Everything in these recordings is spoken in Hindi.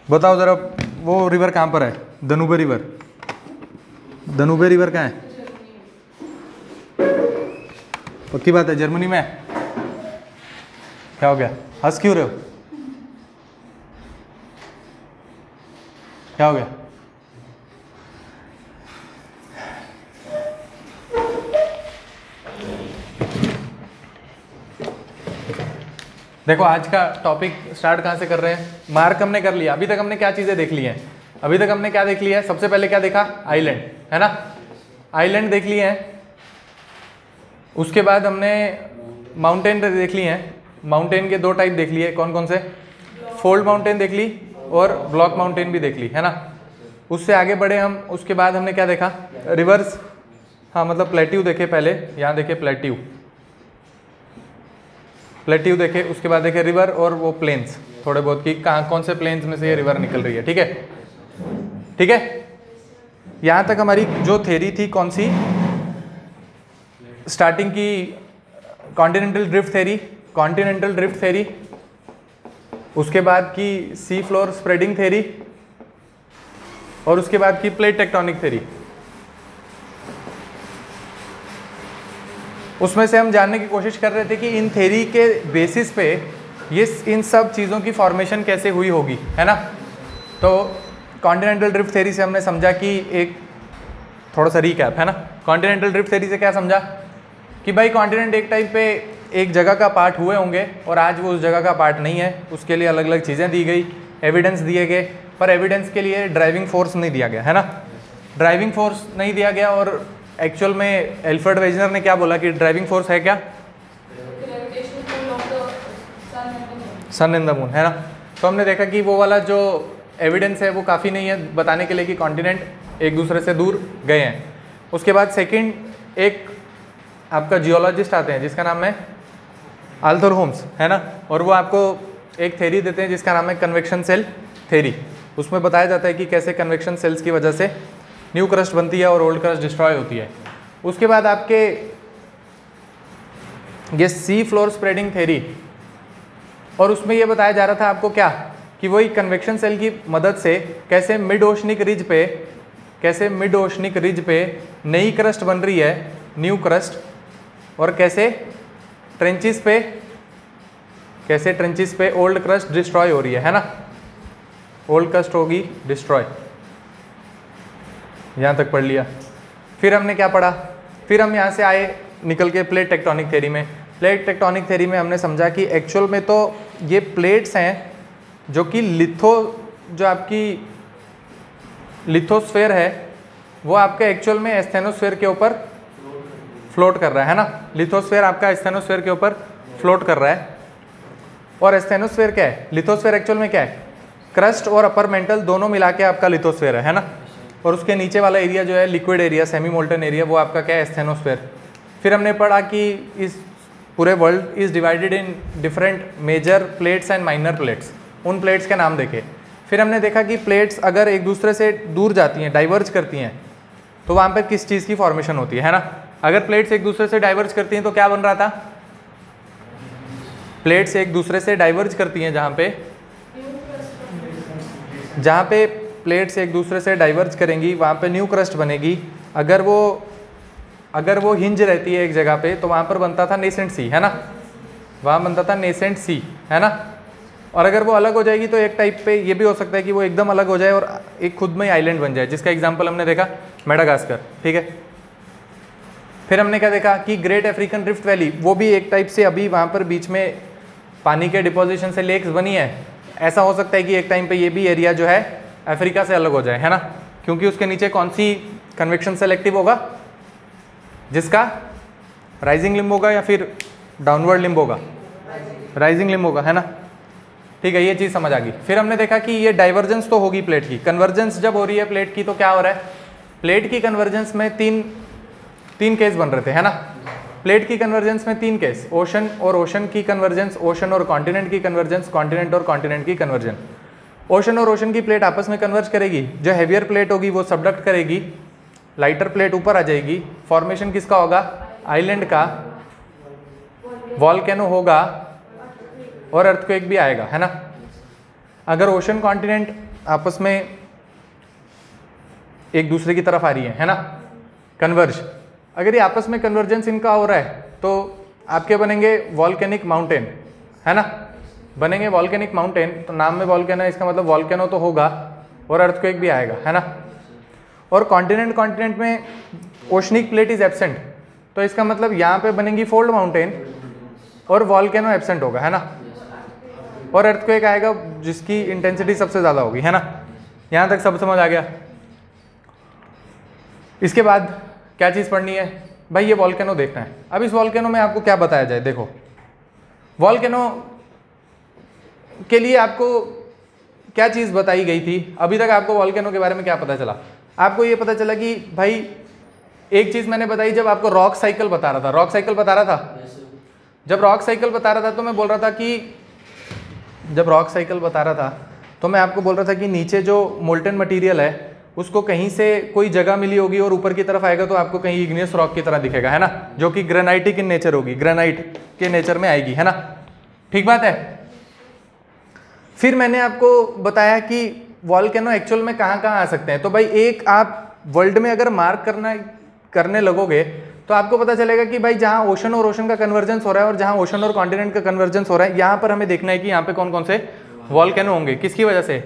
बताओ ज़रा, वो रिवर कहाँ पर है? दनुबे रिवर। दनुबे रिवर कहाँ है? पक्की बात है जर्मनी में है? क्या हो गया, हंस क्यों रहे हो? क्या हो गया? देखो आज का टॉपिक स्टार्ट कहाँ से कर रहे हैं? मार्क हमने कर लिया। अभी तक हमने क्या चीज़ें देख ली हैं? अभी तक हमने क्या देख लिया है? सबसे पहले क्या देखा? आइलैंड, है ना? आइलैंड देख लिए हैं। उसके बाद हमने माउंटेन देख लिए हैं। माउंटेन के दो टाइप देख लिए, कौन कौन से? फोल्ड माउंटेन देख ली और ब्लॉक माउंटेन भी देख ली, है ना? उससे आगे बढ़े हम। उसके बाद हमने क्या देखा? रिवर्स, हाँ मतलब प्लेट्यू देखे पहले। यहाँ देखे प्लेट्यू, प्लेट्यू देखे। उसके बाद देखे रिवर और वो प्लेन्स थोड़े बहुत कि कहाँ कौन से प्लेन्स में से ये रिवर निकल रही है। ठीक है, ठीक है। यहाँ तक हमारी जो थ्योरी थी कौन सी? स्टार्टिंग की continental drift theory, continental drift theory. उसके बाद की सी फ्लोर स्प्रेडिंग थ्योरी और उसके बाद की प्लेट टेक्टोनिक थ्योरी। उसमें से हम जानने की कोशिश कर रहे थे कि इन थ्योरी के बेसिस पे ये इन सब चीज़ों की फॉर्मेशन कैसे हुई होगी, है ना? तो कॉन्टिनेंटल ड्रिफ्ट थ्योरी से हमने समझा कि एक थोड़ा सा रिकैप, है ना? कॉन्टिनेंटल ड्रिफ्ट थ्योरी से क्या समझा कि भाई कॉन्टिनेंट एक टाइम पे एक जगह का पार्ट हुए होंगे और आज वो उस जगह का पार्ट नहीं है। उसके लिए अलग अलग चीज़ें दी गई, एविडेंस दिए गए, पर एविडेंस के लिए ड्राइविंग फोर्स नहीं दिया गया, है ना? ड्राइविंग फोर्स नहीं दिया गया। और एक्चुअल में एल्फ्रेड वेजनर ने क्या बोला कि ड्राइविंग फोर्स है क्या? सन एंड द मून, है ना? तो हमने देखा कि वो वाला जो एविडेंस है वो काफ़ी नहीं है बताने के लिए कि कॉन्टिनेंट एक दूसरे से दूर गए हैं। उसके बाद सेकंड एक आपका जियोलॉजिस्ट आते हैं जिसका नाम है आर्थर होम्स, है ना? और वो आपको एक थ्योरी देते हैं जिसका नाम है कन्वेक्शन सेल थ्योरी। उसमें बताया जाता है कि कैसे कन्वेक्शन सेल्स की वजह से न्यू क्रस्ट बनती है और ओल्ड क्रस्ट डिस्ट्रॉय होती है। उसके बाद आपके ये सी फ्लोर स्प्रेडिंग थ्योरी, और उसमें ये बताया जा रहा था आपको क्या कि वही कन्वेक्शन सेल की मदद से कैसे मिड ओशनिक रिज पे नई क्रस्ट बन रही है, न्यू क्रस्ट, और कैसे ट्रेंचेस पे ओल्ड क्रस्ट डिस्ट्रॉय हो रही है ना? ओल्ड क्रस्ट होगी डिस्ट्रॉय। यहाँ तक पढ़ लिया। फिर हमने क्या पढ़ा? फिर हम यहाँ से आए निकल के प्लेट टेक्टोनिक थ्योरी में। प्लेट टेक्टोनिक थ्योरी में हमने समझा कि एक्चुअल में तो ये प्लेट्स हैं जो कि जो आपकी लिथोस्फेयर है वो आपके एक्चुअल में एस्थेनोस्फेयर के ऊपर फ्लोट कर रहा है ना? लिथोस्फेयर आपका एस्थेनोस्फेयर के ऊपर फ्लोट कर रहा है। और एस्थेनोस्फेयर क्या है? लिथोस्फेयर एक्चुअल में क्या है? क्रस्ट और अपर मेंटल दोनों मिला के आपका लिथोस्फेयर है ना? और उसके नीचे वाला एरिया जो है liquid area, semi molten area, वो आपका क्या है? एस्थेनोस्फेयर। फिर हमने पढ़ा कि इस पूरे world is divided in different major plates and minor plates. उन प्लेट्स के नाम देखे। फिर हमने देखा कि प्लेट्स अगर एक दूसरे से दूर जाती हैं, डाइवर्ज करती हैं, तो वहाँ पर किस चीज़ की फॉर्मेशन होती है ना? अगर प्लेट्स एक दूसरे से डाइवर्ज करती हैं तो क्या बन रहा था? प्लेट्स एक दूसरे से डाइवर्ज करती हैं, जहाँ पे प्लेट्स एक दूसरे से डाइवर्ज करेंगी वहाँ पे न्यू क्रस्ट बनेगी। अगर वो हिंज रहती है एक जगह पे तो वहाँ पर बनता था नेसेंट सी, है ना? वहाँ बनता था नेसेंट सी, है ना? और अगर वो अलग हो जाएगी तो एक टाइप पे ये भी हो सकता है कि वो एकदम अलग हो जाए और एक खुद में ही आइलैंड बन जाए, जिसका एग्जाम्पल हमने देखा मेडागास्कर। ठीक है। फिर हमने क्या देखा कि ग्रेट अफ्रीकन रिफ्ट वैली, वो भी एक टाइप से अभी वहाँ पर बीच में पानी के डिपोजिशन से लेक्स बनी है। ऐसा हो सकता है कि एक टाइम पे ये भी एरिया जो है अफ्रीका से अलग हो जाए, है ना? क्योंकि उसके नीचे कौन सी कन्वेक्शन सेलेक्टिव होगा? जिसका राइजिंग लिम्ब होगा या फिर डाउनवर्ड लिम्ब होगा? राइजिंग लिम्ब होगा, है ना? ठीक है, ये चीज़ समझ आ गई। फिर हमने देखा कि ये डाइवर्जेंस तो होगी प्लेट की, कन्वर्जेंस जब हो रही है प्लेट की तो क्या हो रहा है? प्लेट की कन्वर्जेंस में तीन केस बन रहे थे, है ना? प्लेट की कन्वर्जेंस में 3 केस, ओशन और ओशन की कन्वर्जेंस, ओशन और कॉन्टिनेंट की कन्वर्जेंस, कॉन्टिनेंट और कॉन्टिनेंट की कन्वर्जन। ओशन और ओशन की प्लेट आपस में कन्वर्ज करेगी, जो हैवियर प्लेट होगी वो सबडक्ट करेगी, लाइटर प्लेट ऊपर आ जाएगी। फॉर्मेशन किसका होगा? आइलैंड का, वॉल्केनो होगा और अर्थक्वेक भी आएगा, है ना? अगर ओशन कॉन्टिनेंट आपस में एक दूसरे की तरफ आ रही है ना, कन्वर्ज। अगर ये आपस में कन्वर्जेंस इनका हो रहा है तो आपके बनेंगे वॉल्केनिक माउंटेन, है ना, बनेंगे वॉल्केनिक माउंटेन। तो नाम में वॉल्केनो, इसका मतलब वॉल्केनो तो होगा और अर्थक्वेक भी आएगा, है ना। और कॉन्टिनेंट में ओशनिक प्लेट इज एब्सेंट, तो इसका मतलब यहाँ पे बनेंगी फोल्ड माउंटेन और वॉल्केनो एब्सेंट होगा, है ना। और अर्थक्वेक आएगा जिसकी इंटेंसिटी सबसे ज़्यादा होगी, है ना। यहाँ तक सब समझ आ गया। इसके बाद क्या चीज़ पढ़नी है भाई, ये वॉल्केनो देखना है। अब इस वॉल्केनो में आपको क्या बताया जाए, देखो वॉल्केनो के लिए आपको क्या चीज़ बताई गई थी। अभी तक आपको वॉल्केनो के बारे में क्या पता चला, आपको ये पता चला कि भाई एक चीज़ मैंने बताई, जब आपको रॉक साइकिल बता रहा था, रॉक साइकिल बता रहा था, जब रॉक साइकिल बता रहा था तो मैं बोल रहा था कि जब रॉक साइकिल बता रहा था तो मैं आपको बोल रहा था कि नीचे जो मोल्टन मटेरियल है उसको कहीं से कोई जगह मिली होगी और ऊपर की तरफ आएगा तो आपको कहीं इग्नियस रॉक की तरह दिखेगा, है ना, जो कि ग्रेनाइटिक इन नेचर होगी, ग्रेनाइट के नेचर में आएगी, है ना। ठीक बात है। फिर मैंने आपको बताया कि वॉल्केनो एक्चुअल में कहाँ कहाँ आ सकते हैं। तो भाई एक आप वर्ल्ड में अगर मार्क करने लगोगे तो आपको पता चलेगा कि भाई जहाँ ओशन और ओशन का कन्वर्जेंस हो रहा है और जहाँ ओशन और कॉन्टिनेंट का कन्वर्जेंस हो रहा है, यहाँ पर हमें देखना है कि यहाँ पे कौन कौन से वॉल्केनो होंगे। किसकी वजह से?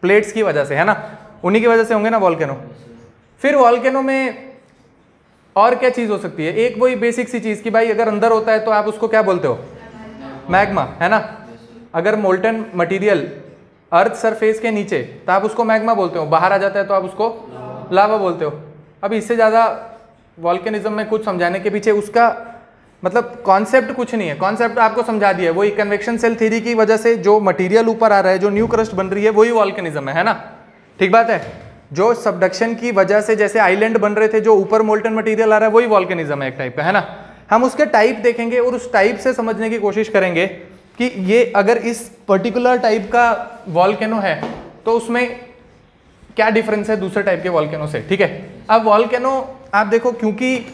प्लेट्स की वजह से, है ना, उन्हीं की वजह से होंगे ना वॉल्केनो। फिर वॉल्केनो में और क्या चीज़ हो सकती है, एक वही बेसिक सी चीज़ कि भाई अगर अंदर होता है तो आप उसको क्या बोलते हो, मैग्मा, है ना। अगर मोल्टन मटेरियल अर्थ सरफेस के नीचे तो आप उसको मैग्मा बोलते हो, बाहर आ जाता है तो आप उसको लावा बोलते हो। अब इससे ज़्यादा वॉल्केनिज्म में कुछ समझाने के पीछे उसका मतलब कॉन्सेप्ट कुछ नहीं है, कॉन्सेप्ट आपको समझा दिया है। वही कन्वेक्शन सेल थ्योरी की वजह से जो मटेरियल ऊपर आ रहा है, जो न्यू क्रस्ट बन रही है, वही वॉल्केनिज्म है ना। ठीक बात है। जो सबडक्शन की वजह से जैसे आइलैंड बन रहे थे, जो ऊपर मोल्टन मटेरियल आ रहा है, वही वॉल्केनिज्म है एक टाइप का, है ना। हम उसके टाइप देखेंगे और उस टाइप से समझने की कोशिश करेंगे कि ये अगर इस पर्टिकुलर टाइप का वॉल्केनो है तो उसमें क्या डिफरेंस है दूसरे टाइप के वॉल्केनो से। ठीक है। अब वॉल्केनो आप देखो, क्योंकि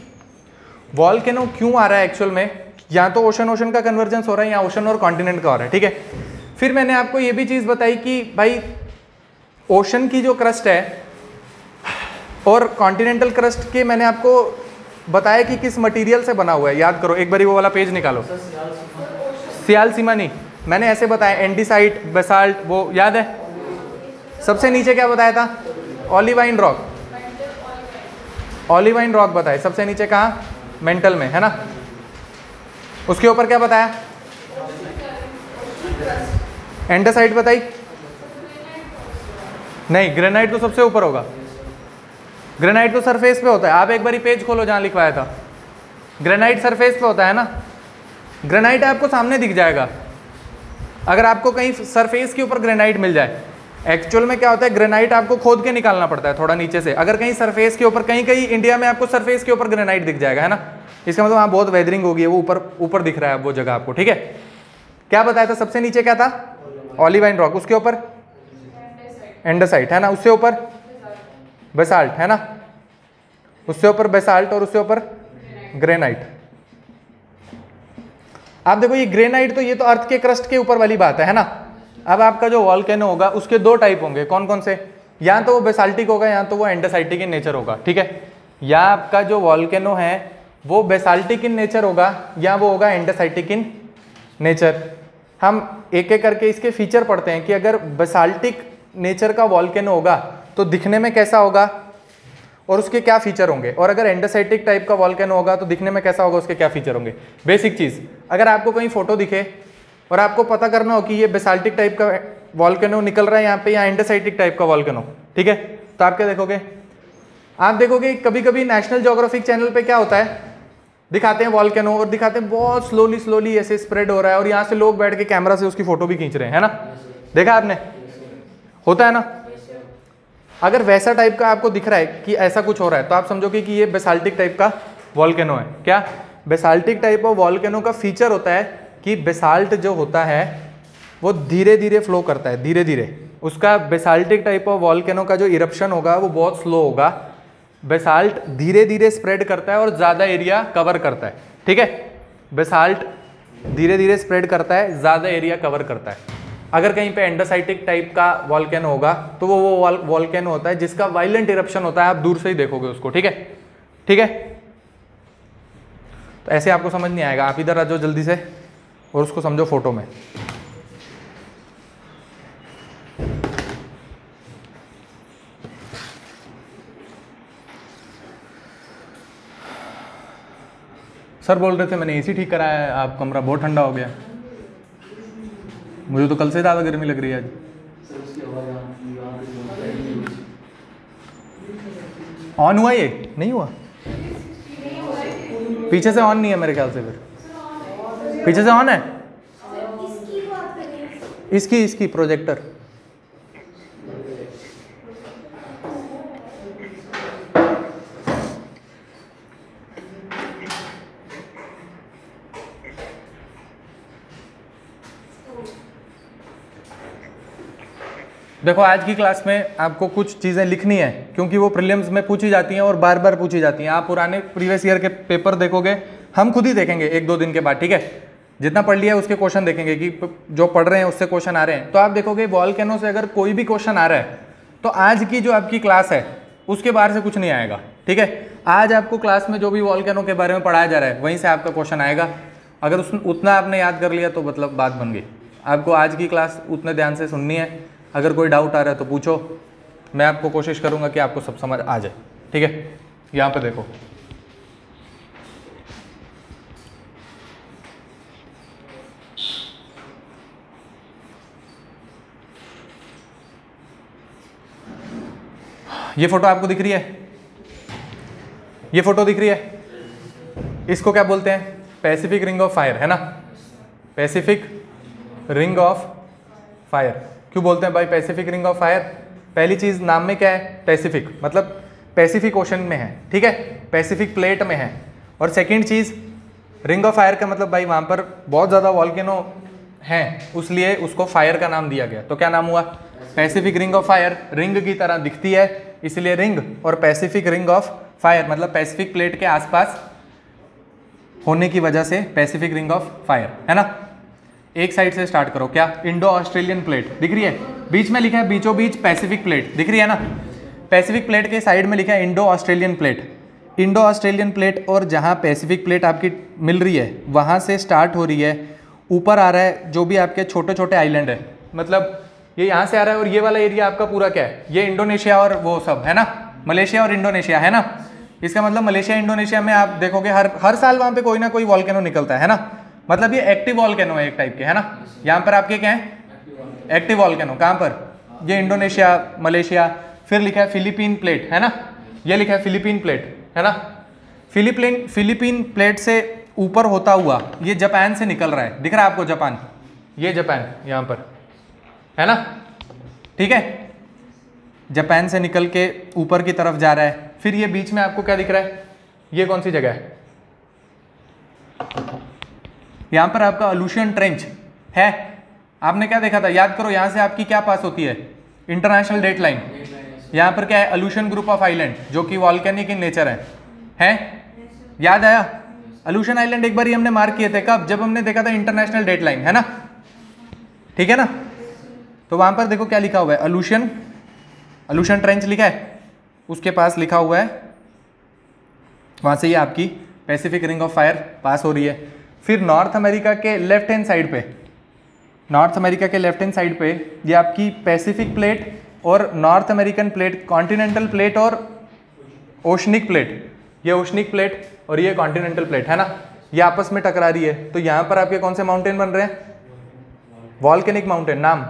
वॉल्केनो क्यों आ रहा है एक्चुअल में, या तो ओशन का कन्वर्जेंस हो रहा है या ओशन और कॉन्टिनेंट का हो रहा है। ठीक है। फिर मैंने आपको ये भी चीज़ बताई कि भाई ओशन की जो क्रस्ट है और कॉन्टिनेंटल क्रस्ट के मैंने आपको बताया कि किस मटेरियल से बना हुआ है। याद करो एक बारी वो वाला पेज निकालो। सियाल सीमा नहीं, मैंने ऐसे बताया एंडीसाइट, बेसाल्ट, वो याद है। सबसे नीचे क्या बताया था, ऑलिवाइन रॉक, ऑलिवाइन रॉक बताए सबसे नीचे, कहाँ, मेंटल में, है ना। उसके ऊपर क्या बताया, एंडेसाइट बताई नहीं, ग्रेनाइट तो सबसे ऊपर होगा, ग्रेनाइट तो सरफेस पे होता है। आप एक बारी पेज खोलो जहाँ लिखवाया था, ग्रेनाइट सरफेस पे होता है ना। ग्रेनाइट आपको सामने दिख जाएगा अगर आपको कहीं सरफेस के ऊपर ग्रेनाइट मिल जाए। एक्चुअल में क्या होता है, ग्रेनाइट आपको खोद के निकालना पड़ता है थोड़ा नीचे से। अगर कहीं सरफेस के ऊपर, कहीं कहीं इंडिया में आपको सरफेस के ऊपर ग्रेनाइट दिख जाएगा, है ना, इसका मतलब वहाँ बहुत वेदरिंग होगी, वो ऊपर ऊपर दिख रहा है वो जगह आपको। ठीक है। क्या बताया था, सबसे नीचे क्या था, ऑलिवाइन रॉक, उसके ऊपर एंडेसाइट, है ना, उससे ऊपर बेसाल्ट, है ना, उससे ऊपर बेसाल्ट और उससे ऊपर ग्रेनाइट। आप देखो ये ग्रेनाइट तो ये तो अर्थ के क्रस्ट के ऊपर वाली बात है ना। अब आपका जो वॉल्केनो होगा उसके दो टाइप होंगे, कौन कौन से, या तो वो बेसाल्टिक होगा या तो वो एंडेसाइटिक इन नेचर होगा। ठीक है। या आपका जो वॉल्केनो है वो बेसाल्टिक इन नेचर होगा या वो होगा एंडेसाइटिक इन नेचर। हम एक एक करके इसके फीचर पढ़ते हैं कि अगर बेसाल्टिक नेचर का वॉल्केनो होगा तो दिखने में कैसा होगा और उसके क्या फीचर होंगे, और अगर एंडेसाइटिक टाइप का वॉल्केनो होगा तो दिखने में कैसा होगा, उसके क्या फीचर होंगे। बेसिक चीज़, अगर आपको कहीं फोटो दिखे और आपको पता करना हो कि ये बेसाल्टिक टाइप का वॉल्केनो निकल रहा है यहाँ पे या एंडेसाइटिक टाइप का वॉल्केनो, ठीक है, तो आप क्या देखोगे, आप देखोगे कभी कभी नेशनल ज्योग्राफिक चैनल पे क्या होता है, दिखाते हैं वॉल्केनो और दिखाते हैं बहुत स्लोली ऐसे स्प्रेड हो रहा है और यहाँ से लोग बैठ के कैमरा से उसकी फोटो भी खींच रहे हैं, है ना, देखा आपने, होता है ना। अगर वैसा टाइप का आपको दिख रहा है कि ऐसा कुछ हो रहा है तो आप समझोगे कि ये बेसाल्टिक टाइप का वॉल्केनो है। क्या बेसाल्टिक टाइप ऑफ वॉल्केनो का फीचर होता है कि बेसाल्ट जो होता है वो धीरे धीरे फ्लो करता है, धीरे धीरे। उसका बेसाल्टिक टाइप ऑफ वॉल्केनो का जो इरप्शन होगा वो बहुत स्लो होगा। बेसाल्ट धीरे धीरे स्प्रेड करता है और ज़्यादा एरिया कवर करता है, ठीक है। बेसाल्ट धीरे धीरे स्प्रेड करता है, ज़्यादा एरिया कवर करता है। अगर कहीं पे एंडोसाइटिक टाइप का वॉल्केनो होगा तो वो वॉल्केनो होता है जिसका वायलेंट इरप्शन होता है, आप दूर से ही देखोगे उसको, ठीक है, ठीक है। तो ऐसे आपको समझ नहीं आएगा, आप इधर आ जाओ जल्दी से और उसको समझो फोटो में। सर बोल रहे थे मैंने एसी ठीक कराया है, आप कमरा बहुत ठंडा हो गया। मुझे तो कल से ज़्यादा गर्मी लग रही है आज। ऑन हुआ ये? नहीं हुआ, पीछे से ऑन नहीं है मेरे ख्याल से, फिर पीछे से ऑन है। इसकी प्रोजेक्टर देखो, आज की क्लास में आपको कुछ चीज़ें लिखनी है क्योंकि वो प्रीलिम्स में पूछी जाती हैं और बार बार पूछी जाती हैं। आप पुराने प्रीवियस ईयर के पेपर देखोगे, हम खुद ही देखेंगे 1-2 दिन के बाद, ठीक है। जितना पढ़ लिया है उसके क्वेश्चन देखेंगे कि जो पढ़ रहे हैं उससे क्वेश्चन आ रहे हैं। तो आप देखोगे वॉल्केनो से अगर कोई भी क्वेश्चन आ रहा है तो आज की जो आपकी क्लास है उसके बाहर से कुछ नहीं आएगा, ठीक है। आज आपको क्लास में जो भी वॉल्केनो के बारे में पढ़ाया जा रहा है वहीं से आपका क्वेश्चन आएगा। अगर उतना आपने याद कर लिया तो मतलब बात बन गई। आपको आज की क्लास उतने ध्यान से सुननी है। अगर कोई डाउट आ रहा है तो पूछो, मैं आपको कोशिश करूंगा कि आपको सब समझ आ जाए, ठीक है। यहाँ पे देखो, ये फोटो आपको दिख रही है, ये फोटो दिख रही है, इसको क्या बोलते हैं? पैसिफिक रिंग ऑफ फायर, है ना। पैसिफिक रिंग ऑफ फायर क्यों बोलते हैं भाई पैसिफिक रिंग ऑफ फायर? पहली चीज नाम में क्या है? पैसिफिक, मतलब पैसिफिक ओशन में है, ठीक है, पैसिफिक प्लेट में है। और सेकंड चीज रिंग ऑफ फायर का मतलब भाई वहां पर बहुत ज्यादा वॉल्केनो हैं, इसलिए उसको फायर का नाम दिया गया। तो क्या नाम हुआ? Pacific ring of fire. Ring की तरह दिखती है इसलिए रिंग, और पैसिफिक रिंग ऑफ फायर मतलब पैसिफिक प्लेट के आसपास होने की वजह से पैसिफिक रिंग ऑफ फायर, है ना। एक साइड से स्टार्ट करो, क्या? इंडो ऑस्ट्रेलियन प्लेट दिख रही है, बीच में लिखा है बीचों बीच पैसिफिक प्लेट, दिख रही है ना। पैसिफिक प्लेट के साइड में लिखा है Indo Australian plate. Indo Australian plate और जहाँ पैसिफिक प्लेट आपकी मिल रही है वहाँ से स्टार्ट हो रही है, ऊपर आ रहा है जो भी आपके छोटे छोटे आइलैंड है, मतलब ये यहाँ से आ रहा है। और ये वाला एरिया आपका पूरा क्या है? ये इंडोनेशिया और वो सब है ना, मलेशिया और इंडोनेशिया, है ना। इसका मतलब मलेशिया इंडोनेशिया में आप देखोगे हर साल वहाँ पे कोई ना कोई वॉल्केनो निकलता है ना। मतलब ये एक्टिव वॉल्केनो है एक टाइप के, है ना। यहाँ पर आपके क्या है? Active volcano. कहाँ पर? ये इंडोनेशिया, मलेशिया। फिर लिखा है फिलीपीन प्लेट, है ना, ये लिखा है फिलीपीन प्लेट, है ना। फिलीपीन प्लेट से ऊपर होता हुआ ये जापान से निकल रहा है, दिख रहा है आपको जापान? ये जापान यहाँ पर है ना, ठीक है। जापान से निकल के ऊपर की तरफ जा रहा है। फिर ये बीच में आपको क्या दिख रहा है? ये कौन सी जगह है? यहाँ पर आपका अल्यूशियन ट्रेंच है। आपने क्या देखा था? याद करो, यहाँ से आपकी क्या पास होती है? International date line. यहाँ पर क्या है? अल्यूशियन ग्रुप ऑफ आइलैंड जो कि वॉल्केनिक इन नेचर है? याद आया? अल्यूशियन आइलैंड एक बार ही हमने मार्क किए थे, कब? जब हमने देखा था इंटरनेशनल डेट लाइन, है ना, ठीक है ना। तो वहां पर देखो क्या लिखा हुआ है? अल्यूशियन ट्रेंच लिखा है, उसके पास लिखा हुआ है, वहां से ये आपकी पैसिफिक रिंग ऑफ फायर पास हो रही है। फिर नॉर्थ अमेरिका के लेफ्ट हैंड साइड पे, नॉर्थ अमेरिका के लेफ्ट हैंड साइड पे ये आपकी पैसिफिक प्लेट और north American plate, continental plate और ओशनिक प्लेट, ये ओशनिक प्लेट और ये कॉन्टिनेंटल प्लेट, है ना, ये आपस में टकरा रही है। तो यहाँ पर आपके कौन से माउंटेन बन रहे हैं? Volcanic mountain. नाम?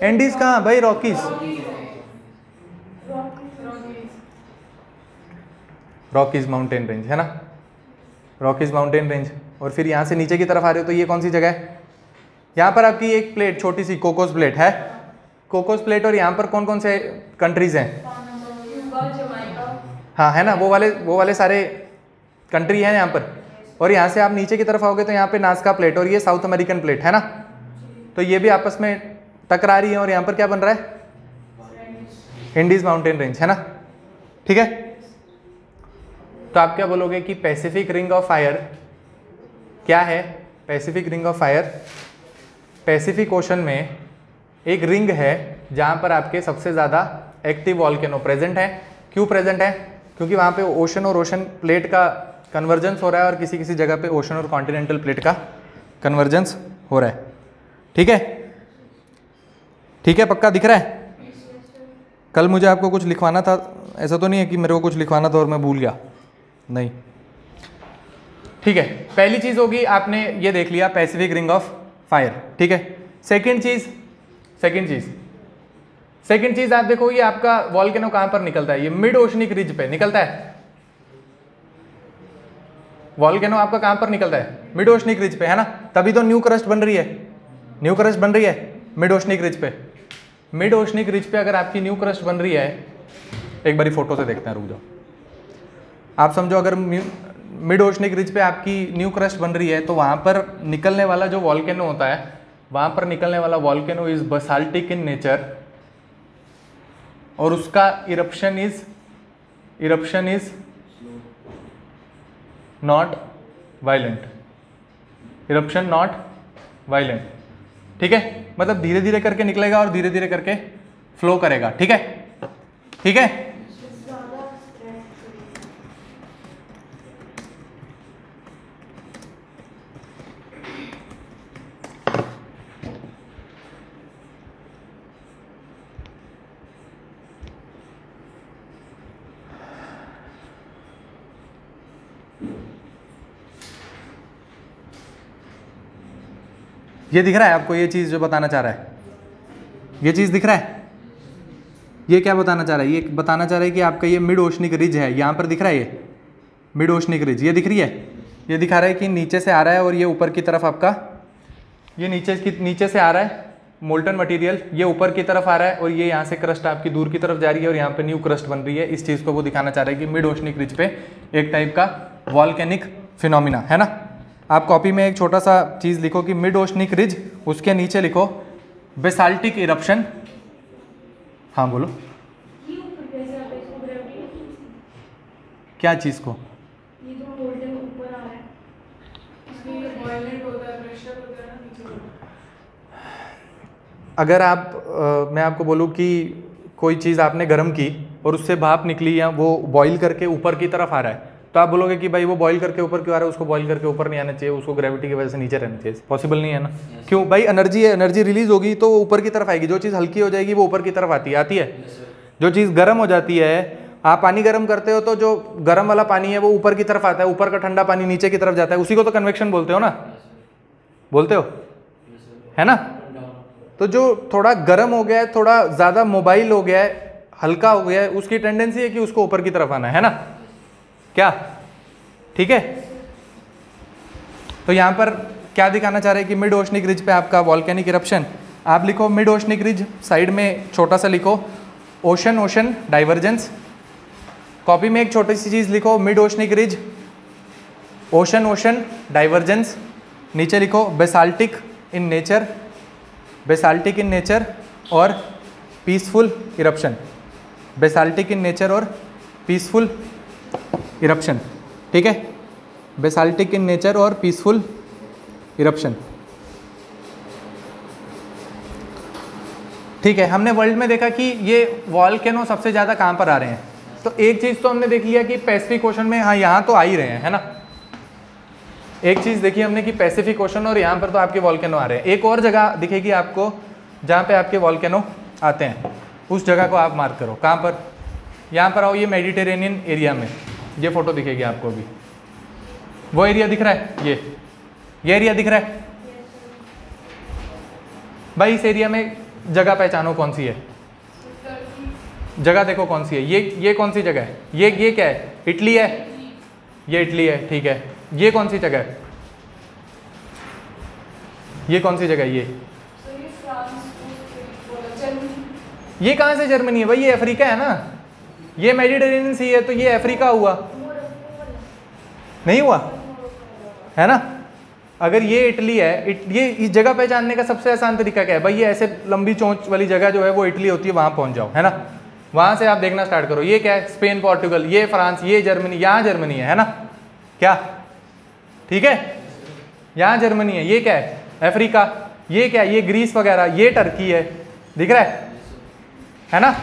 एंडीज कहाँ भाई? रॉकीज। रॉकीज माउंटेन रेंज, है ना, रॉकीज माउंटेन रेंज। और फिर यहाँ से नीचे की तरफ आ रहे हो तो ये कौन सी जगह है? यहाँ पर आपकी एक प्लेट छोटी सी कोकोस प्लेट है, कोकोस प्लेट। और यहाँ पर कौन कौन से कंट्रीज हैं? हाँ, है ना, वो वाले सारे कंट्री हैं यहाँ पर। और यहाँ से आप नीचे की तरफ आओगे तो यहाँ पे नास्का प्लेट और ये साउथ अमेरिकन प्लेट, है ना। तो ये भी आपस में टकरा रही है और यहाँ पर क्या बन रहा है? इंडीज माउंटेन रेंज, है ना, ठीक है। तो आप क्या बोलोगे कि पैसिफिक रिंग ऑफ फायर क्या है? Pacific ring of fire Pacific ocean में एक रिंग है जहाँ पर आपके सबसे ज़्यादा एक्टिव वॉल्केनो प्रेजेंट है। क्यों प्रेजेंट है? क्योंकि वहाँ पे ओशन और ओशन प्लेट का कन्वर्जेंस हो रहा है और किसी किसी जगह पे ओशन और कॉन्टिनेंटल प्लेट का कन्वर्जेंस हो रहा है। ठीक है, ठीक है, पक्का दिख रहा है? कल मुझे आपको कुछ लिखवाना था, ऐसा तो नहीं है कि मेरे को कुछ लिखवाना था और मैं भूल गया, नहीं। ठीक है, पहली चीज़ होगी आपने ये देख लिया पैसिफिक रिंग ऑफ फायर। ठीक है, सेकंड चीज़ आप देखो, ये आपका वॉल्केनो कहाँ पर निकलता है? ये मिड ओशनिक रिज पे निकलता है। वॉल्केनो आपका कहाँ पर निकलता है? मिड ओशनिक रिज पे, है ना? तभी तो न्यू क्रस्ट बन रही है मिड ओशनिक रिज पे। मिड ओशनिक रिज पे अगर आपकी न्यू क्रस्ट बन रही है, एक बारी फोटो से देखते हैं, रुक जाओ। आप समझो अगर मिड ओशनिक रिज पे आपकी न्यू क्रस्ट बन रही है तो वहाँ पर निकलने वाला जो वॉल्केनो होता है, वहाँ पर निकलने वाला volcano is basaltic in nature और उसका इरप्शन इज नॉट वायलेंट। ठीक है, मतलब धीरे धीरे करके निकलेगा और धीरे धीरे करके फ्लो करेगा। ठीक है, ठीक है। ये दिख रहा है आपको? ये चीज़ जो बताना चाह रहा है, ये चीज़ दिख रहा है? ये क्या बताना चाह रहा है? ये बताना चाह रहा है कि आपका ये मिड ओशनिक रिज है, यहाँ पर दिख रहा है ये मिड ओशनिक रिज, ये दिख रही है? ये दिखा रहा है कि नीचे से आ रहा है और ये ऊपर की तरफ आपका, ये नीचे से आ रहा है मोल्टन मटेरियल, ये ऊपर की तरफ आ रहा है और ये यहाँ से क्रस्ट आपकी दूर की तरफ जा रही है और यहाँ पे न्यू क्रस्ट बन रही है। इस चीज़ को वो दिखाना चाह रहा है कि मिड ओशनिक रिज पे एक टाइप का वॉल्केनिक फिनोमिना है ना। आप कॉपी में एक छोटा सा चीज़ लिखो कि मिड ओशनिक रिज, उसके नीचे लिखो बेसाल्टिक इरप्शन। हाँ बोलो, क्या चीज़ को? अगर आप मैं आपको बोलूँ कि कोई चीज़ आपने गर्म की और उससे भाप निकली या वो बॉईल करके ऊपर की तरफ आ रहा है, तो आप बोलोगे कि भाई वो बॉईल करके ऊपर क्यों आ रहा है? उसको बॉईल करके ऊपर नहीं आना चाहिए, उसको ग्रेविटी की वजह से नीचे रहना चाहिए। पॉसिबल नहीं है ना। क्यों भाई? एनर्जी रिलीज होगी तो वो ऊपर की तरफ आएगी। जो चीज़ हल्की हो जाएगी वो ऊपर की तरफ आती है। जो चीज़ गर्म हो जाती है, आप पानी गर्म करते हो तो जो गर्म वाला पानी है वो ऊपर की तरफ आता है, ऊपर का ठंडा पानी नीचे की तरफ जाता है, उसी को तो कन्वेक्शन बोलते हो ना, बोलते हो, है ना? तो जो थोड़ा गर्म हो गया है, थोड़ा ज़्यादा मोबाइल हो गया है, हल्का हो गया है, उसकी टेंडेंसी है कि उसको ऊपर की तरफ आना है ना, क्या? ठीक है। तो यहाँ पर क्या दिखाना चाह रहे हैं कि मिड ओशनिक रिज पे आपका वॉल्केनिक इरप्शन। आप लिखो मिड ओशनिक रिज, साइड में छोटा सा लिखो ओशन डाइवर्जेंस। कॉपी में एक छोटी सी चीज़ लिखो mid oceanic ridge ocean divergence. नीचे लिखो बेसाल्टिक इन नेचर और peaceful eruption. Basaltic in nature और पीसफुल इरप्शन। ठीक है, बेसाल्टिक इन नेचर और पीसफुल इरप्शन। ठीक है, हमने वर्ल्ड में देखा कि ये वॉल्केनो सबसे ज़्यादा कहाँ पर आ रहे हैं। तो एक चीज़ तो हमने देख लिया कि पैसिफिक ओशन में, हाँ यहाँ तो आ ही रहे हैं, है ना। एक चीज़ देखी हमने कि पैसिफिक ओशन और यहाँ पर तो आपके वॉल्केनो आ रहे हैं। एक और जगह दिखेगी आपको जहाँ पे आपके वॉल्केनो आते हैं, उस जगह को आप मार्क करो। कहाँ पर? यहाँ पर आओ, ये मेडिटेरेनियन एरिया में ये फोटो दिखेगी आपको भी। वो एरिया दिख रहा है, ये एरिया दिख रहा है भाई। इस एरिया में जगह पहचानो कौन सी है, जगह देखो कौन सी है। ये कौन सी जगह है? ये क्या है? इटली है, ये इटली है, ठीक है। ये कौन सी जगह है? ये कौन सी जगह है? ये कहाँ से जर्मनी है भाई? ये अफ्रीका है ना। ये मेडिटेरेनियन सी है तो ये अफ्रीका हुआ, नहीं हुआ, है ना। अगर ये इटली है, ये इस जगह पहचानने का सबसे आसान तरीका क्या है भाई? ये ऐसे लंबी चोंच वाली जगह जो है वो इटली होती है, वहां पहुंच जाओ, है ना। वहां से आप देखना स्टार्ट करो। ये क्या है? स्पेन, पोर्टुगल, ये फ्रांस, ये जर्मनी, यहाँ जर्मनी है ना, क्या? ठीक है, यहाँ जर्मनी है। ये क्या है? अफ्रीका। ये क्या, ये ग्रीस वगैरह, ये टर्की है, दिख रहा है ना,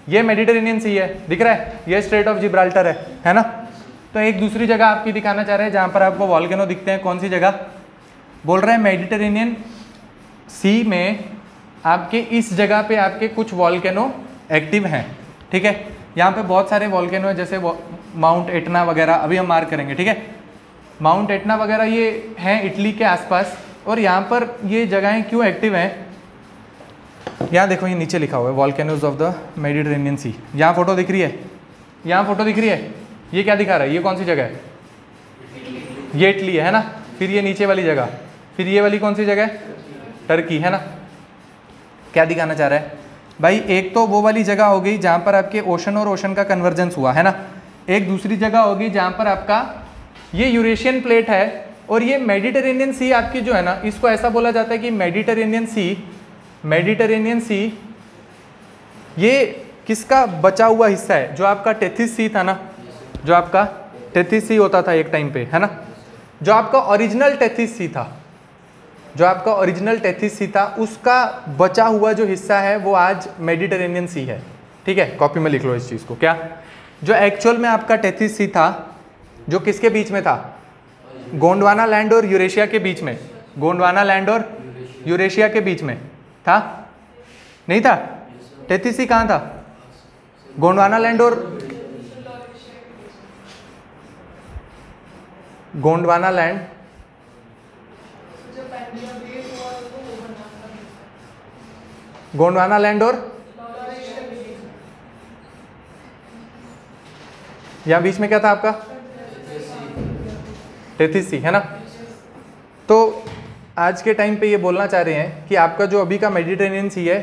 ये मेडिटेरेनियन सी है, दिख रहा है, ये स्ट्रेट ऑफ जिब्राल्टर है ना। तो एक दूसरी जगह आपकी दिखाना चाह रहे हैं जहाँ पर आपको वॉल्केनो दिखते हैं, कौन सी जगह बोल रहे हैं, मेडिटेरेनियन सी में आपके इस जगह पे आपके कुछ वॉल्केनो एक्टिव हैं, ठीक है। यहाँ पे बहुत सारे वॉल्केनो है, जैसे माउंट एटना वगैरह, अभी हम मार्क करेंगे, ठीक है। माउंट एटना वगैरह ये हैं इटली के आसपास, और यहाँ पर ये जगहें क्यों एक्टिव हैं, यहाँ देखो ये नीचे लिखा हुआ है वॉल्केनोज ऑफ द मेडिटेरेनियन सी। यहाँ फोटो दिख रही है, यहाँ फोटो दिख रही है, ये क्या दिखा रहा है, ये कौन सी जगह है, ये इटली है ना। फिर ये नीचे वाली जगह, फिर ये वाली कौन सी जगह है, टर्की है ना। क्या दिखाना चाह रहा है भाई, एक तो वो वाली जगह हो गई जहाँ पर आपके ओशन और ओशन का कन्वर्जेंस हुआ है ना, एक दूसरी जगह होगी जहाँ पर आपका ये यूरेशियन प्लेट है, और ये मेडिटेरेनियन सी आपकी जो है ना, इसको ऐसा बोला जाता है कि मेडिटेरेनियन सी ये किसका बचा हुआ हिस्सा है, जो आपका टेथिस सी था ना, जो आपका टेथिस सी होता था एक टाइम पे, है ना, जो आपका ओरिजिनल टेथिस सी था, जो आपका ओरिजिनल टेथिस सी था, उसका बचा हुआ जो हिस्सा है वो आज मेडिटेरेनियन सी है, ठीक है। कॉपी में लिख लो इस चीज़ को, क्या जो एक्चुअल में आपका टेथिस सी था, जो किसके बीच में था, गोंडवाना लैंड और यूरेशिया के बीच में, गोंडवाना लैंड और यूरेशिया के बीच में था, नहीं था, टेथिस सी कहाँ था, गोंडवाना लैंड और गोंडवाना लैंड, गोंडवाना लैंड और यहाँ बीच में क्या था आपका, टेथिस सी, है ना। तो आज के टाइम पे ये बोलना चाह रहे हैं कि आपका जो अभी का मेडिटेरेनियन सी है,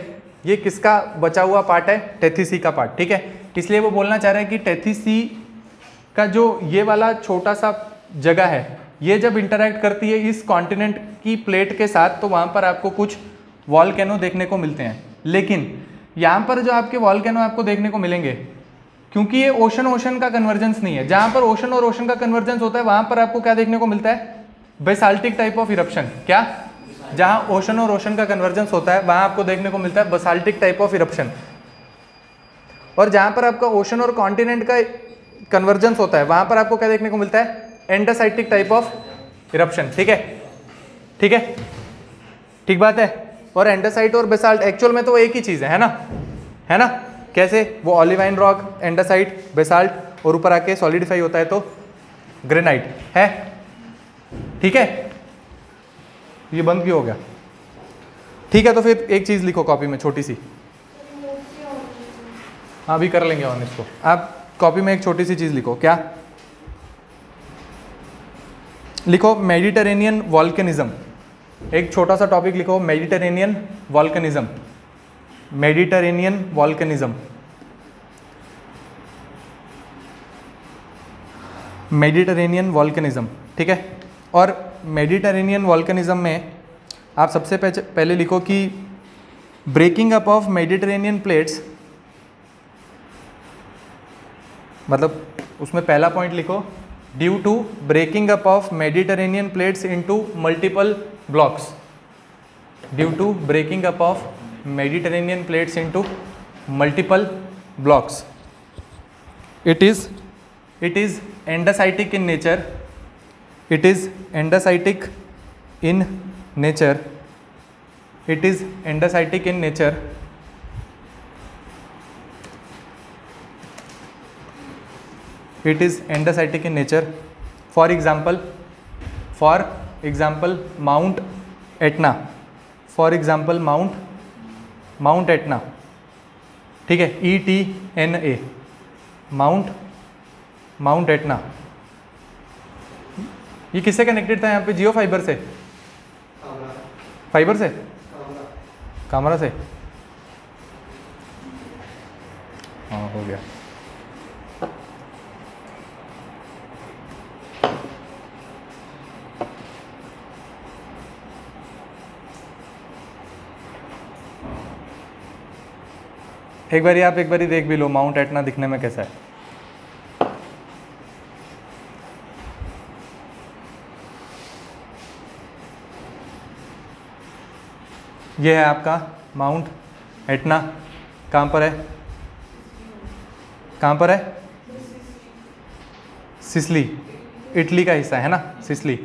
ये किसका बचा हुआ पार्ट है, टेथिस सी का पार्ट, ठीक है। इसलिए वो बोलना चाह रहे हैं कि टेथिस सी का जो ये वाला छोटा सा जगह है, ये जब इंटरैक्ट करती है इस कॉन्टिनेंट की प्लेट के साथ, तो वहाँ पर आपको कुछ वॉल्केनो देखने को मिलते हैं। लेकिन यहाँ पर जो आपके वॉल्केनो आपको देखने को मिलेंगे, क्योंकि ये ओशन का कन्वर्जेंस नहीं है, जहाँ पर ओशन और ओशन का कन्वर्जेंस होता है वहाँ पर आपको क्या देखने को मिलता है, बेसाल्टिक टाइप ऑफ इरप्शन। क्या, जहाँ ओशन और ओशन का कन्वर्जेंस होता है वहाँ आपको देखने को मिलता है बेसाल्टिक टाइप ऑफ इरप्शन, और जहाँ पर आपका ओशन और कॉन्टिनेंट का कन्वर्जेंस होता है वहाँ पर आपको क्या देखने को मिलता है, एंडासाइटिक टाइप ऑफ इरप्शन, ठीक है, ठीक है, ठीक बात है। और एंडासाइट और बेसाल्ट एक्चुअल में तो एक ही चीज़ है ना, है ना। कैसे, वो ऑलिवाइन रॉक, एंडासाइट, बेसाल्ट, और ऊपर आके सॉलिडिफाई होता है तो ग्रेनाइट है, ठीक है। ये बंद क्यों हो गया, ठीक है। तो फिर एक चीज़ लिखो कॉपी में छोटी सी, हाँ अभी कर लेंगे ऑन इसको। आप कॉपी में एक छोटी सी चीज़ लिखो, क्या लिखो, मेडिटेरेनियन वॉल्केनिज्म, एक छोटा सा टॉपिक लिखो, Mediterranean volcanism, Mediterranean volcanism, Mediterranean volcanism, ठीक है। और मेडिटेरेनियन वॉल्केनिज्म में आप सबसे पहले लिखो कि breaking up of Mediterranean plates, मतलब उसमें पहला पॉइंट लिखो, due to breaking up of Mediterranean plates into multiple blocks, due to breaking up of Mediterranean plates into multiple blocks. It is andesitic in nature. It is andesitic in nature. It is andesitic in nature. It is andesitic in nature. For example, Mount Etna. For example, mount Etna, ठीक है, ETNA, माउंट एटना। ये किससे कनेक्टेड था यहाँ पे, जियो फाइबर से, फाइबर से, कैमरा से, हाँ हो गया। एक बारी आप एक बारी देख भी लो माउंट एटना दिखने में कैसा है। ये है आपका माउंट एटना, कहाँ पर है, कहाँ पर है, सिसली, इटली का हिस्सा है ना सिसली।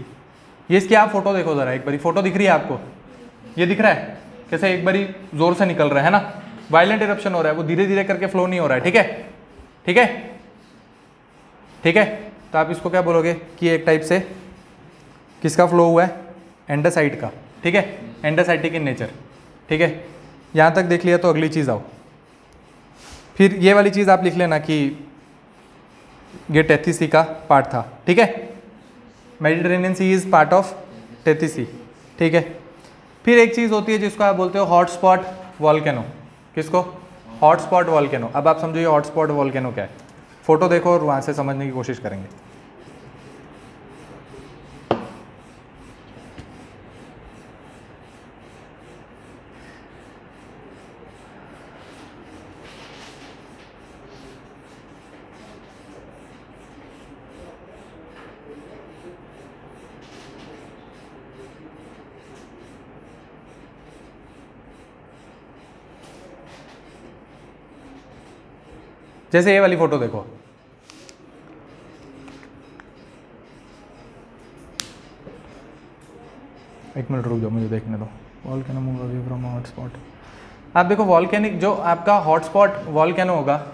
ये इसकी आप फोटो देखो ज़रा एक बारी, फोटो दिख रही है आपको, ये दिख रहा है कैसे एक बारी जोर से निकल रहा है ना, वायलेंट इरप्शन हो रहा है, वो धीरे धीरे करके फ्लो नहीं हो रहा है, ठीक है, ठीक है, ठीक है। तो आप इसको क्या बोलोगे कि एक टाइप से किसका फ्लो हुआ है, एंडासाइट का, ठीक है, एंडासाइटिक इन नेचर, ठीक है। यहाँ तक देख लिया तो अगली चीज़ आओ, फिर ये वाली चीज़ आप लिख लेना कि ये टेथीस सी का पार्ट था, ठीक है, Mediterranean sea is part of Tethys sea, ठीक है। फिर एक चीज़ होती है जिसको आप बोलते हो हॉटस्पॉट वॉल्केनो, किसको, हॉटस्पॉट वॉल्केनो। अब आप समझो ये हॉटस्पॉट वॉल्केनो क्या है, फोटो देखो और वहाँ से समझने की कोशिश करेंगे। जैसे ये वाली फोटो देखो, एक मिनट रुक जाओ मुझे देखने दो। Volcano move away from hotspot, आप देखो वॉल्केनिक जो आपका हॉटस्पॉट वॉल्केनो होगा,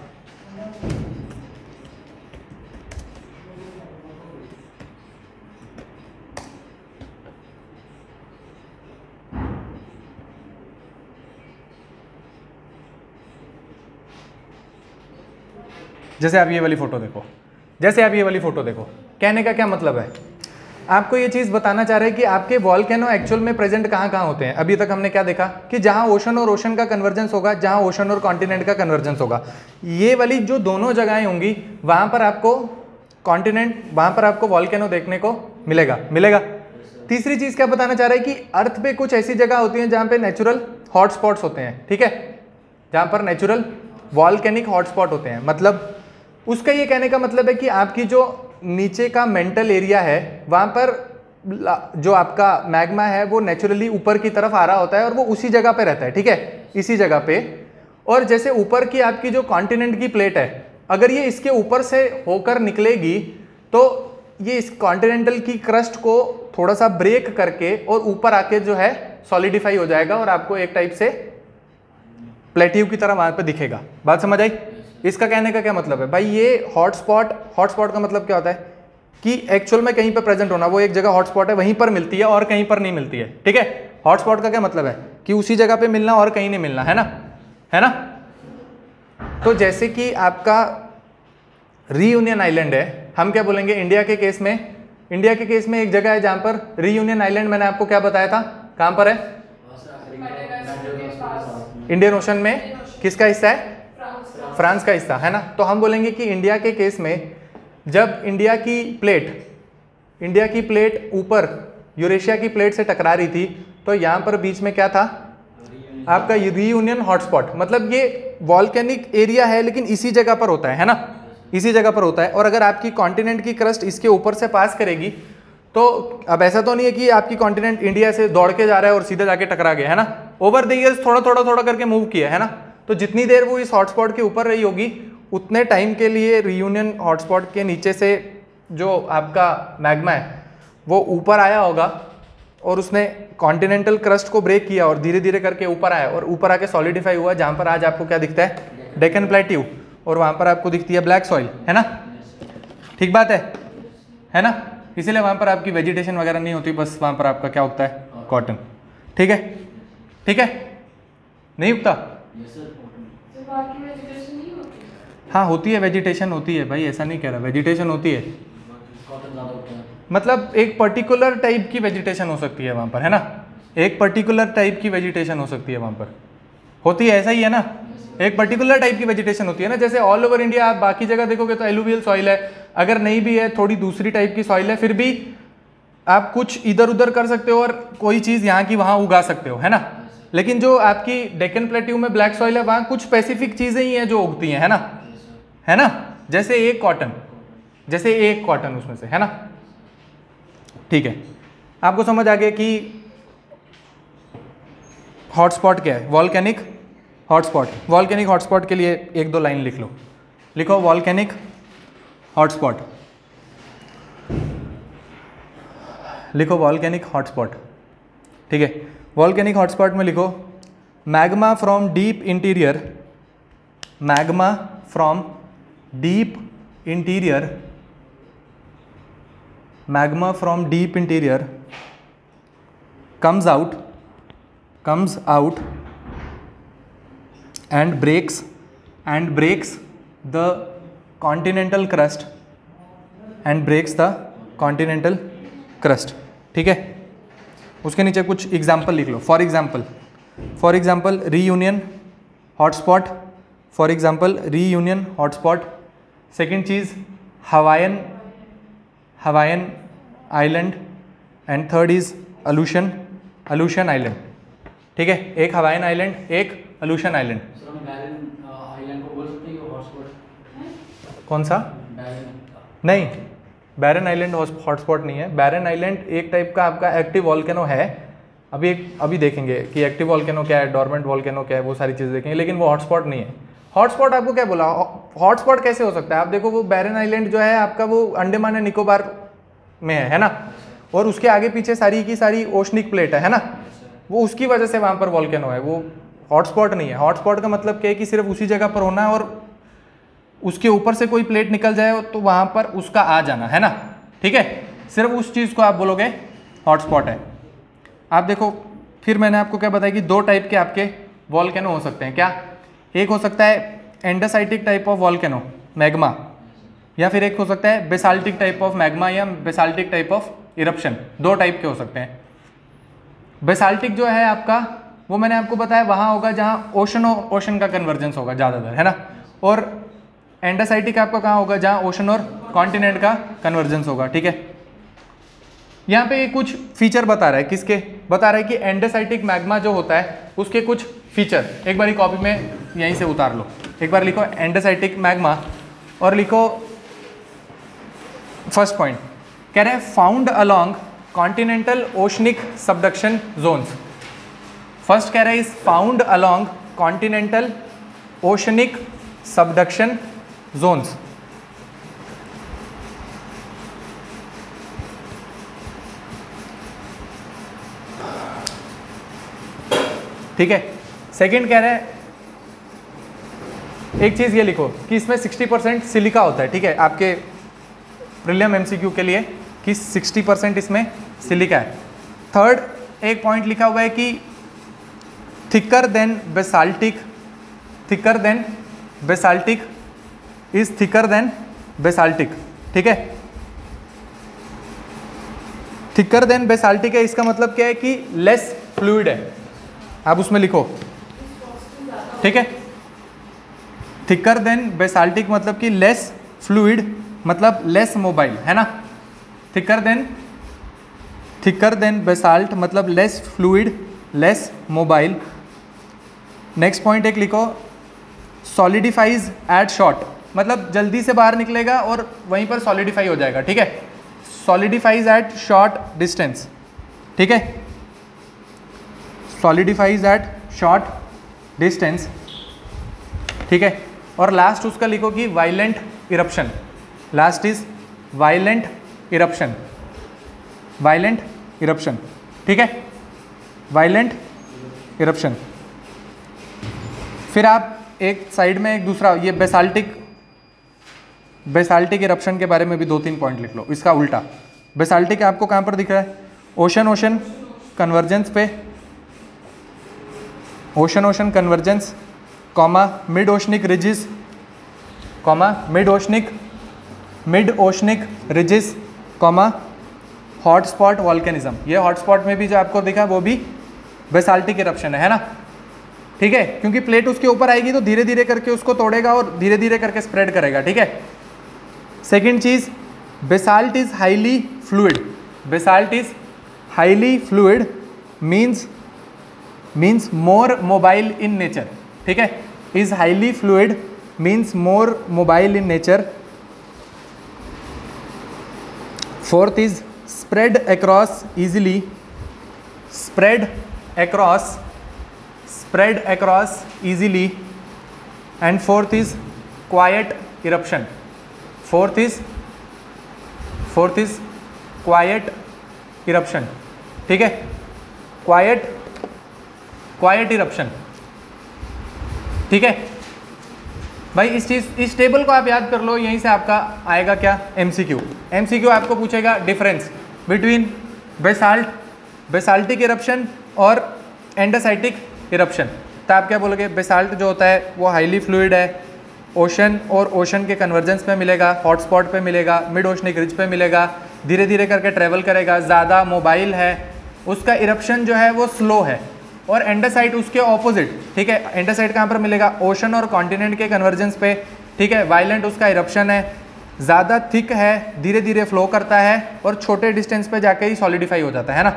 जैसे आप ये वाली फोटो देखो, जैसे आप ये वाली फोटो देखो, कहने का क्या मतलब है, आपको ये चीज़ बताना चाह रहे हैं कि आपके वॉल्केनो एक्चुअल में प्रेजेंट कहाँ कहाँ होते हैं। अभी तक हमने क्या देखा कि जहाँ ओशन और ओशन का कन्वर्जेंस होगा, जहाँ ओशन और कॉन्टिनेंट का कन्वर्जेंस होगा, ये वाली जो दोनों जगहें होंगी वहाँ पर आपको कॉन्टिनेंट, वहाँ पर आपको वॉल्केनो देखने को मिलेगा, मिलेगा। तीसरी चीज़ क्या बताना चाह रहे हैं कि अर्थ पे कुछ ऐसी जगह होती हैं जहाँ पे नेचुरल हॉटस्पॉट्स होते हैं, ठीक है, जहाँ पर नेचुरल वॉल्केनिक हॉटस्पॉट होते हैं। मतलब उसका ये कहने का मतलब है कि आपकी जो नीचे का मेंटल एरिया है वहाँ पर जो आपका मैग्मा है वो नेचुरली ऊपर की तरफ आ रहा होता है और वो उसी जगह पे रहता है, ठीक है, इसी जगह पे। और जैसे ऊपर की आपकी जो कॉन्टिनेंट की प्लेट है, अगर ये इसके ऊपर से होकर निकलेगी तो ये इस कॉन्टिनेंटल की क्रस्ट को थोड़ा सा ब्रेक करके और ऊपर आके जो है सॉलिडिफाई हो जाएगा और आपको एक टाइप से प्लेट्यू की तरह वहाँ पे दिखेगा। बात समझ आई? इसका कहने का क्या मतलब है भाई, ये हॉटस्पॉट, हॉटस्पॉट का मतलब क्या होता है कि एक्चुअल में कहीं पर प्रेजेंट होना, वो एक जगह हॉटस्पॉट है वहीं पर मिलती है और कहीं पर नहीं मिलती है, ठीक है। हॉटस्पॉट का क्या मतलब है कि उसी जगह पे मिलना और कहीं नहीं मिलना, है ना, है ना। तो जैसे कि आपका रीयूनियन आइलैंड है, हम क्या बोलेंगे इंडिया के केस में, इंडिया के केस में एक जगह है जहां पर रीयूनियन आइलैंड, मैंने आपको क्या बताया था, कहां पर है, इंडियन ओशन में किसका हिस्सा है, फ्रांस का हिस्सा, है ना। तो हम बोलेंगे कि इंडिया के केस में जब इंडिया की प्लेट ऊपर यूरेशिया की प्लेट से टकरा रही थी तो यहाँ पर बीच में क्या था आपका रीयूनियन हॉटस्पॉट, मतलब ये वॉल्केनिक एरिया है लेकिन इसी जगह पर होता है ना, इसी जगह पर होता है। और अगर आपकी कॉन्टिनेंट की क्रस्ट इसके ऊपर से पास करेगी तो अब ऐसा तो नहीं है कि आपकी कॉन्टिनेंट इंडिया से दौड़ के जा रहा है और सीधे जाके टकरा गया, है ना, ओवर द ईयर्स थोड़ा थोड़ा थोड़ा करके मूव किया, है ना। तो जितनी देर वो इस हॉटस्पॉट के ऊपर रही होगी उतने टाइम के लिए रीयूनियन हॉटस्पॉट के नीचे से जो आपका मैग्मा है वो ऊपर आया होगा और उसने कॉन्टिनेंटल क्रस्ट को ब्रेक किया और धीरे धीरे करके ऊपर आया और ऊपर आके सॉलिडिफाई हुआ, जहाँ पर आज आपको क्या दिखता है, डेक्कन प्लेट्यू, और वहाँ पर आपको दिखती है ब्लैक सॉइल, है ना। ठीक बात है ना। इसीलिए वहाँ पर आपकी वेजिटेशन वगैरह नहीं होती, बस वहाँ पर आपका क्या उगता है, कॉटन, ठीक है, ठीक है, नहीं उगता, हाँ होती है वेजिटेशन, होती है भाई, ऐसा नहीं कह रहा, वेजिटेशन होती है, मतलब एक पर्टिकुलर टाइप की वेजिटेशन हो सकती है वहाँ पर, है ना, एक पर्टिकुलर टाइप की वेजिटेशन हो सकती है वहाँ पर, होती है, ऐसा ही है ना, एक पर्टिकुलर टाइप की वेजिटेशन होती है ना। जैसे ऑल ओवर इंडिया आप बाकी जगह देखोगे तो एलुवियल सॉइल है, अगर नहीं भी है थोड़ी दूसरी टाइप की सॉइल है, फिर भी आप कुछ इधर उधर कर सकते हो और कोई चीज़ यहाँ की वहाँ उगा सकते हो, है ना। लेकिन जो आपकी डेक्कन प्लेट्यू में ब्लैक सॉइल है वहाँ कुछ स्पेसिफिक चीज़ें ही हैं जो उगती हैं, है ना, है ना, जैसे एक कॉटन, जैसे एक कॉटन उसमें से, है ना। ठीक है, आपको समझ आ गया कि हॉटस्पॉट क्या है? Volcanic hotspot. वॉल्केनिक हॉटस्पॉट के लिए एक दो लाइन लिख लो। लिखो वॉल्केनिक हॉटस्पॉट, लिखो वॉल्केनिक हॉटस्पॉट। ठीक है, वॉल्केनिक हॉटस्पॉट में लिखो magma from deep interior, magma from deep interior, magma from deep interior comes out and breaks the continental crust and breaks the continental crust। ठीक है, उसके नीचे कुछ एग्जाम्पल लिख लो। For example Reunion hotspot, for example Reunion hotspot. Second चीज़ Hawaiian island and third is Aleutian island. ठीक है, एक हवाईन आइलैंड, एक अल्यूशन आइलैंड। आइलैंड को बोल सकते हैं हॉटस्पॉट? कौन सा? नहीं, बैरन आइलैंड हॉटस्पॉट नहीं है। बैरन आइलैंड एक टाइप का आपका एक्टिव वॉल्केनो है। अभी देखेंगे कि एक्टिव वॉल्केनो क्या है, डोरमेंट वॉल्केनो क्या है, वो सारी चीज़ें देखेंगे, लेकिन वो हॉटस्पॉट नहीं है। हॉटस्पॉट आपको क्या बोला? हॉटस्पॉट कैसे हो सकता है? आप देखो वो बैरन आइलैंड जो है आपका वो अंडमान एंड निकोबार में है ना, और उसके आगे पीछे सारी की सारी ओशनिक प्लेट है ना, वो उसकी वजह से वहाँ पर वॉल्केनो है। वो हॉटस्पॉट नहीं है। हॉटस्पॉट का मतलब क्या है कि सिर्फ उसी जगह पर होना है और उसके ऊपर से कोई प्लेट निकल जाए तो वहाँ पर उसका आ जाना है ना। ठीक है, सिर्फ उस चीज़ को आप बोलोगे हॉटस्पॉट है। आप देखो फिर मैंने आपको क्या बताया कि दो टाइप के आपके वॉल्केनो हो सकते हैं। क्या? एक हो सकता है एंडासाइटिक टाइप ऑफ वॉल्केनो मैग्मा, या फिर एक हो सकता है बेसाल्टिक टाइप ऑफ मैग्मा या बेसाल्टिक टाइप ऑफ इरप्शन। दो टाइप के हो सकते हैं। बेसाल्टिक जो है आपका वो मैंने आपको बताया वहाँ होगा जहाँ ओशन का कन्वर्जेंस होगा ज़्यादातर, है ना। और एंडासाइटिक आपका कहाँ होगा? जहाँ ओशन और कॉन्टिनेंट का कन्वर्जेंस होगा। ठीक है, यहाँ पे कुछ फीचर बता रहा है। किसके बता रहा है? कि एंडासाइटिक मैग्मा जो होता है उसके कुछ फीचर। एक बार कॉपी में यहीं से उतार लो। एक बार लिखो एंडासाइटिक मैग्मा और लिखो फर्स्ट पॉइंट। कह रहे हैं found along continental oceanic subduction zones. First कह रहे हैं is found along continental oceanic subduction zones. ठीक है, सेकंड कह रहे हैं एक चीज ये लिखो कि इसमें 60% सिलिका होता है। ठीक है, आपके प्रीलिम एमसीक्यू के लिए कि 60% इसमें सिलिका है। थर्ड एक पॉइंट लिखा हुआ है कि thicker than basaltic is thicker than basaltic. ठीक है, थिकर देन बेसाल्टिक है, इसका मतलब क्या है कि लेस फ्लूइड है। आप उसमें लिखो। ठीक है, थिकर देन बेसाल्टिक मतलब कि लेस फ्लूइड, मतलब लेस मोबाइल, है ना। थिकर देन बेसाल्ट मतलब less fluid, less mobile. Next point एक लिखो सॉलिडिफाइज एट शॉर्ट, मतलब जल्दी से बाहर निकलेगा और वहीं पर सॉलिडिफाई हो जाएगा। ठीक है, सॉलिडिफाइज एट शॉर्ट डिस्टेंस। ठीक है, सॉलिडिफाइज एट शॉर्ट डिस्टेंस। ठीक है, और लास्ट उसका लिखो कि violent eruption. Last is violent eruption, violent eruption. ठीक है, वायलेंट इरप्शन। फिर आप एक साइड में एक दूसरा ये बेसाल्टिक इरप्शन के बारे में भी 2-3 पॉइंट लिख लो। इसका उल्टा बेसाल्टिक आपको कहाँ पर दिख रहा है? ओशन कन्वर्जेंस पे, ocean convergence, comma mid oceanic ridges, comma mid oceanic ridges, comma hotspot volcanism. ये हॉटस्पॉट में भी जो आपको दिखा वो भी बेसाल्टिक इरप्शन है ना। ठीक है, क्योंकि प्लेट उसके ऊपर आएगी तो धीरे धीरे करके उसको तोड़ेगा और धीरे धीरे करके स्प्रेड करेगा। ठीक है, सेकेंड चीज basalt is highly fluid. Basalt is highly fluid means more mobile in nature. ठीक है, is highly fluid means more mobile in nature. Fourth is spread across spread across easily, and fourth is quite eruption. Fourth is quite eruption, ठीक है, क्वाइट इरप्शन, ठीक है भाई। इस टेबल को आप याद कर लो, यहीं से आपका आएगा क्या, एमसीक्यू आपको पूछेगा डिफरेंस बिटवीन बेसाल्टिक इरप्शन और एंडोसाइटिक इरप्शन। तो आप क्या बोलोगे, बेसाल्ट जो होता है वो हाईली फ्लूइड है, ओशन और ओशन के कन्वर्जेंस पे मिलेगा, हॉटस्पॉट पे मिलेगा, मिड ओशनिक रिज पे मिलेगा, धीरे धीरे करके ट्रेवल करेगा, ज़्यादा मोबाइल है, उसका इरप्शन जो है वो स्लो है। और एंडोसाइट उसके ऑपोजिट, ठीक है, एंडोसाइट कहाँ पर मिलेगा, ओशन और कॉन्टिनेंट के कन्वर्जेंस पे, ठीक है, वायलेंट उसका इरप्शन है, ज़्यादा थिक है, धीरे धीरे फ्लो करता है और छोटे डिस्टेंस पे जाके ही सॉलिडिफाई हो जाता है ना,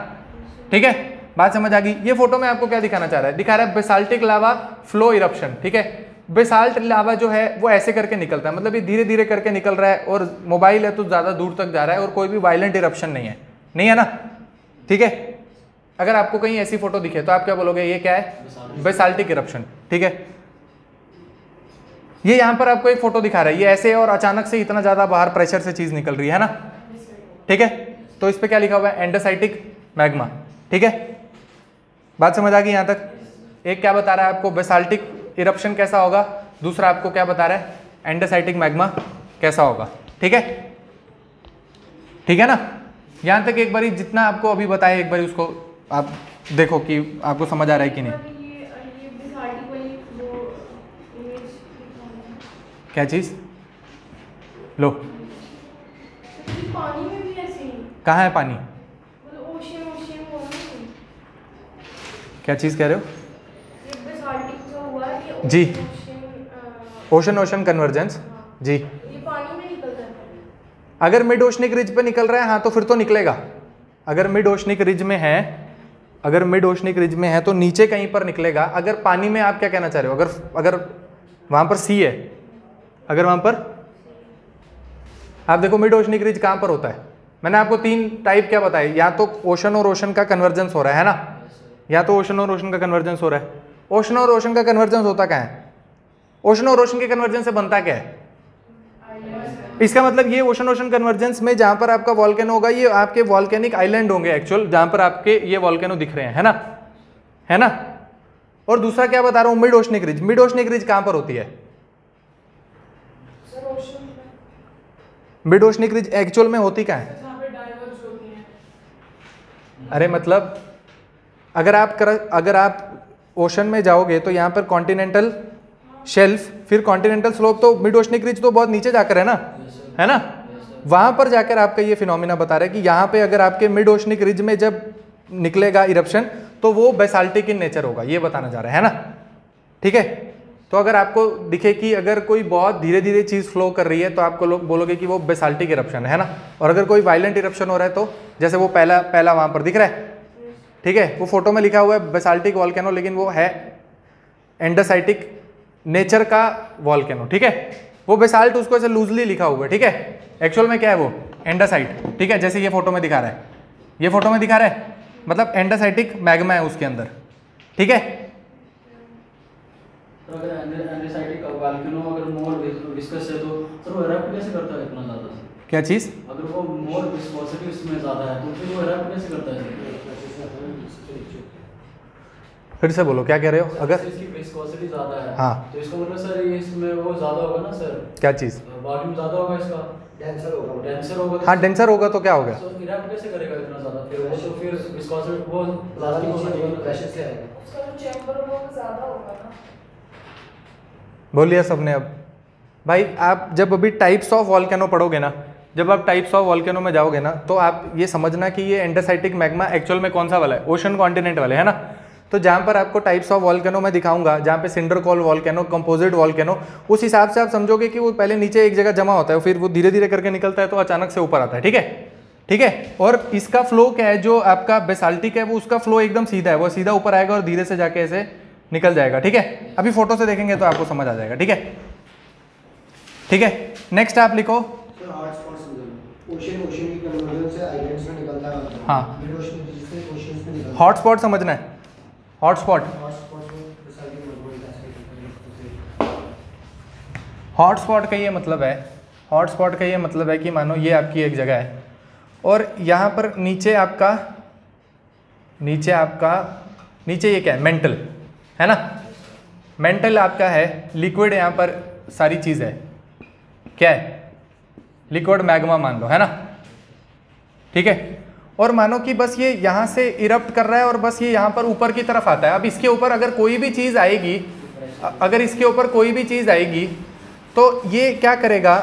ठीक है, बात समझ आ गई। ये फोटो में आपको क्या दिखाना चाह रहा है, दिखा रहा है बेसाल्टिक लावा फ्लो इरप्शन, ठीक है। बेसाल्ट लावा जो है वो ऐसे करके निकलता है, मतलब ये धीरे धीरे करके निकल रहा है, और मोबाइल है तो ज़्यादा दूर तक जा रहा है, और कोई भी वायलेंट इरप्शन नहीं है ना, ठीक है। अगर आपको कहीं ऐसी फोटो दिखे तो आप क्या बोलोगे, ये क्या है, बेसाल्टिक इरप्शन, ठीक है। ये यहाँ पर आपको एक फोटो दिखा रहा है, ये ऐसे और अचानक से इतना ज़्यादा बाहर प्रेशर से चीज़ निकल रही है ना, ठीक है। तो इस पर क्या लिखा हुआ है, एंडोसाइटिक मैग्मा, ठीक है, बात समझ आ गई यहाँ तक। एक क्या बता रहा है आपको, बेसाल्टिक इरप्शन कैसा होगा, दूसरा आपको क्या बता रहा है, एंडोसाइटिक मैग्मा कैसा होगा, ठीक है ना। यहाँ तक एक बारी जितना आपको अभी बताया, एक बारी उसको आप देखो कि आपको समझ आ रहा है कि नहीं। क्या चीज़, लो पानी में भी ऐसे ही, कहाँ है पानी, मतलब ओशन क्या चीज़ कह रहे हो, ये बेसाल्टिक जो हुआ है, ये जी, ओशन कन्वर्जेंस, जी, ये पानी में निकल जाता है। अगर मिड ओशनिक रिज पे निकल रहा है, हाँ तो फिर तो निकलेगा। अगर मिड ओशनिक रिज में है, तो नीचे कहीं पर निकलेगा। अगर पानी में, आप क्या कहना चाह रहे हो, अगर वहां पर सी है, अगर वहां पर आप देखो मिड ओशनिक रिज कहां पर होता है, मैंने आपको 3 टाइप क्या बताए, या तो ओशन और ओशन का कन्वर्जेंस हो रहा है ना, या तो ओशन और ओशन का कन्वर्जेंस हो रहा है। ओशन और ओशन का कन्वर्जेंस होता क्या है, ओशन और ओशन के कन्वर्जेंस से बनता क्या है, इसका मतलब ये ओशन कन्वर्जेंस में जहां पर आपका वॉल्केनो होगा, ये आपके वॉल्केनिक आइलैंड होंगे एक्चुअल, जहां पर आपके ये वॉल्केनो दिख रहे हैं, है ना। और दूसरा क्या बता रहा हूं, मिड ओशनिक रिज कहां पर होती है, मिड ओशनिक रिज एक्चुअल में होती क्या है, अरे मतलब अगर आप ओशन में जाओगे तो यहाँ पर कॉन्टिनेंटल शेल्फ, फिर कॉन्टिनेंटल स्लोप, तो मिड ओशनिक रिज तो बहुत नीचे जाकर है ना, वहां पर जाकर आपका ये फिनोमिना बता रहा है कि यहाँ पे अगर आपके मिड ओशनिक रिज में जब निकलेगा इरप्शन तो वो बेसाल्टिक इन नेचर होगा, ये बताना चाह रहा है ना, ठीक है। तो अगर आपको दिखे कि अगर कोई बहुत धीरे धीरे चीज़ फ्लो कर रही है तो आपको लोग बोलोगे कि वो बेसाल्टिक इरप्शन है ना, और अगर कोई वायलेंट इरप्शन हो रहा है तो जैसे वो पहला वहां पर दिख रहा है, ठीक है, वो फोटो में लिखा हुआ है बेसाल्टिक वॉल्केनो, लेकिन वो है एंडोसाइटिक नेचर का वॉल्केनो, ठीक है। वो बेसाल्ट उसको ऐसे लूजली लिखा हुआ है, ठीक है, एक्चुअल में क्या है वो एंडोसाइट, ठीक है, जैसे ये फोटो में दिखा रहा है, मतलब एंडोसाइटिक मैग्मा है उसके अंदर, ठीक है। तो अगर एंडोसाइटिक वॉल्केनो अगर मोर विस्कस है तो सर वो इरप्ट कैसे करता है इतना ज़्यादा, क्या चीज़, अगर वो मोर विस्कोसिटी उसमें ज़्यादा है तो फिर वो इरप्ट कैसे करता है, फिर से बोलो क्या कह रहे हो, अगर इसकी विस्कोसिटी ज़्यादा है, हाँ, तो इसका मतलब सर ये इसमें वो ज़्यादा होगा ना सर, क्या चीज़, वॉल्यूम ज़्यादा होगा इसका, डेंसर होगा, हाँ डेंसर होगा तो क्या हो गया, तो इरप्ट कैसे करेगा इतना ज़्यादा, फिर वो तो फिर विस्कोसिटी वो प्लास्टिक होगा, प्रेशर से आएगा, उसका जो चैम्बर होगा वो ज़्यादा होगा ना। बोलिए सबने। अब भाई आप जब अभी टाइप्स ऑफ वॉल्केनो पढ़ोगे ना, जब आप टाइप्स ऑफ वॉल्केनो में जाओगे ना, तो आप ये समझना कि ये एंडोसाइटिक मैग्मा एक्चुअल में कौन सा वाला है, ओशन कॉन्टिनेंट वाले, है ना। तो जहाँ पर आपको टाइप्स ऑफ वॉल्केनो में दिखाऊंगा, जहाँ पे cinder call volcano, composite volcano, उस हिसाब से आप समझोगे कि वो पहले नीचे एक जगह जमा होता है, फिर वो धीरे धीरे करके निकलता है, तो अचानक से ऊपर आता है, ठीक है। और इसका फ्लो क्या है, जो आपका बेसाल्टिक है वो उसका फ्लो एकदम सीधा है, वो सीधा ऊपर आएगा और धीरे से जाके ऐसे निकल जाएगा, ठीक है। अभी फोटो से देखेंगे तो आपको समझ आ जाएगा, ठीक है। नेक्स्ट आप लिखो, हाँ, हॉटस्पॉट समझना है, हॉटस्पॉट हॉटस्पॉट का ये मतलब है, हॉटस्पॉट का ये मतलब है कि मानो ये आपकी एक जगह है और यहाँ पर नीचे ये क्या है, मेंटल है ना, मेंटल आपका है, लिक्विड यहाँ पर सारी चीज़ है, क्या है, लिक्विड मैग्मा मान लो, है ना, ठीक है। और मानो कि बस ये यहाँ से इरप्ट कर रहा है और बस ये यहाँ पर ऊपर की तरफ आता है। अब इसके ऊपर अगर कोई भी चीज़ आएगी, अगर इसके ऊपर कोई भी चीज़ आएगी तो ये क्या करेगा,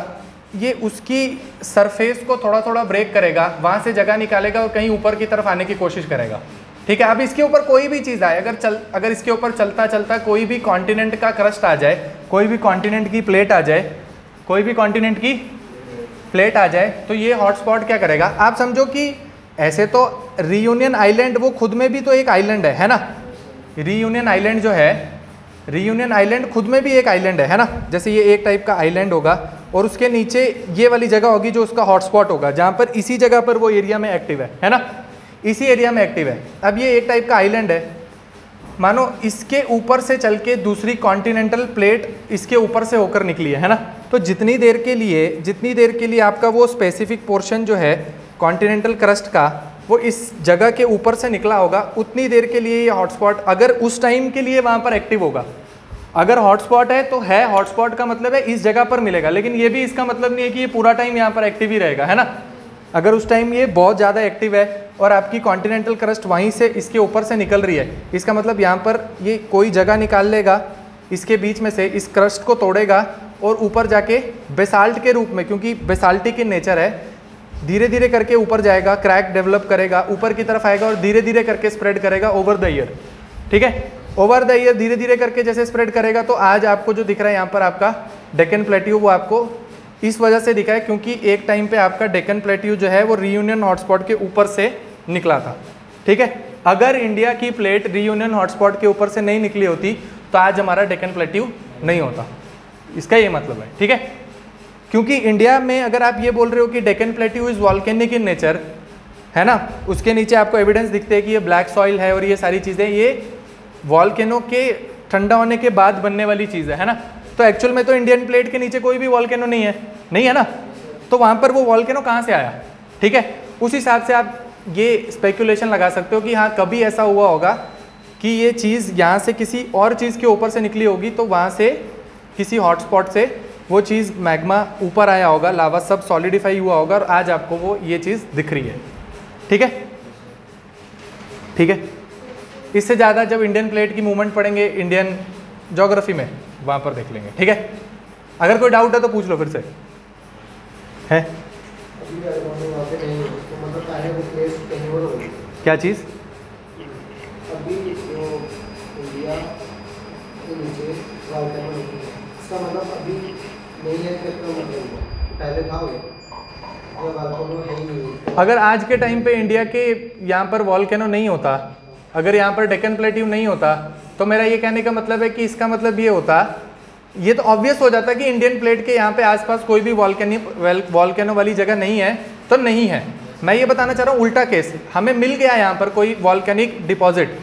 ये उसकी सरफेस को थोड़ा थोड़ा ब्रेक करेगा, वहाँ से जगह निकालेगा और कहीं ऊपर की तरफ आने की कोशिश करेगा, ठीक है। अब इसके ऊपर कोई भी चीज़ आए, अगर इसके ऊपर चलता चलता कोई भी कॉन्टिनेंट का क्रस्ट आ जाए, कोई भी कॉन्टिनेंट की प्लेट आ जाए, कोई भी कॉन्टिनेंट की प्लेट आ जाए, तो ये हॉटस्पॉट क्या करेगा, आप समझो कि ऐसे तो रीयूनियन आइलैंड वो खुद में भी तो एक आइलैंड है ना, रीयूनियन आइलैंड जो है, रीयूनियन आइलैंड खुद में भी एक आइलैंड है ना, जैसे ये एक टाइप का आइलैंड होगा और उसके नीचे ये वाली जगह होगी जो उसका हॉटस्पॉट होगा, जहाँ पर इसी जगह पर वो एरिया में एक्टिव है ना, इसी एरिया में एक्टिव है। अब ये एक टाइप का आइलैंड है, मानो इसके ऊपर से चल के दूसरी कॉन्टिनेंटल प्लेट इसके ऊपर से होकर निकली है ना, तो जितनी देर के लिए आपका वो स्पेसिफिक पोर्शन जो है कॉन्टिनेंटल क्रस्ट का वो इस जगह के ऊपर से निकला होगा, उतनी देर के लिए ये हॉटस्पॉट अगर उस टाइम के लिए वहाँ पर एक्टिव होगा, अगर हॉटस्पॉट है तो है, हॉटस्पॉट का मतलब है इस जगह पर मिलेगा, लेकिन ये भी इसका मतलब नहीं है कि ये पूरा टाइम यहाँ पर एक्टिव ही रहेगा, है ना। अगर उस टाइम ये बहुत ज़्यादा एक्टिव है और आपकी कॉन्टिनेंटल क्रस्ट वहीं से इसके ऊपर से निकल रही है, इसका मतलब यहाँ पर ये कोई जगह निकाल लेगा इसके बीच में से, इस क्रस्ट को तोड़ेगा और ऊपर जाके बेसाल्ट के रूप में, क्योंकि बेसाल्टिक इन नेचर है, धीरे धीरे करके ऊपर जाएगा, क्रैक डेवलप करेगा, ऊपर की तरफ आएगा और धीरे धीरे करके स्प्रेड करेगा ओवर द ईयर, ठीक है। ओवर द ईयर धीरे धीरे करके जैसे स्प्रेड करेगा, तो आज आपको जो दिख रहा है यहाँ पर आपका डेक्कन प्लेट्यू, वो आपको इस वजह से दिखा है क्योंकि एक टाइम पे आपका डेक्कन प्लेट्यू जो है वो रीयूनियन हॉटस्पॉट के ऊपर से निकला था, ठीक है। अगर इंडिया की प्लेट रीयूनियन हॉटस्पॉट के ऊपर से नहीं निकली होती तो आज हमारा डेक्कन प्लेट्यू नहीं होता, इसका ये मतलब है, ठीक है। क्योंकि इंडिया में अगर आप ये बोल रहे हो कि Deccan plateau is volcanic in nature, है ना, उसके नीचे आपको एविडेंस दिखते हैं कि ये ब्लैक सॉइल है और ये सारी चीज़ें ये वॉल्केनो के ठंडा होने के बाद बनने वाली चीज़ है ना, तो एक्चुअल में तो इंडियन प्लेट के नीचे कोई भी वॉल्केनो नहीं है ना, तो वहाँ पर वो वॉल्केनो कहाँ से आया, ठीक है। उस हिसाब से आप ये स्पेकुलेशन लगा सकते हो कि हाँ कभी ऐसा हुआ होगा कि ये चीज़ यहाँ से किसी और चीज़ के ऊपर से निकली होगी, तो वहाँ से किसी हॉटस्पॉट से वो चीज़ मैग्मा ऊपर आया होगा, लावा सब सॉलिडिफाई हुआ होगा और आज आपको वो ये चीज़ दिख रही है, ठीक है, ठीक है। इससे ज़्यादा जब इंडियन प्लेट की मूवमेंट पढ़ेंगे इंडियन ज्योग्राफी में, वहाँ पर देख लेंगे, ठीक है। अगर कोई डाउट है तो पूछ लो फिर से, है क्या चीज़, अभी जो इंडिया के नीचे इसका मतलब अभी नहीं है, मतलब पहले था वो, अगर आज के टाइम पे इंडिया के यहाँ पर वॉल्केनो नहीं होता, अगर यहाँ पर डेक्कन प्लेट्यू नहीं होता, तो मेरा ये कहने का मतलब है कि इसका मतलब ये होता, ये तो ऑब्वियस हो जाता कि इंडियन प्लेट के यहाँ पे आसपास कोई भी वॉल्केनो वाली जगह नहीं है, तो नहीं है। मैं ये बताना चाह रहा हूँ उल्टा केस, हमें मिल गया यहाँ पर कोई वॉल्केनिक डिपॉजिट,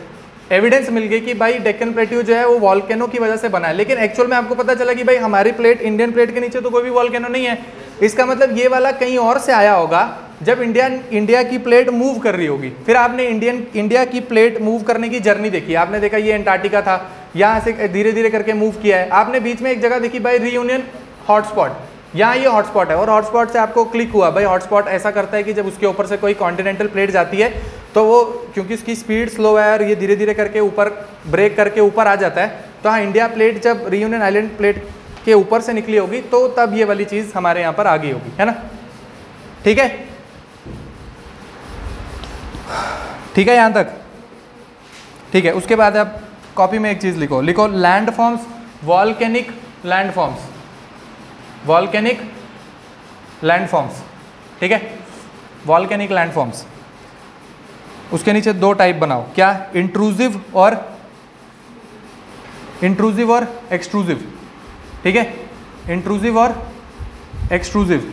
एविडेंस मिल गई कि भाई डेक्कन प्लेट्यू जो है वो वॉल्केनो की वजह से बना है, लेकिन एक्चुअल में आपको पता चला कि भाई हमारी प्लेट, इंडियन प्लेट के नीचे तो कोई भी वॉल्केनो नहीं है, इसका मतलब ये वाला कहीं और से आया होगा जब इंडिया की प्लेट मूव कर रही होगी। फिर आपने इंडिया की प्लेट मूव करने की जर्नी देखी, आपने देखा ये एंटार्क्टिका था, यहाँ से धीरे धीरे करके मूव किया है, आपने बीच में एक जगह देखी भाई रीयूनियन हॉटस्पॉट, यहाँ ये हॉटस्पॉट है और हॉटस्पॉट से आपको क्लिक हुआ भाई हॉटस्पॉट ऐसा करता है कि जब उसके ऊपर से कोई कॉन्टिनेंटल प्लेट जाती है तो वो, क्योंकि उसकी स्पीड स्लो है और ये धीरे धीरे करके ऊपर ब्रेक करके ऊपर आ जाता है, तो हाँ इंडिया प्लेट जब रीयूनियन आइलैंड प्लेट के ऊपर से निकली होगी तो तब ये वाली चीज़ हमारे यहाँ पर आ गई होगी, है ना, ठीक है, ठीक है यहाँ तक, ठीक है। उसके बाद आप कॉपी में एक चीज़ लिखो land forms, volcanic land forms, volcanic land forms, ठीक है, वॉल्केनिक लैंड फॉर्म्स। उसके नीचे दो टाइप बनाओ, क्या, इंट्रूसिव और एक्सट्रूसिव, ठीक है, इंट्रूसिव और एक्सट्रूसिव।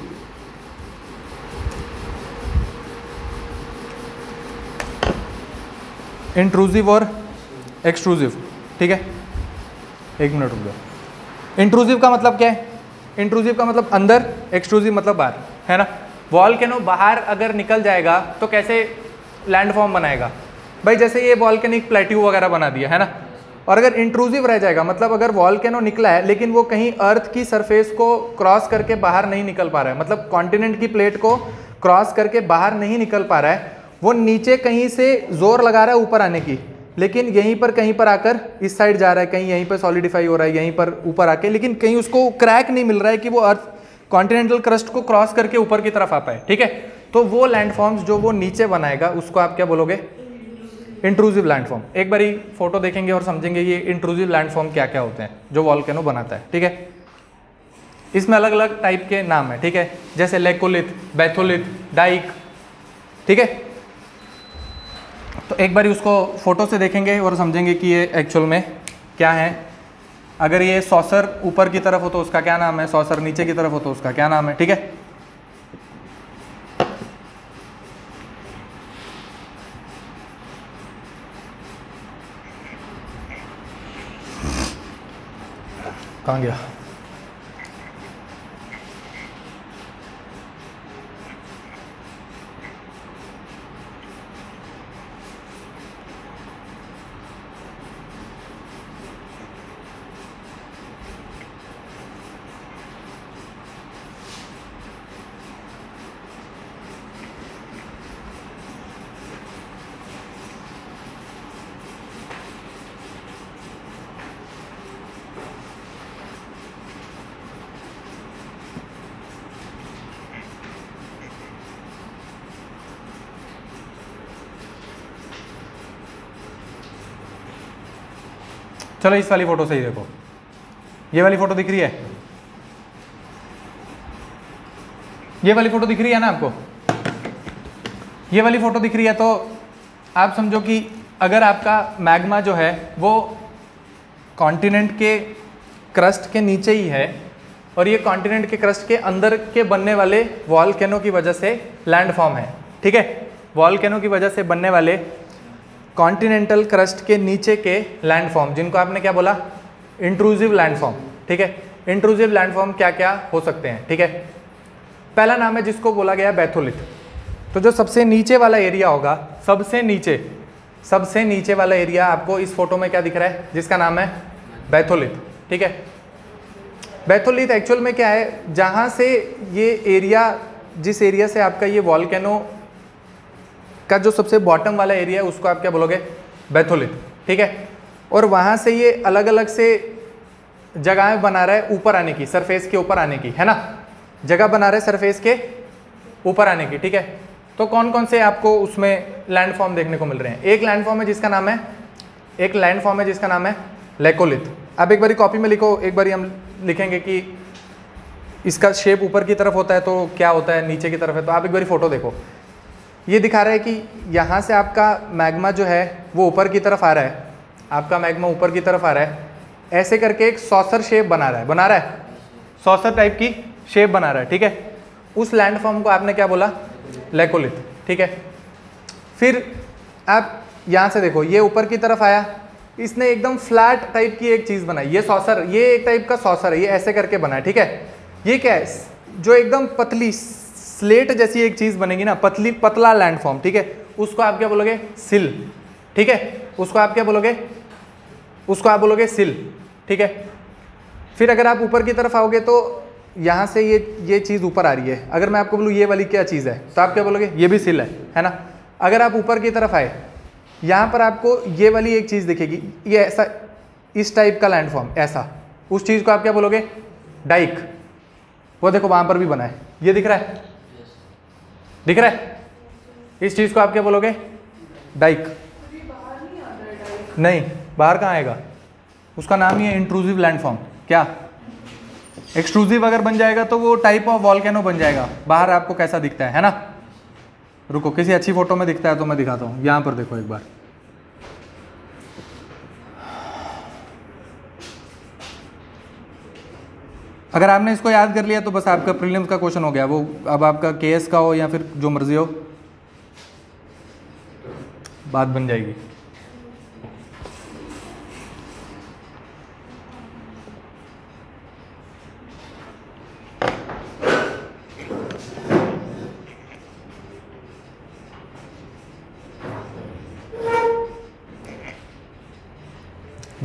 इंट्रूसिव और एक्सट्रूसिव, ठीक है। एक मिनट रुक जाओ। इंट्रूसिव का मतलब क्या है? इंट्रूसिव का मतलब अंदर, एक्सट्रूसिव मतलब बाहर, है ना। वॉल्केनो बाहर अगर निकल जाएगा तो कैसे लैंडफॉर्म बनाएगा भाई? जैसे ये वॉल्केनिक प्लेट्यू वगैरह बना दिया, है ना। और अगर इंट्रूसिव रह जाएगा मतलब अगर वॉल्केनो निकला है लेकिन वो कहीं अर्थ की सरफेस को क्रॉस करके बाहर नहीं निकल पा रहा है, मतलब कॉन्टिनेंट की प्लेट को क्रॉस करके बाहर नहीं निकल पा रहा है, वो नीचे कहीं से जोर लगा रहा है ऊपर आने की, लेकिन यहीं पर कहीं पर आकर इस साइड जा रहा है, कहीं यहीं पर सॉलिडिफाई हो रहा है, यहीं पर ऊपर आके, लेकिन कहीं उसको क्रैक नहीं मिल रहा है कि वो अर्थ कॉन्टिनेंटल क्रस्ट को क्रॉस करके ऊपर की तरफ आ पाए, ठीक है। तो वो लैंडफॉर्म्स जो वो नीचे बनाएगा उसको आप क्या बोलोगे? Intrusive landform. एक बारी फोटो देखेंगे और समझेंगे ये इंट्रूसिव लैंडफॉर्म क्या क्या होते हैं जो वॉल्केनो बनाता है, ठीक है। इसमें अलग अलग टाइप के नाम है, ठीक है, जैसे लेकोलिथ, बैथोलिथ, डाइक, ठीक है। तो एक बारी उसको फोटो से देखेंगे और समझेंगे कि ये एक्चुअल में क्या है। अगर ये सॉसर ऊपर की तरफ हो तो उसका क्या नाम है, सॉसर नीचे की तरफ हो तो उसका क्या नाम है, ठीक है। कहाँ गया? चलो इस वाली फोटो से ही देखो, ये वाली फोटो दिख रही है, ये वाली फोटो दिख रही है ना आपको, ये वाली फोटो दिख रही है। तो आप समझो कि अगर आपका मैग्मा जो है वो कॉन्टिनेंट के क्रस्ट के नीचे ही है और ये कॉन्टिनेंट के क्रस्ट के अंदर के बनने वाले वॉल्केनो की वजह से लैंडफॉर्म है, ठीक है। वॉल्केनो की वजह से बनने वाले कॉन्टिनेंटल क्रस्ट के नीचे के लैंडफॉर्म, जिनको आपने क्या बोला? इंट्रूसिव लैंडफॉर्म, ठीक है। इंट्रूसिव लैंडफॉर्म क्या क्या हो सकते हैं, ठीक है। पहला नाम है जिसको बोला गया बैथोलिथ। तो जो सबसे नीचे वाला एरिया होगा, सबसे नीचे वाला एरिया आपको इस फोटो में क्या दिख रहा है, जिसका नाम है बैथोलिथ, ठीक है। बैथोलिथ एक्चुअल में क्या है, जहाँ से ये एरिया, जिस एरिया से आपका ये वॉल्केनो का जो सबसे बॉटम वाला एरिया है उसको आप क्या बोलोगे? बैथोलिथ, ठीक है। और वहाँ से ये अलग अलग से जगहें बना रहा है ऊपर आने की, सरफेस के ऊपर आने की, है ना, जगह बना रहा है सरफेस के ऊपर आने की, ठीक है। तो कौन कौन से आपको उसमें लैंडफॉर्म देखने को मिल रहे हैं? एक लैंडफॉर्म है जिसका नाम है लेकोलिथ। अब एक बारी कॉपी में लिखो, एक बारी हम लिखेंगे कि इसका शेप ऊपर की तरफ होता है तो क्या होता है, नीचे की तरफ है। तो आप एक बारी फोटो देखो, ये दिखा रहा है कि यहाँ से आपका मैग्मा जो है वो ऊपर की तरफ आ रहा है, आपका मैग्मा ऊपर की तरफ आ रहा है, ऐसे करके एक सॉसर शेप बना रहा है, सॉसर टाइप की शेप बना रहा है, ठीक है। उस लैंडफॉर्म को आपने क्या बोला? लेकोलिथ, ठीक है। फिर आप यहाँ से देखो, ये ऊपर की तरफ आया, इसने एकदम फ्लैट टाइप की एक चीज़ बनाई, ये सॉसर, ये एक टाइप का सॉसर है, ये ऐसे करके बना है, ठीक है। ये क्या है? जो एकदम पतली स्लेट जैसी एक चीज़ बनेगी ना, पतला लैंडफॉर्म, ठीक है, उसको आप क्या बोलोगे? सिल, ठीक है। उसको आप क्या बोलोगे? उसको आप बोलोगे सिल, ठीक है। फिर अगर आप ऊपर की तरफ आओगे तो यहाँ से ये चीज़ ऊपर आ रही है, अगर मैं आपको बोलूँ ये वाली क्या चीज़ है तो आप क्या बोलोगे? ये भी सिल है ना। अगर आप ऊपर की तरफ आए, यहाँ पर आपको ये वाली एक चीज़ दिखेगी, ये ऐसा, इस टाइप का लैंडफॉर्म ऐसा, उस चीज़ को आप क्या बोलोगे? डाइक। वो देखो वहाँ पर भी बना है, ये दिख रहा है, दिख रहा है, इस चीज़ को आप क्या बोलोगे? डाइक। नहीं, बाहर कहाँ आएगा? उसका नाम ही है इंट्रूसिव लैंडफॉर्म। क्या? एक्सट्रूसिव अगर बन जाएगा तो वो टाइप ऑफ वॉल्केनो बन जाएगा। बाहर आपको कैसा दिखता है ना? रुको, किसी अच्छी फोटो में दिखता है तो मैं दिखाता हूँ। यहाँ पर देखो एक बार, अगर आपने इसको याद कर लिया तो बस आपका प्रीलिम्स का क्वेश्चन हो गया। वो अब आपका केएस का हो या फिर जो मर्जी हो, बात बन जाएगी।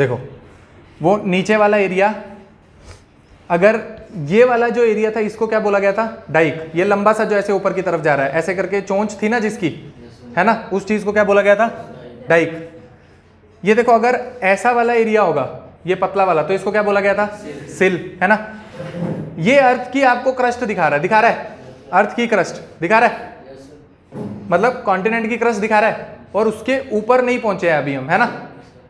देखो वो नीचे वाला एरिया, अगर ये वाला जो एरिया था इसको क्या बोला गया था, डाइक। ये लंबा सा जो ऐसे ऊपर की तरफ जा रहा है, ऐसे करके चोंच थी ना जिसकी, है ना, उस चीज को क्या बोला गया था, डाइक। ये देखो अगर ऐसा वाला एरिया होगा, ये पतला वाला, तो इसको क्या बोला गया था, सिल, है ना। ये अर्थ की आपको क्रस्ट दिखा रहा है, अर्थ की क्रस्ट दिखा रहा है, मतलब कॉन्टिनेंट की क्रस्ट दिखा रहा है, और उसके ऊपर नहीं पहुंचे हैं अभी हम, है ना।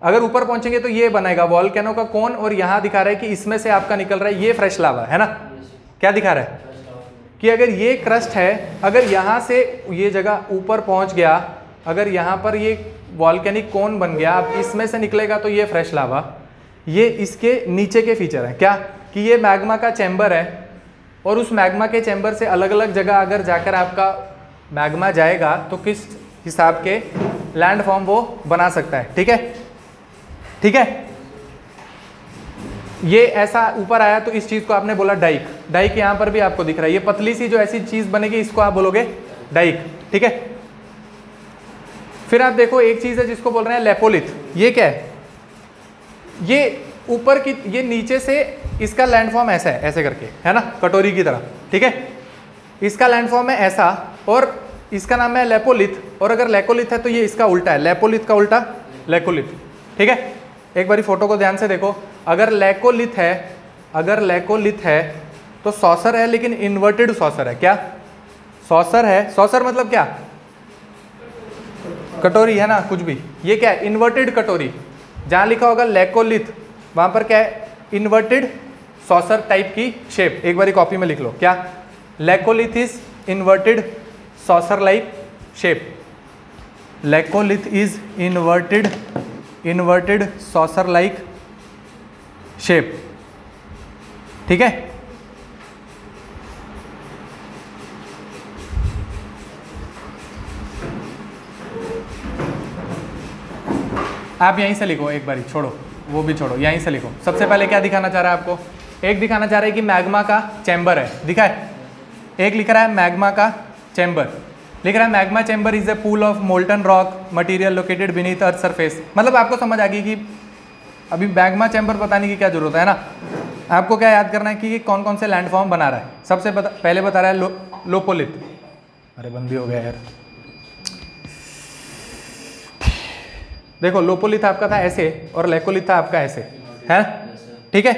अगर ऊपर पहुंचेंगे तो ये बनेगा वॉल्केनो का कोन, और यहां दिखा रहा है कि इसमें से आपका निकल रहा है ये फ्रेश लावा, है ना। क्या दिखा रहा है कि अगर ये क्रस्ट है, अगर यहां से ये जगह ऊपर पहुंच गया, अगर यहां पर ये वॉल्केनिक कोन बन गया, अब इसमें से निकलेगा तो ये फ्रेश लावा। ये इसके नीचे के फीचर है क्या, कि ये मैग्मा का चैम्बर है, और उस मैग्मा के चैम्बर से अलग अलग जगह अगर जाकर आपका मैग्मा जाएगा तो किस हिसाब के लैंड फॉर्म वो बना सकता है। ठीक है, ठीक है। ये ऐसा ऊपर आया तो इस चीज को आपने बोला डाइक। डाइक यहां पर भी आपको दिख रहा है, ये पतली सी जो ऐसी चीज बनेगी इसको आप बोलोगे डाइक। ठीक है। फिर आप देखो एक चीज है जिसको बोल रहे हैं लेपोलिथ। ये क्या है, ये ऊपर की, ये नीचे से इसका लैंडफॉर्म ऐसा है, ऐसे करके, है ना, कटोरी की तरह। ठीक है, इसका लैंडफॉर्म है ऐसा, और इसका नाम है लेपोलिथ। और अगर लेकोलिथ है तो ये इसका उल्टा है, लेपोलिथ का उल्टा लेकोलिथ। ठीक है, एक बारी फोटो को ध्यान से देखो। अगर लेकोलिथ है, अगर लेकोलिथ है तो सॉसर है, लेकिन इन्वर्टेड सॉसर है। क्या सॉसर है, सॉसर मतलब क्या, कटोरी, है ना, कुछ भी। ये क्या है, इन्वर्टेड कटोरी। जहां लिखा होगा लेकोलिथ वहां पर क्या है, इन्वर्टेड सॉसर टाइप की शेप। एक बारी कॉपी में लिख लो, क्या, laccolith is inverted saucer like shape. Laccolith is inverted saucer like shape. ठीक है, आप यहीं से लिखो, एक बारी छोड़ो, वो भी छोड़ो, यहीं से लिखो। सबसे पहले क्या दिखाना चाह रहा है आपको, एक दिखाना चाह रहा है कि मैग्मा का चैम्बर है, दिखा है। एक लिख रहा है मैग्मा का चैम्बर, लिख रहा है magma chamber is a pool of molten rock material located beneath earth surface. मतलब आपको समझ आ गई कि अभी मैग्मा चैम्बर बताने की क्या जरूरत है ना। आपको क्या याद करना है कि कौन कौन से लैंडफॉर्म बना रहा है। सबसे पहले बता रहा है लोपोलिथ। अरे बंदी हो गया यार, देखो लोपोलिथ आपका था ऐसे और लेकोलिथ था आपका ऐसे, है। ठीक है,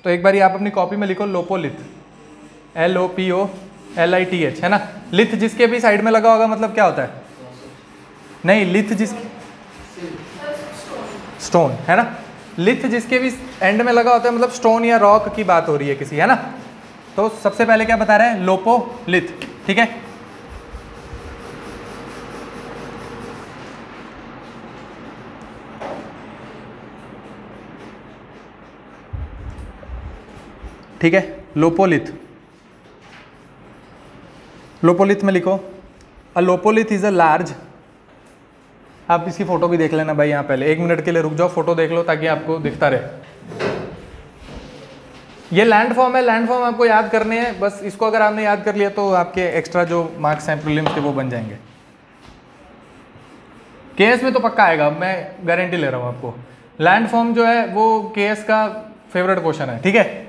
तो एक बारी आप अपनी कॉपी में लिखो लोपोलिथ, LOPOLITH, है ना। लिथ जिसके भी साइड में लगा होगा मतलब क्या होता है, नहीं, लिथ जिस स्टोन, है ना। लिथ जिसके भी एंड में लगा होता है मतलब स्टोन या रॉक की बात हो रही है किसी, है ना। तो सबसे पहले क्या बता रहे हैं, लोपोलिथ। ठीक है, ठीक है, लोपोलिथ। लोपोलिथ में लिखो, अ लोपोलिथ इज अ लार्ज, आप इसकी फोटो भी देख लेना भाई यहाँ पहले, 1 मिनट के लिए रुक जाओ, फोटो देख लो ताकि आपको दिखता रहे। ये लैंडफॉर्म है, लैंडफॉर्म आपको याद करने हैं बस। इसको अगर आपने याद कर लिया तो आपके एक्स्ट्रा जो मार्क्स हैं प्रीलिम्स के वो बन जाएंगे। केएस में तो पक्का आएगा, मैं गारंटी ले रहा हूँ आपको। लैंडफॉर्म जो है वो केएस का फेवरेट क्वेश्चन है। ठीक है,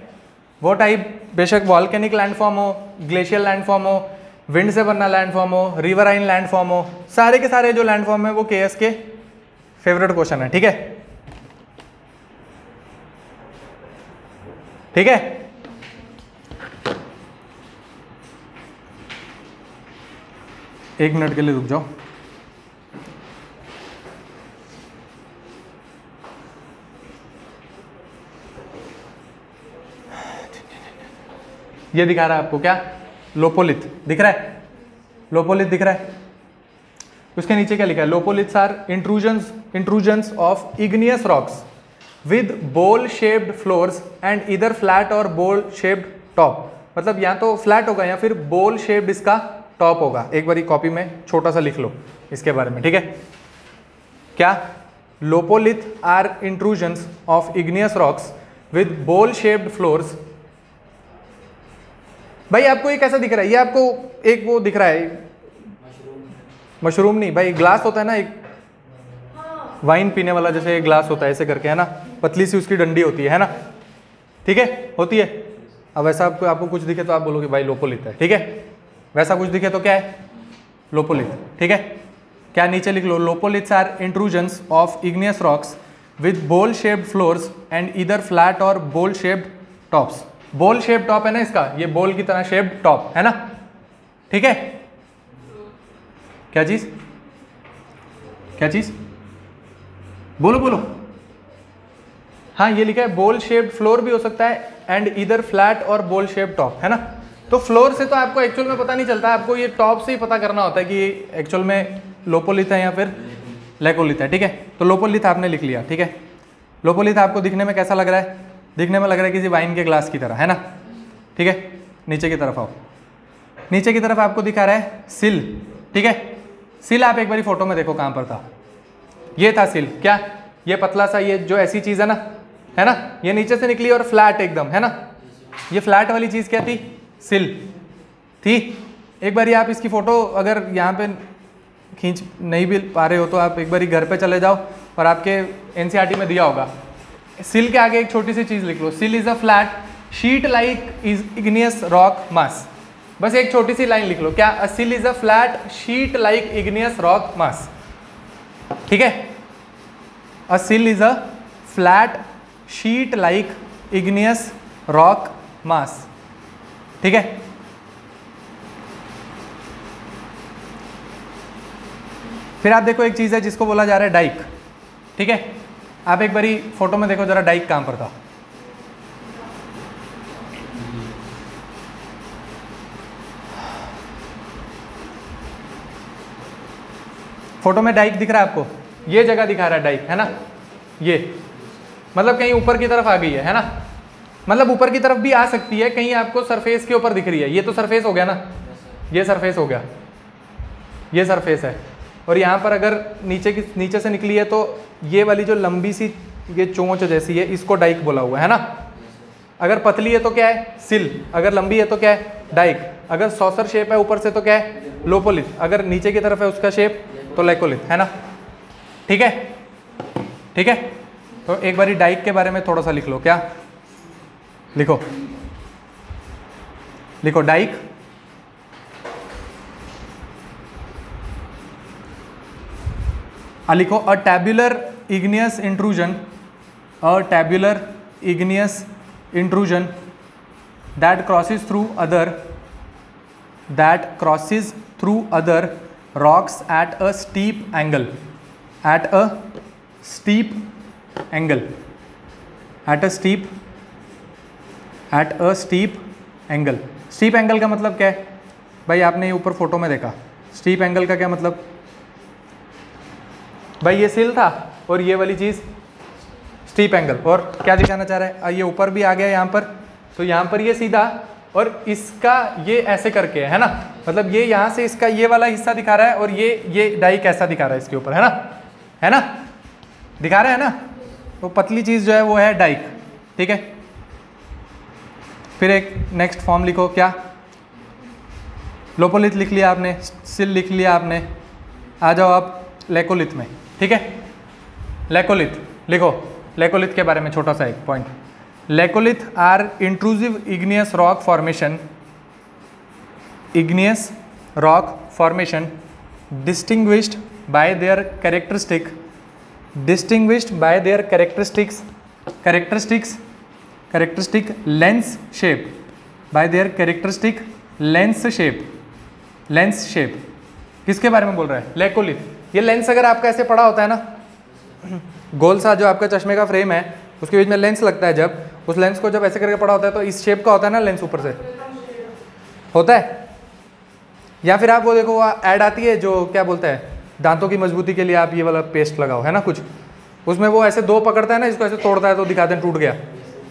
वो टाइप बेशक वॉल्केनिक लैंडफॉर्म हो, ग्लेशियल लैंडफॉर्म हो, विंड से बनना लैंडफॉर्म हो, रिवराइन लैंडफॉर्म हो, सारे के सारे जो लैंडफॉर्म है वो केएस के फेवरेट क्वेश्चन है। ठीक है, ठीक है। एक मिनट के लिए रुक जाओ। ये दिखा रहा है आपको क्या, लोपोलिथ दिख रहा है, लोपोलिथ दिख रहा है। उसके नीचे क्या लिखा है, lopoliths are intrusions of igneous rocks with bowl shaped floors and either flat or bowl shaped top. मतलब या तो फ्लैट होगा या फिर बोल शेप्ड इसका टॉप होगा। एक बारी कॉपी में छोटा सा लिख लो इसके बारे में। ठीक है, क्या, lopolith are intrusions of igneous rocks with bowl shaped floors. भाई आपको ये कैसा दिख रहा है, ये आपको एक वो दिख रहा है, मशरूम नहीं भाई, ग्लास होता है ना एक वाइन पीने वाला, जैसे एक ग्लास होता है ऐसे करके, है ना। पतली सी उसकी डंडी होती है ना, ठीक है, होती है। अब वैसा आपको कुछ दिखे तो आप बोलोगे भाई लोपोलिथ है, ठीक है। वैसा कुछ दिखे तो क्या है, लोपोलिथ, ठीक है। क्या नीचे लिख लो, lopoliths are intrusions of igneous rocks with bowl shaped floors and either flat or bowl shaped tops. Bowl shape top है ना इसका, ये बोल की तरह शेप्ड टॉप है ना, ठीक है। क्या चीज, क्या चीज, बोलो बोलो। हाँ ये लिखा है बोल शेप्ड फ्लोर भी हो सकता है and either flat or bowl shaped top, है ना। तो फ्लोर से तो आपको एक्चुअल में पता नहीं चलता, आपको ये टॉप से ही पता करना होता है कि ये एक्चुअल में लोपोलिथ है या फिर लेकोलिथ है, ठीक है। तो लोपोलिथ आपने लिख लिया, ठीक है। लोपोलिथ आपको दिखने में कैसा लग रहा है, दिखने में लग रहा है किसी वाइन के ग्लास की तरह, है ना, ठीक है। नीचे की तरफ आओ, नीचे की तरफ आपको दिखा रहा है सिल, ठीक है। सिल आप एक बारी फोटो में देखो कहाँ पर था, ये था सिल, क्या ये पतला सा ये जो ऐसी चीज़ है ना, ये नीचे से निकली और फ्लैट एकदम, है ना। ये फ्लैट वाली चीज़ क्या थी, सिल थी। एक बारी आप इसकी फ़ोटो अगर यहाँ पे खींच नहीं भी पा रहे हो तो आप एक बारी घर पे चले जाओ और आपके एनसीईआरटी में दिया होगा, सिल के आगे एक छोटी सी चीज़ लिख लो, sill is a flat sheet like igneous rock mass. बस एक छोटी सी लाइन लिख लो, क्या, a sill is a flat sheet like igneous rock mass, ठीक है। A sill is a flat sheet like igneous rock mass, ठीक है। फिर आप देखो एक चीज़ है जिसको बोला जा रहा है डाइक, ठीक है। आप एक बारी फोटो में देखो जरा डाइक कहाँ पर था, फोटो में डाइक दिख रहा है आपको, ये जगह दिखा रहा है डाइक, है ना। ये मतलब कहीं ऊपर की तरफ आ गई है ना, मतलब ऊपर की तरफ भी आ सकती है, कहीं आपको सरफेस के ऊपर दिख रही है। ये तो सरफेस हो गया ना, ये सरफेस हो गया, ये सरफेस है। और यहाँ पर अगर नीचे से निकली है तो ये वाली जो लंबी सी ये चोंच जैसी है इसको डाइक बोला हुआ है ना। अगर पतली है तो क्या है, सिल। अगर लंबी है तो क्या है, डाइक। अगर सॉसर शेप है ऊपर से तो क्या है, लोपोलिथ। अगर नीचे की तरफ है उसका शेप तो लेकोलिथ, है ना, ठीक है, ठीक है। तो एक बारी डाइक के बारे में थोड़ा सा लिख लो, क्या लिखो, लिखो डाइक लिखो a tabular igneous intrusion, a tabular igneous intrusion that crosses through other rocks at a steep angle, at a steep angle, at a steep angle। Steep angle का मतलब क्या है भाई, आपने ये ऊपर फोटो में देखा, स्टीप एंगल का क्या मतलब भाई, ये सिल था और ये वाली चीज़ स्टीप एंगल। और क्या दिखाना चाह रहा है, ये ऊपर भी आ गया यहाँ पर, तो यहाँ पर ये सीधा और इसका ये ऐसे करके है ना, मतलब ये यहाँ से इसका ये वाला हिस्सा दिखा रहा है और ये डाइक ऐसा दिखा रहा है इसके ऊपर, है ना, दिखा रहा है ना। तो पतली चीज़ जो है वो है डाइक, ठीक है। फिर एक नेक्स्ट फॉर्म लिखो, क्या, लोपोलिथ लिख लिया आपने, सिल लिख लिया आपने, आ जाओ आप लेकोलिथ में, ठीक है। लेकोलिथ लिखो, लेकोलिथ के बारे में छोटा सा एक point, laccolith are intrusive igneous rock formation, igneous rock formation distinguished by their characteristic, distinguished by their characteristic lens shape, by their characteristic lens shape. किसके बारे में बोल रहा है, लेकोलिथ। ये लेंस अगर आपका ऐसे पड़ा होता है ना, गोल सा जो आपका चश्मे का फ्रेम है उसके बीच में लेंस लगता है, जब उस लेंस को जब ऐसे करके पड़ा होता है तो इस शेप का होता है ना लेंस, ऊपर से होता है। या फिर आप वो देखो, वो ऐड आती है जो क्या बोलता है, दांतों की मजबूती के लिए आप ये वाला पेस्ट लगाओ, है ना कुछ, उसमें वो ऐसे दो पकड़ता है ना, इसको ऐसे तोड़ता है तो दिखाते हैं टूट गया,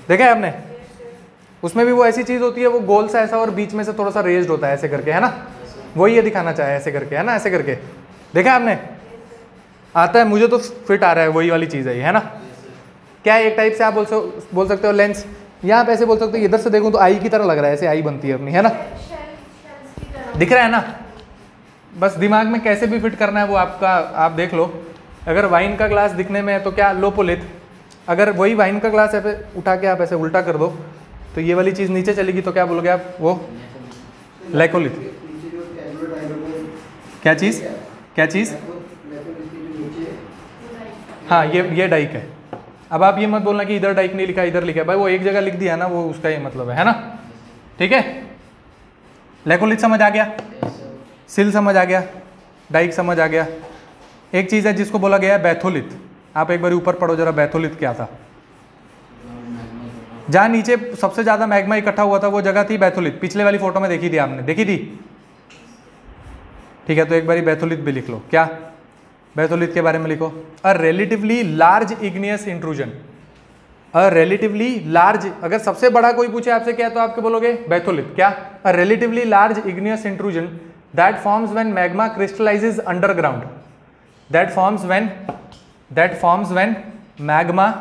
देखा है आपने। उसमें भी वो ऐसी चीज़ होती है, वो गोल सा ऐसा और बीच में से थोड़ा सा रेज्ड होता है ऐसे करके, है ना, वही ये दिखाना चाहे ऐसे करके, है ना, ऐसे करके, देखा है आपने, आता है, मुझे तो फिट आ रहा है, वही वाली चीज़ है ये, है ना। क्या है, एक टाइप से आप बोल सकते हो लेंस, या आप ऐसे बोल सकते हो, इधर से देखूं तो आई की तरह लग रहा है, ऐसे आई बनती है अपनी, है ना, दिख रहा है ना। बस दिमाग में कैसे भी फिट करना है वो आपका, आप देख लो। अगर वाइन का ग्लास दिखने में है तो क्या, लोपोलिथ, अगर वही वाइन का ग्लास ऐसे उठा के आप ऐसे उल्टा कर दो तो ये वाली चीज़ नीचे चलेगी, तो क्या बोलोगे आप? वो लेकोलिथ। नीचे जो टेबुलर डायग्राम में क्या चीज़? क्या चीज़? लेकोलिथ के जो नीचे हाँ, ये डाइक है। अब आप ये मत बोलना कि इधर डाइक नहीं लिखा इधर लिखा है, भाई वो एक जगह लिख दिया ना, वो उसका ये मतलब है ना। ठीक है, लेकोलिथ समझ आ गया, सिल समझ आ गया, डाइक समझ आ गया। एक चीज़ है जिसको बोला गया है बैथोलिथ। आप एक बार ऊपर पढ़ो जरा, बैथोलिथ क्या था? जहाँ नीचे सबसे ज़्यादा मैग्मा इकट्ठा हुआ था वो जगह थी बैथोलिथ। पिछले वाली फोटो में देखी थी आपने, देखी थी? ठीक है, तो एक बारी बैथोलिथ भी लिख लो। क्या बैथोलिथ के बारे में लिखो? A relatively large igneous intrusion. A relatively large, अगर सबसे बड़ा कोई पूछे आपसे क्या तो आपके बोलोगे बैथोलिथ। क्या? A relatively large igneous intrusion that forms when magma crystallises underground. That forms when magma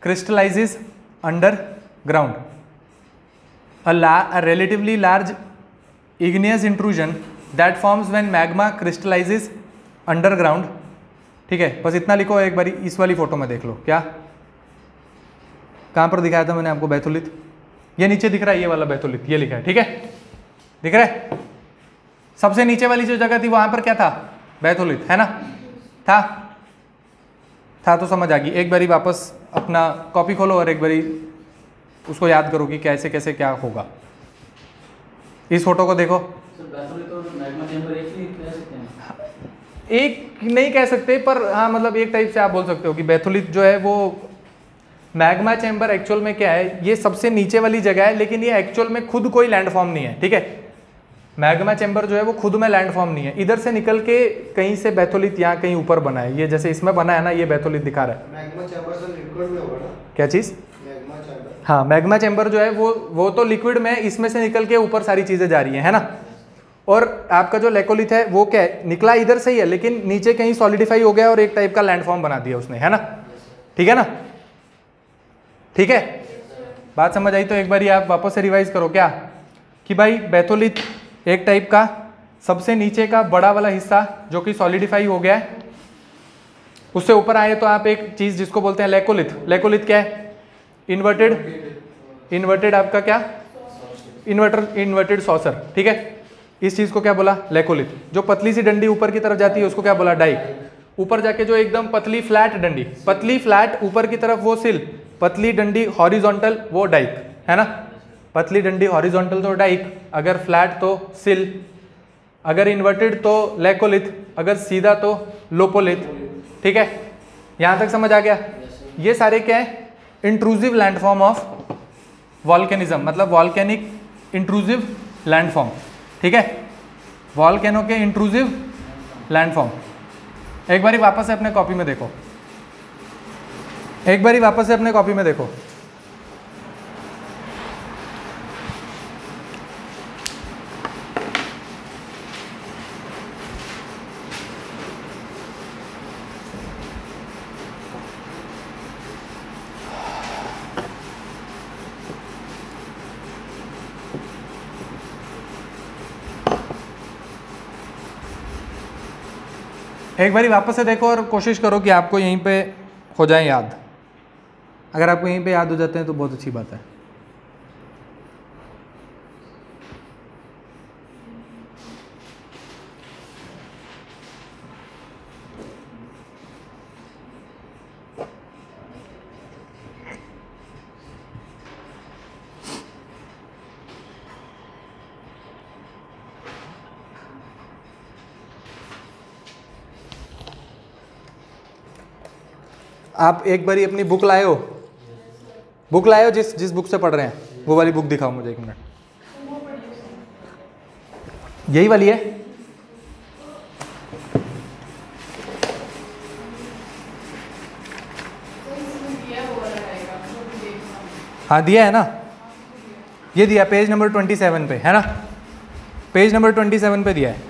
crystallizes underground. A relatively large igneous intrusion that forms when magma crystallizes underground. ठीक है, बस इतना लिखो। एक बारी इस वाली फोटो में देख लो। क्या, कहाँ पर दिखाया था मैंने आपको बैथोलिथ? ये नीचे दिख रहा है, ये वाला बैथोलिथ, ये लिखा है। ठीक है, दिख रहा है? सबसे नीचे वाली जो जगह थी वहां पर क्या था? बैथोलिथ, है ना? था तो समझ आ गई। एक बारी वापस अपना कॉपी खोलो और एक बारी उसको याद करो कि कैसे कैसे क्या होगा। इस फोटो को देखो। सर बैथोलिथ और मैग्मा चैम्बर एक ही कह सकते हैं? एक नहीं कह सकते, पर हाँ मतलब एक टाइप से आप बोल सकते हो कि बैथोलिथ जो है वो मैग्मा चैम्बर एक्चुअल में क्या है, ये सबसे नीचे वाली जगह है, लेकिन ये एक्चुअल में खुद कोई लैंडफॉर्म नहीं है। ठीक है, मैग्मा चैम्बर जो है वो खुद में लैंडफॉर्म नहीं है, इधर से निकल के कहीं से बैथोलिथ यहाँ कहीं ऊपर बना है। ये जैसे इसमें बना है ना, ये बैथोलिथ दिखा रहा है। मैग्मा चैम्बर से लिक्विड में होगा ना? क्या चीज़? Magma chamber. हाँ, मैग्मा चैम्बर जो है वो तो लिक्विड में, इसमें से निकल के ऊपर सारी चीज़ें जा रही हैं, है ना। और आपका जो लेकोलिथ है वो क्या है, निकला इधर से ही है, लेकिन नीचे कहीं सॉलिडिफाई हो गया और एक टाइप का लैंडफॉर्म बना दिया उसने, है ना। ठीक है ना, ठीक है, बात समझ आई? तो एक बार आप वापस से रिवाइज करो क्या, कि भाई बैथोलिथ एक टाइप का सबसे नीचे का बड़ा वाला हिस्सा जो कि सॉलिडिफाई हो गया है, उससे ऊपर आए तो आप एक चीज जिसको बोलते हैं लेकोलिथ। लेकोलिथ क्या है? इन्वर्टेड आपका क्या? Inverted saucer. ठीक है, इस चीज को क्या बोला? लेकोलिथ। जो पतली सी डंडी ऊपर की तरफ जाती है उसको क्या बोला? डाइक। ऊपर जाके जो एकदम पतली फ्लैट डंडी, पतली फ्लैट ऊपर की तरफ वो सिल, पतली डंडी हॉरिजॉन्टल वो डाइक, है ना। पतली डंडी हॉरिजॉन्टल तो डाइक, अगर फ्लैट तो सिल, अगर इन्वर्टेड तो लेकोलिथ, अगर सीधा तो लोपोलिथ। ठीक है, यहां तक समझ आ गया? ये सारे क्या है? इंट्रूसिव लैंडफॉर्म ऑफ वॉल्केनिज्म, मतलब वॉल्केनिक इंट्रूसिव लैंडफॉर्म। ठीक है, वॉल्केनो के इंट्रूसिव लैंडफॉर्म। एक बारी वापस से अपने कॉपी में देखो, एक बारी वापस से अपने कॉपी में देखो। एक बारी वापस से देखो और कोशिश करो कि आपको यहीं पे हो जाए याद। अगर आपको यहीं पे याद हो जाते हैं तो बहुत अच्छी बात है। आप एक बारी अपनी बुक लाए हो, बुक लाए हो जिस बुक से पढ़ रहे हैं, वो वाली बुक दिखाओ मुझे 1 मिनट। यही वाली है? हाँ दिया है ना, ये दिया पेज नंबर 27 पे, है ना। पेज नंबर 27 पे दिया है।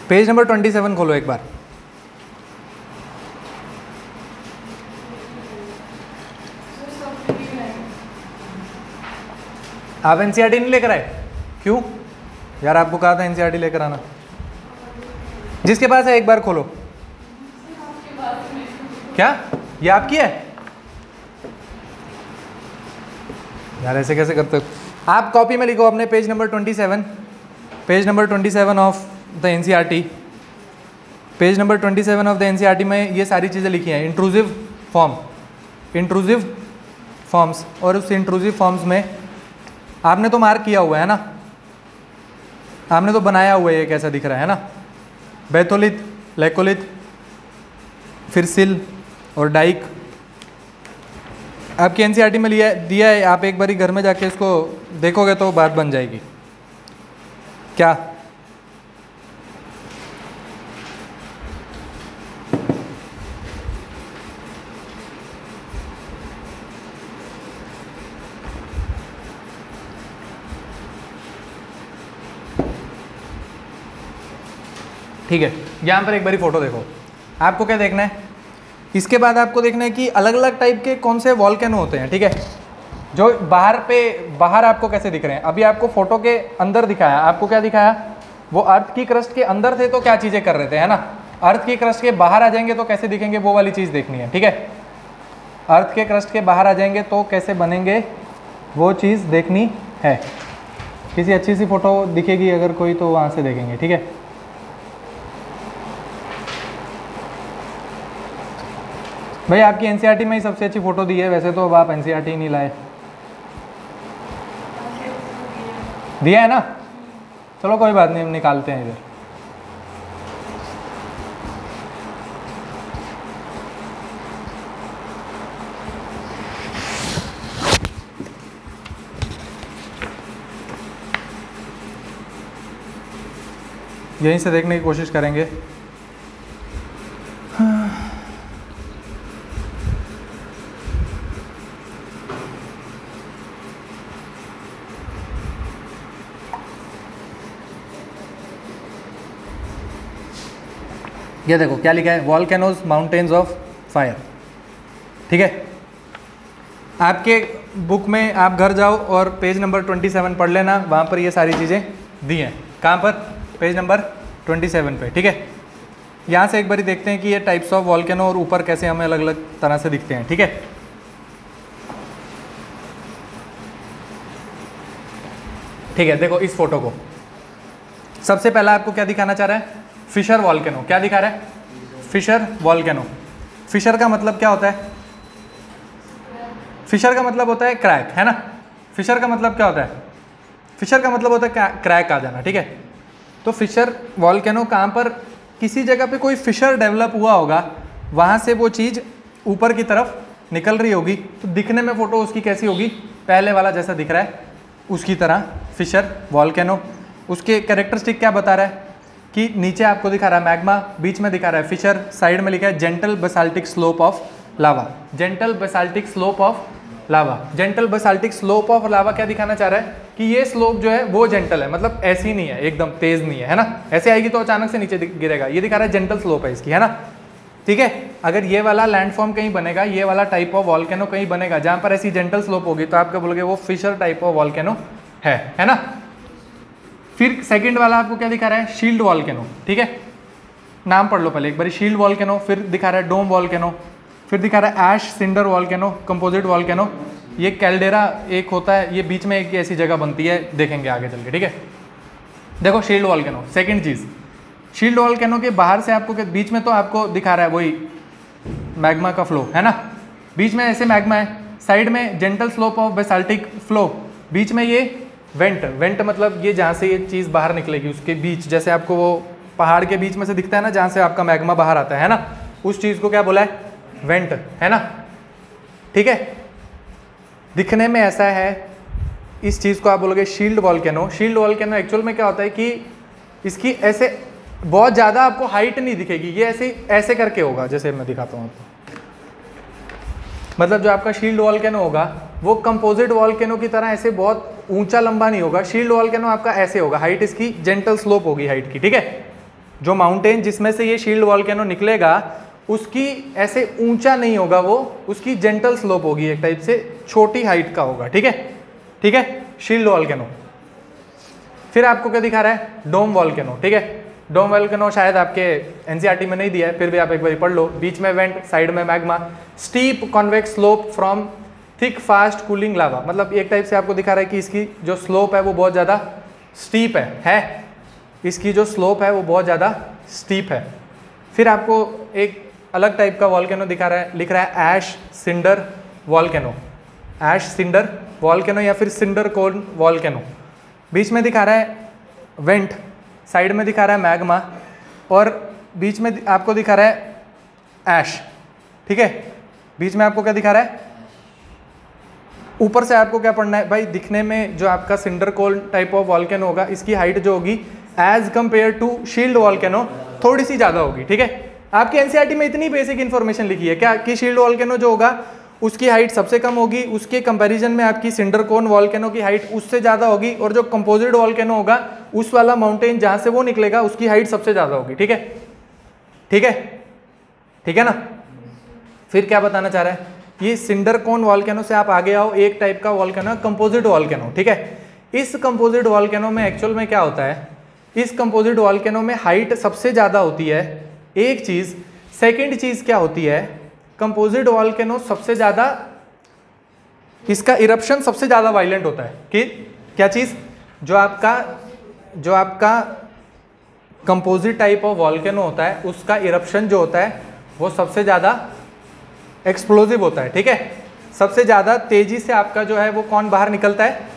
पेज नंबर 27 खोलो एक बार। आप एनसीईआरटी नहीं लेकर आए? क्यों यार, आपको कहा था एनसीईआरटी लेकर आना। जिसके पास है एक बार खोलो। क्या ये आपकी है? यार ऐसे कैसे करते हो आप? कॉपी में लिखो अपने page number 27, page number 27 of the NCERT. Page number 27 of the NCERT में ये सारी चीज़ें लिखी हैं। इंट्रूसिव फॉर्म, इंट्रूसिव फॉर्म्स, और उस इंट्रूसिव फॉर्म्स में आपने तो मार्क किया हुआ है ना, आपने तो बनाया हुआ है ये कैसा दिख रहा है ना, बैथोलिथ, लेकोलिथ, फिर सिल और डाइक आपकी एनसीईआरटी में दिया है। आप एक बारी घर में जाके इसको देखोगे तो बात बन जाएगी। क्या ठीक है, यहाँ पर एक बारी फोटो देखो। आपको क्या देखना है, इसके बाद आपको देखना है कि अलग अलग टाइप के कौन से वॉल्केनो होते हैं। ठीक है, जो बाहर आपको कैसे दिख रहे हैं। अभी आपको फोटो के अंदर दिखाया, आपको क्या दिखाया, वो अर्थ की क्रस्ट के अंदर थे तो क्या चीज़ें कर रहे थे, है ना। अर्थ की क्रस्ट के बाहर आ जाएंगे तो कैसे दिखेंगे, वो वाली चीज़ देखनी है। ठीक है, अर्थ के क्रस्ट के बाहर आ जाएंगे तो कैसे बनेंगे, वो चीज़ देखनी है। किसी अच्छी सी फोटो दिखेगी अगर कोई तो वहाँ से देखेंगे। ठीक है, भाई आपकी एनसीईआरटी में ही सबसे अच्छी फोटो दी है, वैसे तो अब आप एनसीईआरटी नहीं लाए। दिया है ना, चलो कोई बात नहीं, हम निकालते हैं इधर। यहीं से देखने की कोशिश करेंगे। ये देखो क्या लिखा है, वॉल्केनोज माउंटेन्स ऑफ फायर। ठीक है, आपके बुक में आप घर जाओ और पेज नंबर 27 पढ़ लेना, वहाँ पर ये सारी चीज़ें दी हैं। कहाँ पर, पेज नंबर 27 पे। ठीक है, यहाँ से एक बारी देखते हैं कि ये टाइप्स ऑफ वॉल्केनो और ऊपर कैसे हमें अलग अलग तरह से दिखते हैं। ठीक है, ठीक है, देखो इस फोटो को। सबसे पहला आपको क्या दिखाना चाह रहा है, फिशर वॉल्केनो। क्या दिखा रहा है, फिशर वॉल्केनो। फिशर का मतलब क्या होता है, फिशर का मतलब होता है क्रैक, है ना। फिशर का मतलब क्या होता है, फिशर का मतलब होता है क्रैक आ जाना। ठीक है, तो फिशर वॉल्केनो कहाँ पर, किसी जगह पे कोई फिशर डेवलप हुआ होगा, वहाँ से वो चीज़ ऊपर की तरफ निकल रही होगी, तो दिखने में फ़ोटो उसकी कैसी होगी, पहले वाला जैसा दिख रहा है उसकी तरह फिशर वॉल्केनो। उसके कैरेक्टरिस्टिक क्या बता रहा है कि नीचे आपको दिखा रहा है मैग्मा, बीच में दिखा रहा है फिशर, साइड में लिखा है gentle basaltic slope of lava. Gentle basaltic slope of lava, gentle basaltic slope of lava क्या दिखाना चाह रहा है कि ये स्लोप जो है वो जेंटल है, मतलब ऐसी नहीं है, एकदम तेज नहीं है ना। ऐसे आएगी तो अचानक से नीचे गिरेगा, ये दिखा रहा है जेंटल स्लोप है इसकी, है ना। ठीक है, अगर ये वाला लैंडफॉर्म कहीं बनेगा, ये वाला टाइप ऑफ वॉल्केनो कहीं बनेगा जहाँ पर ऐसी जेंटल स्लोप होगी, तो आप क्या बोलोगे, वो फिशर टाइप ऑफ वॉल्केनो है ना। फिर सेकंड वाला आपको क्या दिखा रहा है, शील्ड वॉल्केनो। ठीक है, नाम पढ़ लो पहले एक बार, शील्ड वॉल्केनो। फिर दिखा रहा है डोम वॉल्केनो। फिर दिखा रहा है ऐश सिंडर वॉल्केनो, कंपोजिट वॉल्केनो। ये कैल्डेरा एक होता है, ये बीच में एक ऐसी जगह बनती है, देखेंगे आगे चल के। ठीक है, देखो शील्ड वॉल्केनो, सेकंड चीज़, शील्ड वॉल्केनो के बाहर से आपको, बीच में तो आपको दिखा रहा है वही मैग्मा का फ्लो, है ना। बीच में ऐसे मैग्मा है, साइड में gentle slope of basaltic flow, बीच में ये वेंट। वेंट मतलब ये जहाँ से ये चीज़ बाहर निकलेगी उसके बीच, जैसे आपको वो पहाड़ के बीच में से दिखता है ना, जहाँ से आपका मैग्मा बाहर आता है ना, उस चीज़ को क्या बोला है, वेंट, है ना। ठीक है, दिखने में ऐसा है, इस चीज़ को आप बोलोगे shield volcano. Shield volcano actual में क्या होता है कि इसकी ऐसे बहुत ज़्यादा आपको हाइट नहीं दिखेगी, ये ऐसे करके होगा, जैसे मैं दिखाता हूँ आपको। मतलब जो आपका शील्ड वॉल्केनो होगा वो कंपोजिट वॉल्केनो की तरह ऐसे बहुत ऊंचा लंबा नहीं होगा। शील्ड वॉल्केनो आपका ऐसे होगा, हाइट इसकी जेंटल स्लोप होगी हाइट की। ठीक है, जो माउंटेन जिसमें से ये शील्ड वॉल्केनो निकलेगा उसकी ऐसे ऊंचा नहीं होगा, वो उसकी जेंटल स्लोप होगी, एक टाइप से छोटी हाइट का होगा। ठीक है, ठीक है, शील्ड वॉल्केनो। फिर आपको क्या दिखा रहा है, डोम वॉल्केनो, ठीक है। डोम वॉल्केनो शायद आपके एनसीईआरटी में नहीं दिया है, फिर भी आप एक बार पढ़ लो। बीच में वेंट, साइड में magma, steep convex slope from thick fast cooling lava. मतलब एक टाइप से आपको दिखा रहा है कि इसकी जो स्लोप है वो बहुत ज़्यादा स्टीप है, इसकी जो स्लोप है वो बहुत ज़्यादा स्टीप है। फिर आपको एक अलग टाइप का वॉल्केनो दिखा रहा है, लिख रहा है ऐश सिंडर वॉल्केनो, ऐश सिंडर वॉल्केनो या फिर सिंडर कोन वॉल्केनो। बीच में दिखा रहा है वेंट, साइड में दिखा रहा है मैग्मा और बीच में आपको दिखा रहा है ऐश, ठीक है। बीच में आपको क्या दिखा रहा है, ऊपर से आपको क्या पढ़ना है भाई, दिखने में जो आपका cinder cone type of volcano होगा इसकी हाइट जो होगी as compare to shield volcano थोड़ी सी ज़्यादा होगी, ठीक है। आपकी एनसीईआरटी में इतनी बेसिक इन्फॉर्मेशन लिखी है क्या कि शील्ड वॉल्केनो जो होगा उसकी हाइट सबसे कम होगी, उसके कंपैरिजन में आपकी सिंडर कोन वॉल्केनो की हाइट उससे ज़्यादा होगी, और जो कंपोजिट वॉल्केनो होगा उस वाला माउंटेन जहाँ से वो निकलेगा उसकी हाइट सबसे ज़्यादा होगी, ठीक है, ठीक है, ठीक है ना। फिर क्या बताना चाह रहा है, ये सिंडर कोन वॉल्केनो से आप आगे आओ, एक टाइप का वॉल्केनो कंपोजिट वॉल्केनो, ठीक है। इस कंपोजिट वॉल्केनो में एक्चुअल में क्या होता है, इस कंपोजिट वॉल्केनो में हाइट सबसे ज़्यादा होती है, एक चीज़। सेकेंड चीज़ क्या होती है, कंपोजिट वॉल्केनो सबसे ज़्यादा, इसका इरप्शन सबसे ज़्यादा वायलेंट होता है कि क्या चीज़, जो आपका कंपोजिट टाइप ऑफ वॉल्केनो होता है उसका इरप्शन जो होता है वो सबसे ज़्यादा एक्सप्लोजिव होता है, ठीक है। सबसे ज़्यादा तेज़ी से आपका जो है वो कौन बाहर निकलता है,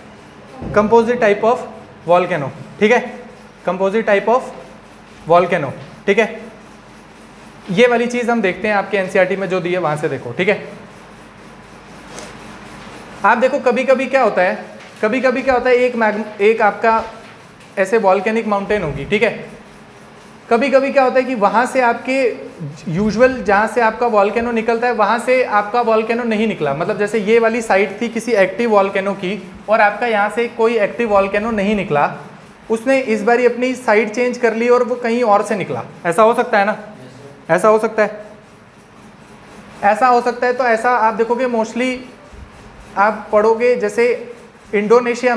कंपोजिट टाइप ऑफ वॉल्केनो, ठीक है, कंपोजिट टाइप ऑफ वॉल्केनो, ठीक है। ये वाली चीज़ हम देखते हैं आपके एनसीईआरटी में जो दी है वहाँ से देखो, ठीक है। आप देखो कभी कभी क्या होता है, कभी कभी क्या होता है, एक आपका ऐसे वॉल्केनिक माउंटेन होगी, ठीक है। कभी कभी क्या होता है कि वहाँ से आपके यूजुअल जहाँ से आपका वॉल्केनो निकलता है वहाँ से आपका वॉल्केनो नहीं निकला, मतलब जैसे ये वाली साइड थी किसी एक्टिव वॉल्केनो की और आपका यहाँ से कोई एक्टिव वॉल्केनो नहीं निकला, उसने इस बार अपनी साइड चेंज कर ली और वो कहीं और से निकला। ऐसा हो सकता है ना, ऐसा हो सकता है, ऐसा हो सकता है। तो ऐसा आप देखोगे मोस्टली आप पढ़ोगे, जैसे इंडोनेशिया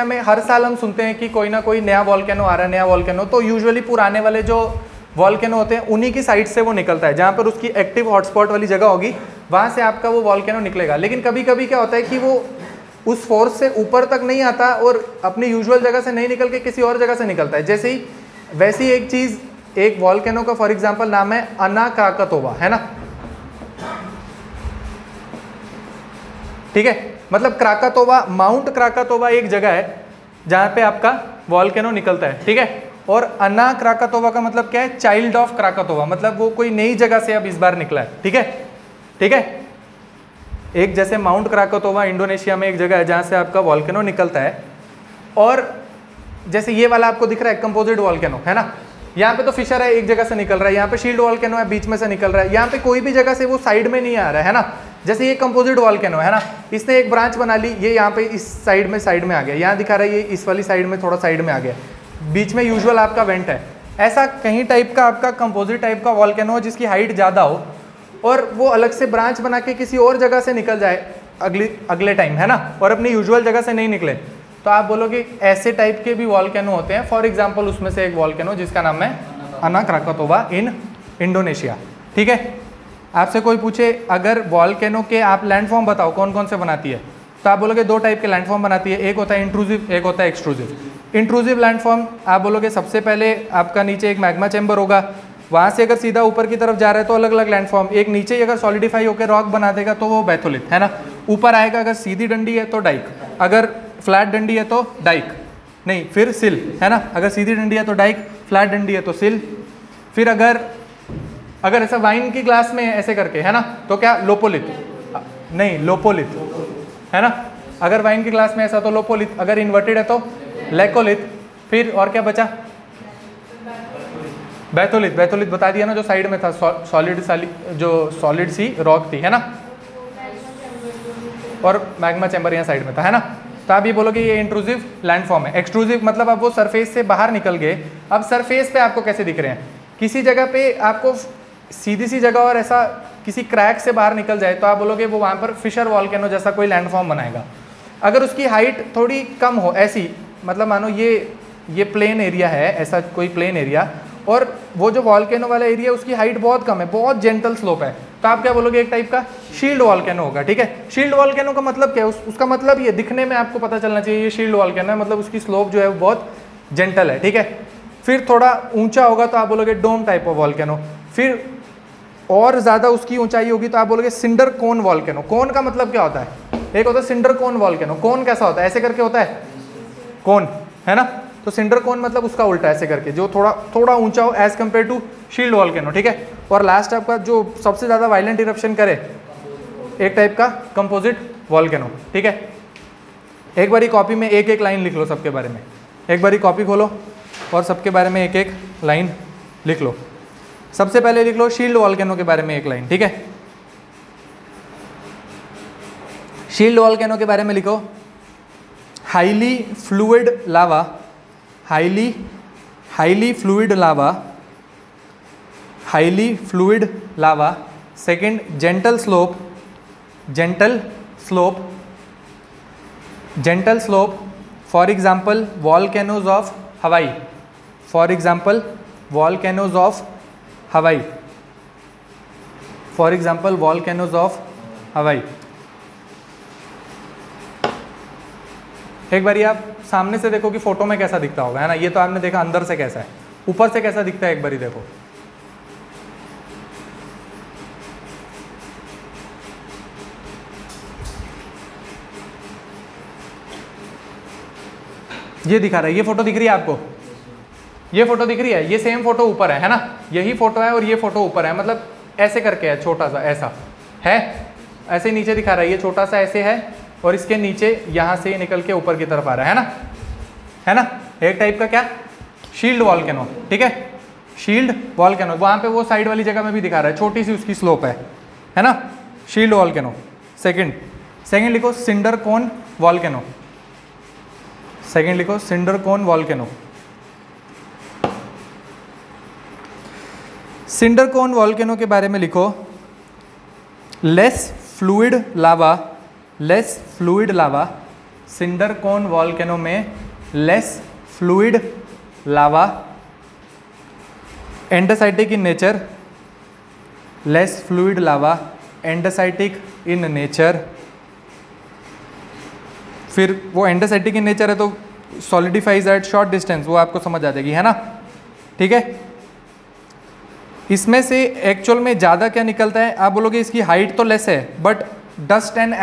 में हर साल हम सुनते हैं कि कोई ना कोई नया वॉल्केनो आ रहा है, नया वॉल्केनो। तो यूजुअली पुराने वाले जो वॉल्केनो होते हैं उन्हीं की साइड से वो निकलता है, जहाँ पर उसकी एक्टिव हॉटस्पॉट वाली जगह होगी वहाँ से आपका वो वॉल्केनो निकलेगा। लेकिन कभी कभी क्या होता है कि वो उस फोर्स से ऊपर तक नहीं आता और अपनी यूजुअल जगह से नहीं निकल के किसी और जगह से निकलता है। जैसे ही वैसी एक चीज़, एक वॉल्केनो का फॉर एग्जांपल नाम है अना क्राकातोवा, है ना, ठीक है। मतलब क्राकातोवा, माउंट क्राकातोवा एक जगह है जहाँ पे आपका वॉल्केनो निकलता है, ठीक है। और अना क्राकातोवा का मतलब क्या है, चाइल्ड ऑफ क्राकातोवा, मतलब वो कोई नई जगह से अब इस बार निकला है, ठीक है, ठीक है। एक जैसे माउंट क्राकातोवा इंडोनेशिया में एक जगह है जहाँ से आपका वॉल्केनो निकलता है, और जैसे ये वाला आपको दिख रहा है कंपोजिट वॉल्केनो, है ना, यहाँ पे तो फिशर है एक जगह से निकल रहा है, यहाँ पे शील्ड वॉल्केनो है बीच में से निकल रहा है, यहाँ पे कोई भी जगह से वो साइड में नहीं आ रहा है ना। जैसे ये कंपोजिट वॉल्केनो है ना, इसने एक ब्रांच बना ली, ये यहाँ पे इस साइड में आ गया, यहाँ दिखा रहा है ये इस वाली साइड में थोड़ा साइड में आ गया, बीच में यूजुअल आपका वेंट है। ऐसा कहीं टाइप का आपका कंपोजिट टाइप का वॉल्केनो हो जिसकी हाइट ज़्यादा हो और वो अलग से ब्रांच बना के किसी और जगह से निकल जाए अगले टाइम, है ना, और अपनी यूजुअल जगह से नहीं निकले, तो आप बोलोगे ऐसे टाइप के भी वॉल्केनो होते हैं। फॉर एग्जाम्पल उसमें से एक वॉल्केनो जिसका नाम है अना क्राकातोवा इन इंडोनेशिया, ठीक है। आपसे कोई पूछे अगर वॉल्केनो के आप लैंडफॉर्म बताओ कौन कौन से बनाती है, तो आप बोलोगे दो टाइप के लैंडफॉर्म बनाती है, एक होता है इंट्रूसिव, एक होता है एक्सट्रूसिव। इंट्रूसिव लैंडफॉर्म आप बोलोगे सबसे पहले आपका नीचे एक मैग्मा चैम्बर होगा, वहाँ से अगर सीधा ऊपर की तरफ जा रहा है तो अलग अलग लैंडफॉर्म, एक नीचे ही अगर सॉलिडिफाई होकर रॉक बना देगा तो वो बैथोलिथ, है ना। ऊपर आएगा अगर सीधी डंडी है तो डाइक, अगर फ्लैट डंडी है तो डाइक नहीं, फिर सिल, है ना। अगर सीधी डंडी है तो डाइक, फ्लैट डंडी है तो सिल। फिर अगर ऐसा वाइन की ग्लास में ऐसे करके, है ना, तो क्या लोपोलिथ, नहीं लोपोलिथ, है ना। अगर वाइन की ग्लास में ऐसा तो लोपोलिथ, अगर इन्वर्टेड है तो लैकोलिथ। फिर और क्या बचा, बैथोलिथ, बैथोलिथ बता दिया ना, जो साइड में था सॉलिड सी रॉक थी, है ना, और मैग्मा चैम्बर यहाँ साइड में था, है ना। तो आप ये बोलोगे ये इंट्रूसिव लैंडफॉर्म है। एक्सट्रूसिव मतलब अब वो सरफेस से बाहर निकल गए, अब सरफेस पे आपको कैसे दिख रहे हैं, किसी जगह पे आपको सीधी सी जगह और ऐसा किसी क्रैक से बाहर निकल जाए तो आप बोलोगे वो वहाँ पर फिशर वॉल्केनो जैसा कोई लैंडफॉर्म बनाएगा। अगर उसकी हाइट थोड़ी कम हो, ऐसी मतलब मानो ये प्लेन एरिया है, ऐसा कोई प्लेन एरिया, और वो जो वॉल्केनो वाला एरिया उसकी हाइट बहुत कम है, बहुत जेंटल स्लोप है, तो आप क्या बोलोगे, एक टाइप का शील्ड वॉल्केनो होगा। ठीक है, शील्ड वॉल्केनो का मतलब क्या है, उसका मतलब ये दिखने में आपको पता चलना चाहिए ये शील्ड वॉल्केनो है, मतलब उसकी स्लोप जो है वो बहुत जेंटल है। ठीक है, फिर थोड़ा ऊंचा होगा तो आप बोलोगे डोम टाइप ऑफ वॉल्केनो, फिर और ज़्यादा उसकी ऊंचाई होगी तो आप बोलोगे सिंडर कोन वॉल्केनो। कोन का मतलब क्या होता है, एक होता है सिंडर कोन वॉल्केनो। कोन कैसा होता है, ऐसे करके होता है कोन, है ना, तो सिंडर कोन मतलब उसका उल्टा, ऐसे करके जो थोड़ा ऊंचा हो as compare to shield volcano. ठीक है, और लास्ट आपका जो सबसे ज़्यादा वायलेंट इरप्शन करे, एक टाइप का कंपोजिट वॉल्केनो। ठीक है, एक बारी कॉपी में एक एक लाइन लिख लो सबके बारे में, एक बारी कॉपी खोलो और सबके बारे में एक एक लाइन लिख लो। सबसे पहले लिख लो शील्ड वॉल्केनो के बारे में एक लाइन। ठीक है, शील्ड वॉल्केनो के बारे में लिखो, highly fluid lava, highly fluid lava, highly fluid lava. Second, gentle slope, gentle slope, for example volcanoes of हवाई, फॉर एग्जाम्पल वॉल्केनोज ऑफ हवाई, फॉर एग्जाम्पल वॉल्केनोज ऑफ हवाई। एक बारी आप सामने से देखो कि फोटो में कैसा दिखता होगा, है ना, ये तो आपने देखा अंदर से कैसा है, ऊपर से कैसा दिखता है, एक बारी देखो। ये दिखा रहा है, ये फोटो दिख रही है आपको, ये फोटो दिख रही है, ये सेम फोटो ऊपर है ना, यही फोटो है और ये फोटो ऊपर है, मतलब ऐसे करके है, छोटा सा ऐसा है, ऐसे नीचे दिखा रहा है, ये छोटा सा ऐसे है और इसके नीचे यहाँ से निकल के ऊपर की तरफ आ रहा है ना, है ना, एक टाइप का क्या शील्ड वॉल्केनो। ठीक है, शील्ड वॉल्केनो, वहाँ पे वो साइड वाली जगह में भी दिखा रहा है, छोटी सी उसकी स्लोप है ना, शील्ड वॉल्केनो। सेकंड लिखो सिंडर कोन वॉल्केनो, सेकंड लिखो cinder cone volcano. Cinder cone volcano के बारे में लिखो, less fluid lava, less fluid lava, cinder cone volcano में less fluid lava, andesitic in nature, less fluid lava, andesitic in nature. फिर वो एंडोसाइटिक इन नेचर है तो सॉलिडिफाइज एट शॉर्ट डिस्टेंस, वो आपको समझ आ जाएगी, है ना। ठीक है, इसमें से एक्चुअल में ज़्यादा क्या निकलता है, आप बोलोगे इसकी हाइट तो लेस है, but dust and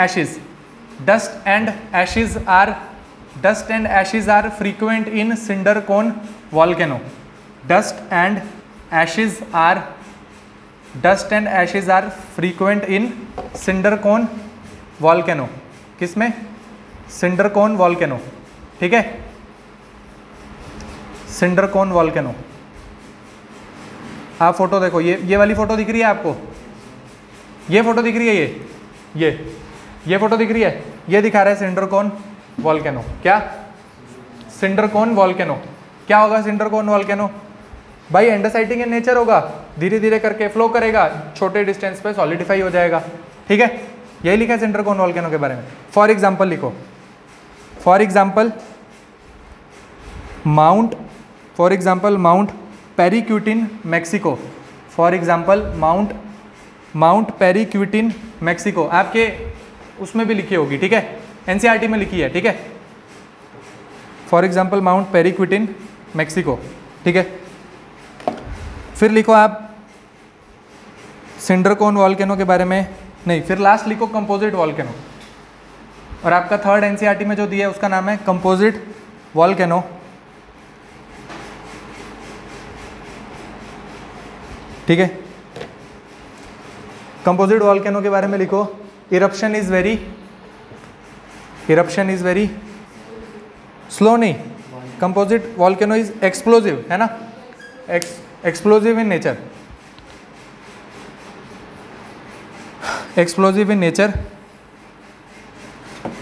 ashes are frequent in cinder cone volcano. Dust and ashes are frequent in cinder cone volcano. किसमें, सिंडर कोन वॉल्केनो। ठीक है, सिंडर कोन वॉल्केनो। आप फोटो देखो, ये वाली फोटो दिख रही है आपको, ये फोटो दिख रही है, ये फोटो दिख रही है, ये दिखा रहा है सिंडर कोन वॉल्केनो। क्या, सिंडर कोन वॉल्केनो। क्या होगा सिंडर कोन वॉल्केनो भाई, एंडोसाइटिक इन नेचर होगा, धीरे धीरे करके फ्लो करेगा, छोटे डिस्टेंस पे सॉलिडिफाई हो जाएगा। ठीक है, यही लिखा है सिंडर कोन वॉल्केनो के बारे में। फॉर एग्जाम्पल लिखो, for example Mount Paricutin Mexico, for example Mount Paricutin Mexico. आपके उसमें भी लिखी होगी, ठीक है, एनसीईआरटी में लिखी है। ठीक है, for example Mount Paricutin Mexico. ठीक है, फिर लिखो आप सिंडर कोन वॉल्केनो के बारे में, नहीं, फिर लास्ट लिखो कंपोजिट वॉल्केनो। और आपका थर्ड एनसीईआरटी में जो दिया है उसका नाम है कंपोजिट वॉल्केनो। ठीक है, कंपोजिट वॉल्केनो के बारे में लिखो, इरप्शन इज वेरी स्लो, नहीं, कंपोजिट वॉल्केनो इज एक्सप्लोजिव, है ना, explosive in nature, explosive in nature.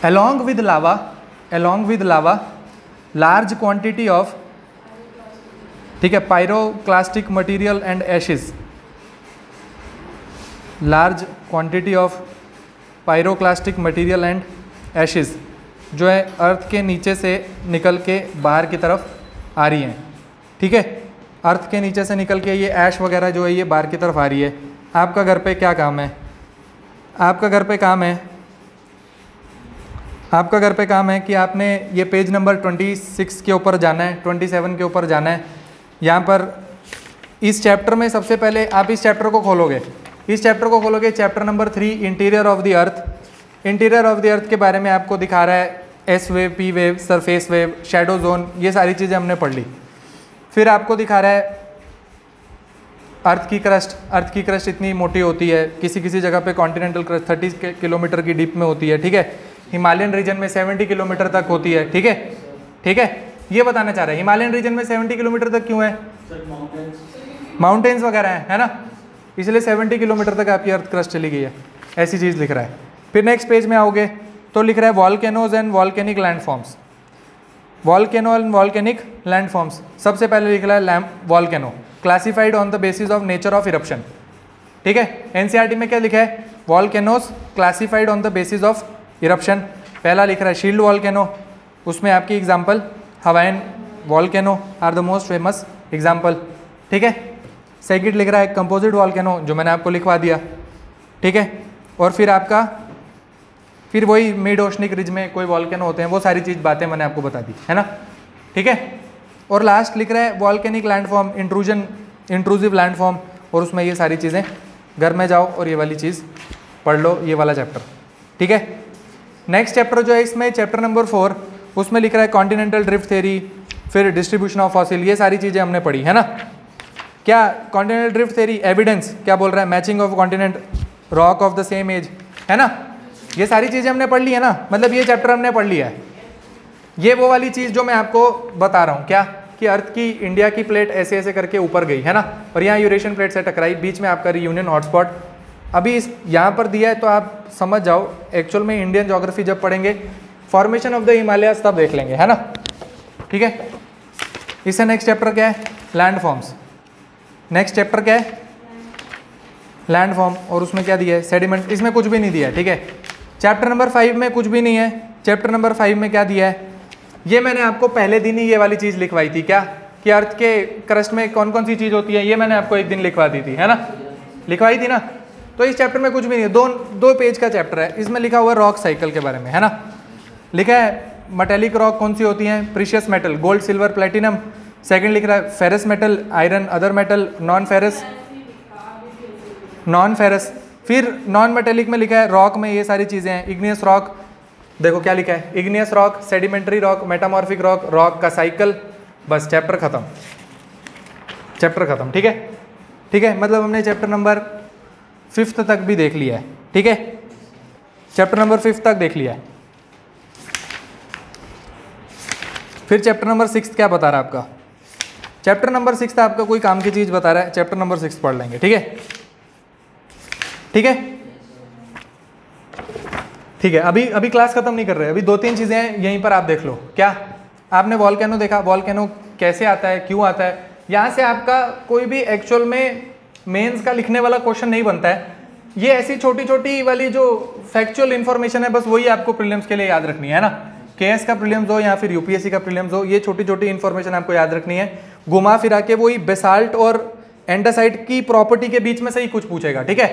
along with lava large quantity of, ठीक है, pyroclastic material and ashes, large quantity of pyroclastic material and ashes जो है अर्थ के नीचे से निकल के बाहर की तरफ आ रही हैं, ठीक है। अर्थ के नीचे से निकल के ये ऐश वगैरह जो है ये बाहर की तरफ आ रही है। आपका घर पे क्या काम है? आपका घर पे काम है, आपका घर पे काम है कि आपने ये पेज नंबर 26 के ऊपर जाना है, 27 के ऊपर जाना है। यहाँ पर इस चैप्टर में सबसे पहले आप इस चैप्टर को खोलोगे, इस चैप्टर को खोलोगे, chapter number 3 interior of the earth. Interior of the earth के बारे में आपको दिखा रहा है S wave, P wave, surface wave, shadow zone, ये सारी चीज़ें हमने पढ़ ली। फिर आपको दिखा रहा है अर्थ की क्रस्ट। अर्थ की क्रस्ट इतनी मोटी होती है, किसी किसी जगह पे कॉन्टिनेंटल क्रस्ट 30 किलोमीटर की डीप में होती है, ठीक है। हिमालयन रीजन में 70 किलोमीटर तक होती है, ठीक है, ठीक है। ये बताना चाह रहे हैं हिमालयन रीजन में 70 किलोमीटर तक क्यों है? माउंटेन्स वगैरह है ना, इसलिए 70 किलोमीटर तक आपकी अर्थ क्रस्ट चली गई है, ऐसी चीज़ लिख रहा है। फिर नेक्स्ट पेज में आओगे तो लिख रहा है volcanoes and volcanic landforms. Volcano and volcanic landforms, सबसे पहले लिख रहा है volcano classified on the basis of nature of eruption, ठीक है। एनसीईआरटी में क्या लिखा है? Volcanoes classified on the basis of eruption. पहला लिख रहा है शील्ड वॉल्केनो, उसमें आपकी example Hawaiian volcano are the most famous example, ठीक है। सेकंड लिख रहा है कंपोजिट वॉल्केनो, जो मैंने आपको लिखवा दिया, ठीक है। और फिर आपका फिर वही मिड ओशनिक रिज में कोई वॉल्केनो होते हैं, वो सारी चीज़ बातें मैंने आपको बता दी, है ना, ठीक है। और लास्ट लिख रहा है वॉल्केनिक लैंडफॉर्म, इंट्रूजिव लैंडफॉर्म, और उसमें ये सारी चीज़ें, घर में जाओ और ये वाली चीज़ पढ़ लो, ये वाला चैप्टर, ठीक है। नेक्स्ट चैप्टर जो है इसमें चैप्टर नंबर 4, उसमें लिख रहा है कॉन्टिनेंटल ड्रिफ्ट थ्योरी, फिर डिस्ट्रीब्यूशन ऑफ फॉसिल, ये सारी चीज़ें हमने पढ़ी, है ना। क्या कॉन्टिनेंटल ड्रिफ्ट थ्योरी एविडेंस क्या बोल रहा है? Matching of continent, rock of the same age, है ना, ये सारी चीज़ें हमने पढ़ ली है ना, मतलब ये चैप्टर हमने पढ़ लिया है। ये वो वाली चीज़ जो मैं आपको बता रहा हूँ, क्या कि अर्थ की, इंडिया की प्लेट ऐसे ऐसे करके ऊपर गई, है ना, और यहाँ यूरेशियन प्लेट से टकराई, बीच में आपका रियूनियन हॉटस्पॉट अभी इस यहाँ पर दिया है, तो आप समझ जाओ। एक्चुअल में इंडियन ज्योग्राफी जब पढ़ेंगे, फॉर्मेशन ऑफ द हिमालयाज तब देख लेंगे, है ना, ठीक है। इससे नेक्स्ट चैप्टर क्या है? लैंडफॉर्म्स। नेक्स्ट चैप्टर क्या है? लैंडफॉर्म, और उसमें क्या दिया है? सेडिमेंट। इसमें कुछ भी नहीं दिया है, ठीक है। चैप्टर नंबर 5 में कुछ भी नहीं है। चैप्टर नंबर 5 में क्या दिया है? ये मैंने आपको पहले दिन ही ये वाली चीज़ लिखवाई थी, क्या कि अर्थ के क्रस्ट में कौन कौन सी चीज़ होती है, ये मैंने आपको एक दिन लिखवा दी थी, है ना, लिखवाई थी ना। तो इस चैप्टर में कुछ भी नहीं है, दो पेज का चैप्टर है। इसमें लिखा हुआ है रॉक साइकिल के बारे में, है ना, लिखा है मेटेलिक रॉक कौन सी होती हैं? Precious metal, gold, silver, platinum. Second लिख रहा है ferrous metal, iron, other metal, non ferrous, non ferrous. फिर नॉन मेटेलिक में लिखा है रॉक में ये सारी चीज़ें हैं। इग्नियस रॉक, देखो क्या लिखा है, igneous rock, sedimentary rock, metamorphic rock, rock का साइकिल। बस चैप्टर खत्म, चैप्टर खत्म, ठीक है, ठीक है। मतलब हमने चैप्टर नंबर 5 तक भी देख लिया है, ठीक है, चैप्टर नंबर 5 तक देख लिया है। फिर चैप्टर नंबर 6 क्या बता रहा है आपका? चैप्टर नंबर 6 आपका कोई काम की चीज़ बता रहा है, चैप्टर नंबर 6 पढ़ लेंगे, ठीक है, ठीक है, ठीक है। अभी क्लास खत्म नहीं कर रहे, अभी 2-3 चीज़ें हैं, यहीं पर आप देख लो। क्या आपने वॉल्केनो देखा? वॉल्केनो कैसे आता है, क्यों आता है? यहाँ से आपका कोई भी एक्चुअल में मेंस का लिखने वाला क्वेश्चन नहीं बनता है। ये ऐसी छोटी छोटी वाली जो फैक्चुअल इन्फॉर्मेशन है, बस वही आपको प्रीलिम्स के लिए याद रखनी है ना। केएस का प्रीलिम्स हो या फिर यूपीएससी का प्रीलिम्स हो, ये छोटी छोटी इन्फॉर्मेशन आपको याद रखनी है। घुमा फिरा के वही बेसाल्ट और एंडासाइट की प्रॉपर्टी के बीच में से ही कुछ पूछेगा, ठीक है।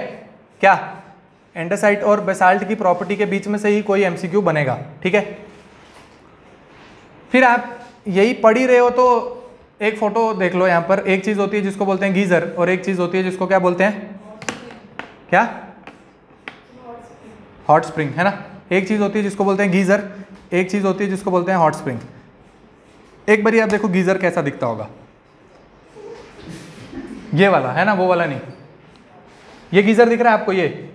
क्या एंडासाइट और बेसाल्ट की प्रॉपर्टी के बीच में से ही कोई एमसीक्यू बनेगा, ठीक है। फिर आप यही पढ़ ही रहे हो तो एक फोटो देख लो। यहाँ पर एक चीज़ होती है जिसको बोलते हैं गीजर, और एक चीज़ होती है जिसको क्या बोलते हैं? क्या? हॉट स्प्रिंग, है ना। एक चीज़ होती है जिसको बोलते हैं गीजर, एक चीज़ होती है जिसको बोलते हैं हॉट स्प्रिंग। एक बार आप देखो गीजर कैसा दिखता होगा, ये वाला, है ना, वो वाला नहीं। ये गीजर दिख रहा है आपको? ये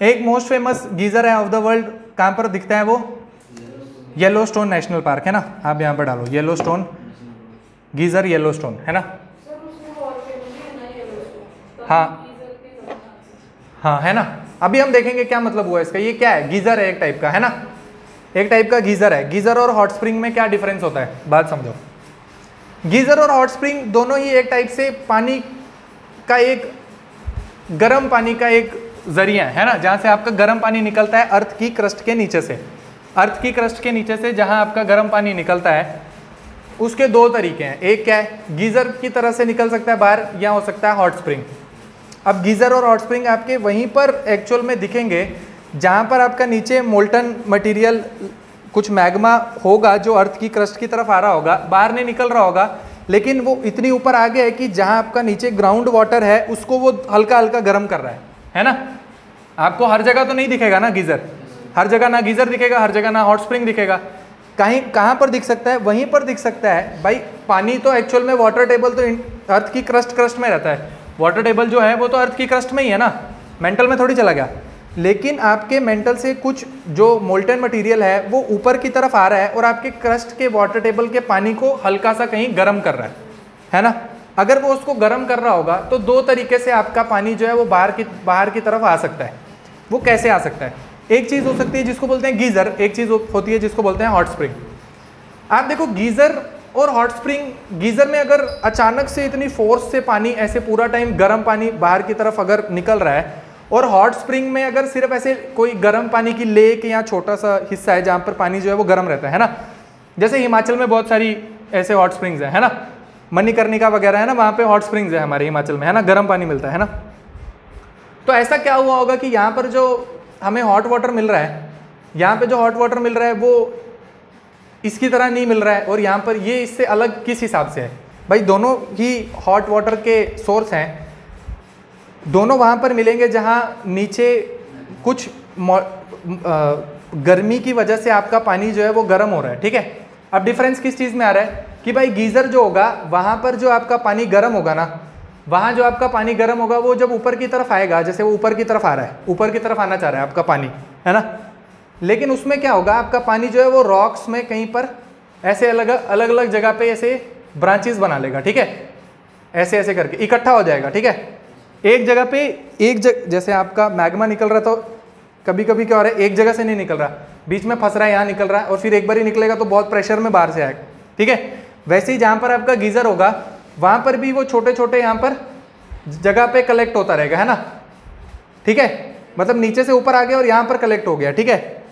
एक मोस्ट फेमस गीजर है ऑफ द वर्ल्ड। कहाँ पर दिखता है वो? येलोस्टोन नेशनल पार्क, है ना। आप यहाँ पर डालो येलोस्टोन गीजर, येलोस्टोन, है ना। हाँ हाँ, है ना। अभी हम देखेंगे क्या मतलब हुआ इसका। ये क्या है? गीजर है एक टाइप का, है ना, एक टाइप का गीजर है। गीजर और हॉट स्प्रिंग में क्या डिफरेंस होता है, बात समझो। गीजर और हॉट स्प्रिंग दोनों ही एक टाइप से पानी का, एक गर्म पानी का एक जरिया है ना, जहाँ से आपका गर्म पानी निकलता है अर्थ की क्रस्ट के नीचे से। अर्थ की क्रस्ट के नीचे से जहां आपका गर्म पानी निकलता है, उसके दो तरीके हैं। एक क्या है, गीज़र की तरह से निकल सकता है बाहर, या हो सकता है हॉट स्प्रिंग। अब गीज़र और हॉट स्प्रिंग आपके वहीं पर एक्चुअल में दिखेंगे जहां पर आपका नीचे मोल्टन मटेरियल कुछ मैग्मा होगा जो अर्थ की क्रस्ट की तरफ आ रहा होगा, बाहर नहीं निकल रहा होगा, लेकिन वो इतनी ऊपर आ गया है कि जहां आपका नीचे ग्राउंड वाटर है उसको वो हल्का हल्का गर्म कर रहा है ना। आपको हर जगह तो नहीं दिखेगा ना गीज़र, हर जगह ना गीज़र दिखेगा, हर जगह ना हॉट स्प्रिंग दिखेगा। कहाँ पर दिख सकता है, वहीं पर दिख सकता है भाई। पानी तो एक्चुअल में वाटर टेबल तो अर्थ की क्रस्ट में रहता है, वाटर टेबल जो है वो तो अर्थ की क्रस्ट में ही है ना, मेंटल में थोड़ी चला गया। लेकिन आपके मेंटल से कुछ जो मोल्टन मटेरियल है वो ऊपर की तरफ आ रहा है और आपके क्रस्ट के वाटर टेबल के पानी को हल्का सा कहीं गर्म कर रहा है ना। अगर वो उसको गर्म कर रहा होगा तो दो तरीके से आपका पानी जो है वो बाहर की तरफ आ सकता है। वो कैसे आ सकता है, एक चीज़ हो सकती है जिसको बोलते हैं गीज़र, एक चीज़ होती है जिसको बोलते हैं हॉट स्प्रिंग। आप देखो गीज़र और हॉट स्प्रिंग, गीज़र में अगर अचानक से इतनी फोर्स से पानी ऐसे पूरा टाइम गर्म पानी बाहर की तरफ अगर निकल रहा है, और हॉट स्प्रिंग में अगर सिर्फ ऐसे कोई गर्म पानी की लेक या छोटा सा हिस्सा है जहाँ पर पानी जो है वो गर्म रहता है ना। जैसे हिमाचल में बहुत सारी ऐसे हॉट स्प्रिंग्स है ना, मणिकर्णिका वगैरह है ना, वहाँ पे हॉट स्प्रिंग्स है हमारे हिमाचल में, है ना, गर्म पानी मिलता है ना। तो ऐसा क्या हुआ होगा कि यहाँ पर जो हमें हॉट वाटर मिल रहा है, यहाँ पे जो हॉट वाटर मिल रहा है वो इसकी तरह नहीं मिल रहा है, और यहाँ पर ये इससे अलग किस हिसाब से है भाई। दोनों ही हॉट वाटर के सोर्स हैं, दोनों वहाँ पर मिलेंगे जहाँ नीचे कुछ गर्मी की वजह से आपका पानी जो है वो गर्म हो रहा है, ठीक है। अब डिफरेंस किस चीज़ में आ रहा है कि भाई गीज़र जो होगा वहाँ पर जो आपका पानी गर्म होगा ना, वहाँ जो आपका पानी गर्म होगा वो जब ऊपर की तरफ आएगा, जैसे वो ऊपर की तरफ आ रहा है, ऊपर की तरफ आना चाह रहा है आपका पानी, है ना, लेकिन उसमें क्या होगा, आपका पानी जो है वो रॉक्स में कहीं पर ऐसे अलग अलग जगह पे ऐसे ब्रांचेस बना लेगा, ठीक है, ऐसे ऐसे करके इकट्ठा हो जाएगा, ठीक है। एक जगह पे जैसे आपका मैग्मा निकल रहा, तो कभी कभी क्या हो रहा है, एक जगह से नहीं निकल रहा, बीच में फंस रहा है, यहाँ निकल रहा है, और फिर एक बार ही निकलेगा तो बहुत प्रेशर में बाहर से आएगा, ठीक है। वैसे ही जहाँ पर आपका गीज़र होगा वहाँ पर भी वो छोटे छोटे यहाँ पर जगह पे कलेक्ट होता रहेगा, है ना, ठीक है, मतलब नीचे से ऊपर आ गया और यहाँ पर कलेक्ट हो गया, ठीक है।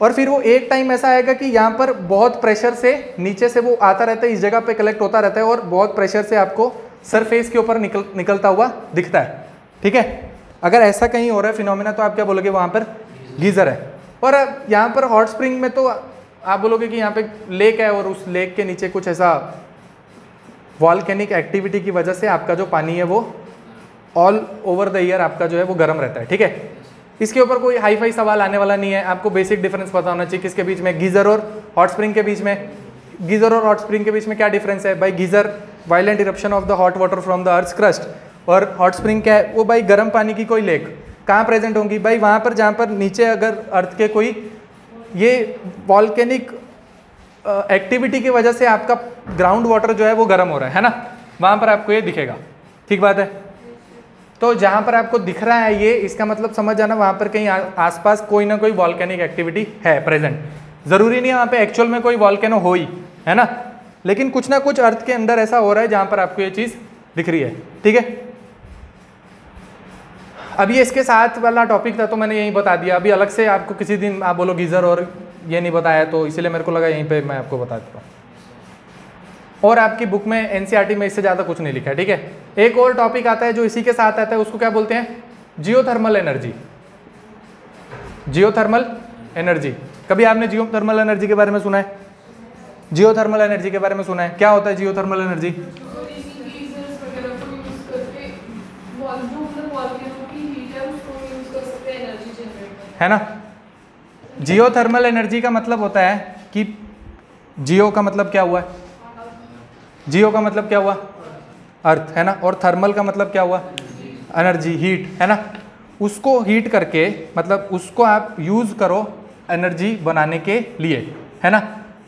और फिर वो एक टाइम ऐसा आएगा कि यहाँ पर बहुत प्रेशर से नीचे से वो आता रहता है, इस जगह पे कलेक्ट होता रहता है, और बहुत प्रेशर से आपको सरफेस के ऊपर निकलता हुआ दिखता है, ठीक है। अगर ऐसा कहीं हो रहा है फिनोमेना तो आप क्या बोलोगे, वहाँ पर गीज़र है। और यहाँ पर हॉट स्प्रिंग में तो आप बोलोगे कि यहाँ पे लेक है और उस लेक के नीचे कुछ ऐसा वॉल्केनिक एक्टिविटी की वजह से आपका जो पानी है वो ऑल ओवर द ईयर आपका जो है वो गर्म रहता है, ठीक है। इसके ऊपर कोई हाई फाई सवाल आने वाला नहीं है, आपको बेसिक डिफरेंस पता होना चाहिए किसके बीच में, गीज़र और हॉट स्प्रिंग के बीच में। गीज़र और हॉट स्प्रिंग के बीच में क्या डिफरेंस है भाई, geyser violent eruption of the hot water from the earth crust, और हॉट स्प्रिंग क्या है, वो भाई गर्म पानी की कोई लेक कहाँ प्रेजेंट होंगी भाई, वहाँ पर जहाँ पर नीचे अगर अर्थ के कोई ये वॉल्केनिक एक्टिविटी की वजह से आपका ग्राउंड वाटर जो है वो गर्म हो रहा है ना, वहाँ पर आपको ये दिखेगा, ठीक बात है। तो जहाँ पर आपको दिख रहा है ये, इसका मतलब समझ जाना वहाँ पर कहीं आसपास कोई ना कोई वॉल्केनिक एक्टिविटी है प्रेजेंट। ज़रूरी नहीं है वहाँ पे एक्चुअल में कोई वॉल्केनो हो ही, है ना, लेकिन कुछ ना कुछ अर्थ के अंदर ऐसा हो रहा है जहाँ पर आपको ये चीज़ दिख रही है, ठीक है। अब ये इसके साथ वाला टॉपिक था तो मैंने यही बता दिया। अभी अलग से आपको किसी दिन आप बोलो गीज़र और ये नहीं बताया, तो इसीलिए मेरे को लगा यहीं पे मैं आपको बता देता हूँ। और आपकी बुक में एनसीईआरटी में इससे ज़्यादा कुछ नहीं लिखा है, ठीक है। एक और टॉपिक आता है जो इसी के साथ आता है, उसको क्या बोलते हैं, जियोथर्मल एनर्जी। जियोथर्मल एनर्जी, कभी आपने जियोथर्मल एनर्जी के बारे में सुना है? जियोथर्मल एनर्जी के बारे में सुना है? क्या होता है जियोथर्मल एनर्जी? है ना, जियोथर्मल एनर्जी का मतलब होता है कि जियो का मतलब क्या हुआ, जियो का मतलब क्या हुआ, अर्थ, है ना, और थर्मल का मतलब क्या हुआ, एनर्जी, हीट, है ना। उसको हीट करके मतलब उसको आप यूज़ करो एनर्जी बनाने के लिए, है ना।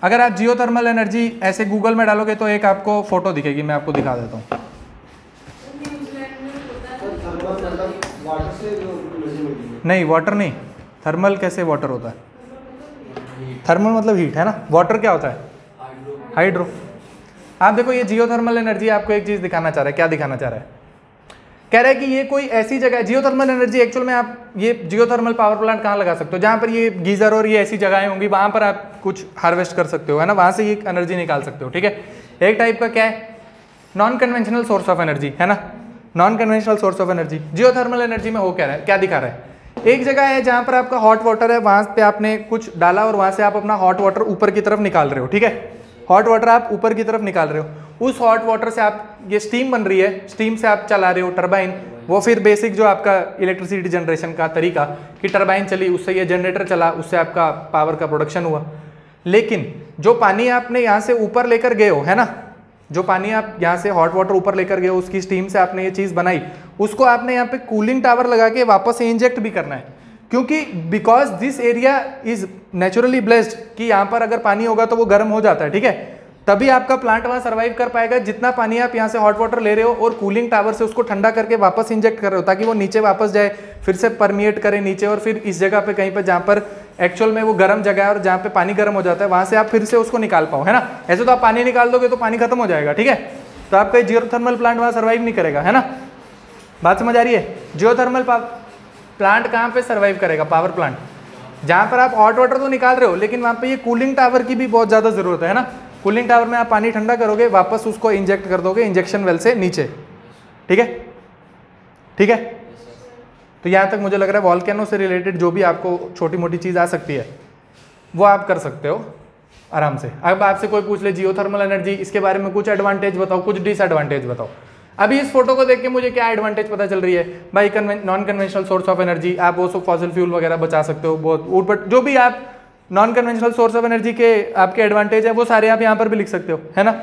अगर आप जियोथर्मल एनर्जी ऐसे गूगल में डालोगे तो एक आपको फोटो दिखेगी, मैं आपको दिखा देता हूँ। नहीं, वाटर नहीं, थर्मल कैसे वाटर होता है, थर्मल मतलब हीट, है ना, वाटर क्या होता है, हाइड्रो। आप देखो ये जियोथर्मल एनर्जी आपको एक चीज़ दिखाना चाह रहा है, क्या दिखाना चाह रहा है, कह रहा है कि ये कोई ऐसी जगह है, जियोथर्मल एनर्जी एक्चुअल में आप ये जियोथर्मल पावर प्लांट कहाँ लगा सकते हो, जहाँ पर ये गीजर और ये ऐसी जगहें होंगी वहाँ पर आप कुछ हार्वेस्ट कर सकते हो, है ना, वहाँ से ये एनर्जी निकाल सकते हो, ठीक है। एक टाइप का क्या है, non conventional source of energy, है ना, non conventional source of energy. Geothermal energy में हो क्या रहा है, क्या दिखा रहा है, एक जगह है जहाँ पर आपका हॉट वाटर है, वहाँ पे आपने कुछ डाला और वहाँ से आप अपना हॉट वाटर ऊपर की तरफ निकाल रहे हो, ठीक है, हॉट वाटर आप ऊपर की तरफ निकाल रहे हो, उस हॉट वाटर से आप ये स्टीम बन रही है, स्टीम से आप चला रहे हो टरबाइन, वो फिर बेसिक जो आपका इलेक्ट्रिसिटी जनरेशन का तरीका कि टरबाइन चली, उससे ये जनरेटर चला, उससे आपका पावर का प्रोडक्शन हुआ। लेकिन जो पानी आपने यहाँ से ऊपर लेकर गए हो, है ना, जो पानी आप यहाँ से हॉट वाटर ऊपर लेकर गए हो, उसकी स्टीम से आपने ये चीज़ बनाई, उसको आपने यहाँ पे कूलिंग टावर लगा के वापस से इंजेक्ट भी करना है, क्योंकि because this area is naturally blessed कि यहाँ पर अगर पानी होगा तो वो गर्म हो जाता है, ठीक है, तभी आपका प्लांट वहाँ सर्वाइव कर पाएगा। जितना पानी आप यहाँ से हॉट वाटर ले रहे हो और कूलिंग टावर से उसको ठंडा करके वापस इंजेक्ट कर रहे हो ताकि वो नीचे वापस जाए, फिर से परमिएट करे नीचे, और फिर इस जगह पे कहीं पर जहाँ पर एक्चुअल में वो गर्म जगह है और जहाँ पे पानी गर्म हो जाता है वहाँ से आप फिर से उसको निकाल पाओ, है ना। ऐसे तो आप पानी निकाल दोगे तो पानी खत्म हो जाएगा, ठीक है, तो आपका जियोथर्मल प्लांट वहाँ सर्वाइव नहीं करेगा, है ना। बात समझ आ रही है। जियोथर्मल प्लांट कहाँ पे सर्वाइव करेगा, पावर प्लांट, जहाँ पर आप हॉट वाटर तो निकाल रहे हो लेकिन वहाँ पे ये कूलिंग टावर की भी बहुत ज़्यादा ज़रूरत है ना। कूलिंग टावर में आप पानी ठंडा करोगे, वापस उसको इंजेक्ट कर दोगे इंजेक्शन वेल से नीचे, ठीक है, ठीक है। तो यहाँ तक मुझे लग रहा है वॉल्केनो से रिलेटेड जो भी आपको छोटी मोटी चीज़ आ सकती है वो आप कर सकते हो आराम से। अब आपसे कोई पूछ ले जियोथर्मल एनर्जी, इसके बारे में कुछ एडवांटेज बताओ, कुछ डिसएडवांटेज बताओ। अभी इस फोटो को देख के मुझे क्या एडवांटेज पता चल रही है भाई, non conventional source of energy, आप वो सब फॉसिल फ्यूल वगैरह बचा सकते हो बहुत, बट जो भी आप non conventional source of energy के आपके एडवांटेज है वो सारे आप यहाँ पर भी लिख सकते हो, है ना,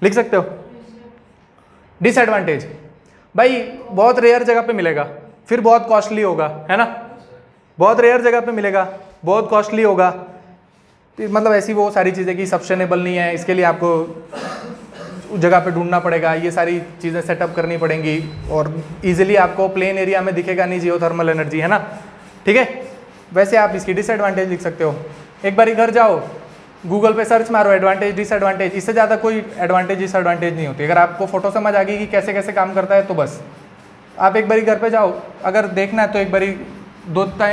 लिख सकते हो। डिसएडवांटेज भाई बहुत रेयर जगह पे मिलेगा, फिर बहुत कॉस्टली होगा, है ना, बहुत रेयर जगह पे मिलेगा, बहुत कॉस्टली होगा, मतलब ऐसी वो सारी चीज़ें कि सस्टेनेबल नहीं है, इसके लिए आपको उस जगह पे ढूंढना पड़ेगा, ये सारी चीज़ें सेटअप करनी पड़ेंगी और इजीली आपको प्लेन एरिया में दिखेगा नहीं जियोथर्मल एनर्जी, है ना, ठीक है। वैसे आप इसकी डिसएडवांटेज लिख सकते हो। एक बारी घर जाओ, गूगल पे सर्च मारो एडवांटेज डिसएडवांटेज, इससे ज़्यादा कोई एडवांटेज डिसएडवांटेज नहीं होती। अगर आपको फोटो समझ आ गई कि कैसे कैसे काम करता है तो बस आप एक बारी घर पे जाओ, अगर देखना है तो एक बारी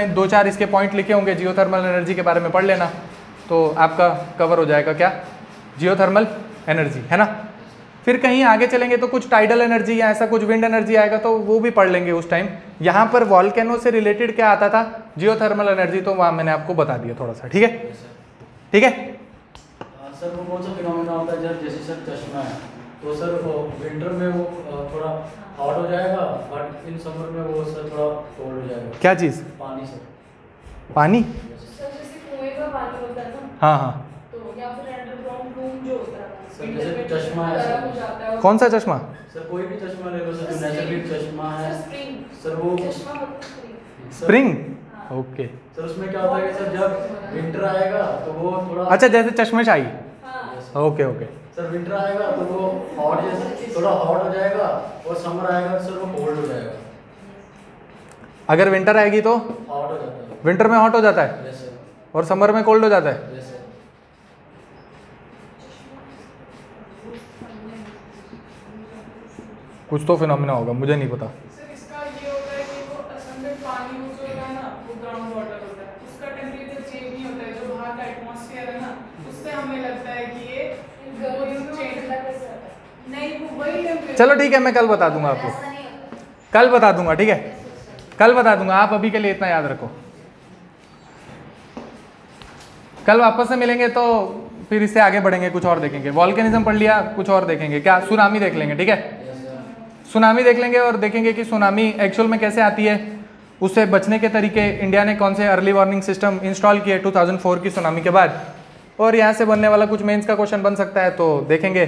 दो चार इसके पॉइंट लिखे होंगे जियोथर्मल एनर्जी के बारे में पढ़ लेना, तो आपका कवर हो जाएगा क्या, जियोथर्मल एनर्जी, है ना। फिर कहीं आगे चलेंगे तो कुछ टाइडल एनर्जी या ऐसा कुछ विंड एनर्जी आएगा तो वो भी पढ़ लेंगे उस टाइम। यहाँ पर वॉल्केनो से रिलेटेड क्या आता था, जियोथर्मल एनर्जी, तो वहाँ मैंने आपको बता दिया थोड़ा सा, ठीक है, ठीक है। सर वो कौन सा फिनोमेना होता है जैसे सर चश्मा है, तो सर विंटर में वो थोड़ा हॉट हो जाएगा बट इन समर में वो सर थोड़ा कोल्ड हो जाएगा। क्या चीज़, पानी सर, पानी, सर जैसे कुएं का पानी होता है ना, हाँ हाँ, तो या फिर अंडरग्राउंड रूम जो होता है सर winter जैसे में चश्मा है गर्म हो सर। जाता है और- कौन सा चश्मा, सर कोई भी चश्मा ले लो सर, जो नैचुरली चश्मा है सर स्प्रिंग, सर वो चश्मा मतलब स्प्रिंग। सर- स्प्रिंग, हाँ। ओके, सर उसमें क्या होता है कि सर जब विंटर आएगा तो वो थोड़ा अच्छा जैसे चश्मेशाही, हाँ। ओके ओके, सर विंटर आएगा तो वो हॉट जैसे थोड़ा हॉट हो जाएगा और समर आएगा तो सर वो कोल्ड हो जाएगा। अगर विंटर आएगी तो हॉट हो जाता है। विंटर में हॉट हो जाता है यस सर, और समर में कोल्ड हो जाता है। Yes sir. कुछ तो फिनोमिना होगा, मुझे नहीं पता। सर इसका ये होता है कि वो असल में पानी जो होता है ना वो ग्राउंड वाटर होता है, उसका टेम्परेचर चेंज नहीं होता है, जो बाहर का एटमॉस्फेयर है ना उससे हमें लगता है कि ये वो चेंज नहीं, वो वही टेम्परेचर। चलो ठीक है, मैं कल बता दूंगा आपको, कल बता दूंगा, ठीक है, कल बता दूंगा, आप अभी के लिए इतना याद रखो। कल वापस से मिलेंगे तो फिर इससे आगे बढ़ेंगे, कुछ और देखेंगे। वॉल्केनिज्म पढ़ लिया, कुछ और देखेंगे, क्या सुनामी देख लेंगे, ठीक है, सुनामी देख लेंगे और देखेंगे कि सुनामी एक्चुअल में कैसे आती है, उससे बचने के तरीके, इंडिया ने कौन से अर्ली वार्निंग सिस्टम इंस्टॉल किए 2004 की सुनामी के बाद, और यहाँ से बनने वाला कुछ मेंस का क्वेश्चन बन सकता है तो देखेंगे।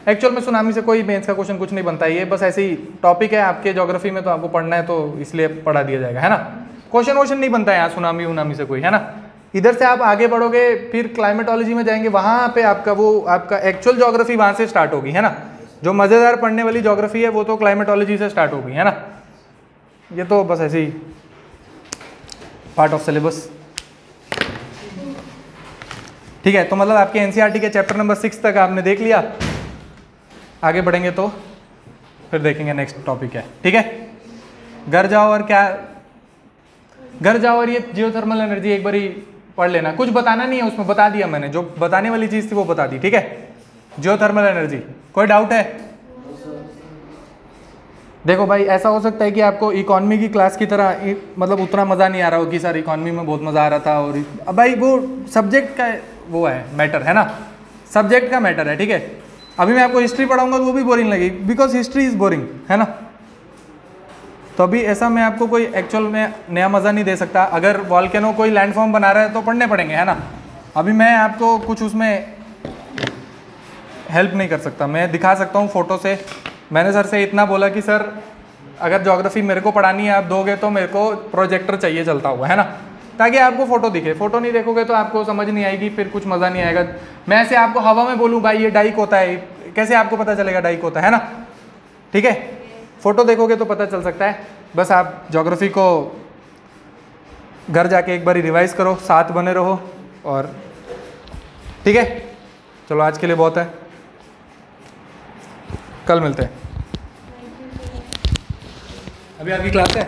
एक्चुअल में सुनामी से कोई मेंस का क्वेश्चन कुछ नहीं बनता है, ये बस ऐसे ही टॉपिक है आपके ज्योग्राफी में, तो आपको पढ़ना है तो इसलिए पढ़ा दिया जाएगा, है ना। क्वेश्चन वोश्चन नहीं बनता है यहाँ सुनामी उनामी से कोई, है ना। इधर से आप आगे बढ़ोगे फिर क्लाइमेटोलॉजी में जाएंगे, वहाँ पे आपका वो आपका एक्चुअल ज्योग्राफी वहाँ से स्टार्ट होगी, है ना। जो मज़ेदार पढ़ने वाली ज्योग्राफी है वो तो क्लाइमेटोलॉजी से स्टार्ट होगी, है ना। ये तो बस ऐसे ही पार्ट ऑफ सिलेबस, ठीक है। तो मतलब आपके एनसीईआरटी के चैप्टर नंबर 6 तक आपने देख लिया, आगे बढ़ेंगे तो फिर देखेंगे नेक्स्ट टॉपिक है, ठीक है। घर जाओ और क्या, घर जाओ और ये जियोथर्मल एनर्जी एक बार ही पढ़ लेना, कुछ बताना नहीं है उसमें, बता दिया मैंने, जो बताने वाली चीज़ थी वो बता दी, ठीक है। जियोथर्मल एनर्जी, कोई डाउट है? देखो भाई ऐसा हो सकता है कि आपको इकोनॉमी की क्लास की तरह मतलब उतना मज़ा नहीं आ रहा हो कि सर इकोनॉमी में बहुत मज़ा आ रहा था, और अब भाई वो सब्जेक्ट का वो है मैटर, है ना, सब्जेक्ट का मैटर है, ठीक है। अभी मैं आपको हिस्ट्री पढ़ाऊंगा तो वो भी बोरिंग लगेगी, बिकॉज हिस्ट्री इज़ बोरिंग, है ना। तो अभी ऐसा मैं आपको कोई एक्चुअल में नया मज़ा नहीं दे सकता। अगर वॉल्केनो कोई लैंडफॉर्म बना रहा है तो पढ़ने पड़ेंगे, है ना। अभी मैं आपको कुछ उसमें हेल्प नहीं कर सकता, मैं दिखा सकता हूँ फ़ोटो से। मैंने सर से इतना बोला कि सर अगर ज्योग्राफी मेरे को पढ़ानी है आप दोगे तो मेरे को प्रोजेक्टर चाहिए चलता हुआ, है ना, ताकि आपको फ़ोटो दिखे। फ़ोटो नहीं देखोगे तो आपको समझ नहीं आएगी, फिर कुछ मज़ा नहीं आएगा। मैं ऐसे आपको हवा में बोलूँ भाई ये डाइक होता है, कैसे आपको पता चलेगा डाइक होता है ना, ठीक है। फ़ोटो देखोगे तो पता चल सकता है। बस आप ज्योग्राफी को घर जाके एक बार रिवाइज करो, साथ बने रहो, और ठीक है। चलो आज के लिए बहुत है, कल मिलते हैं। अभी आपकी क्लास है।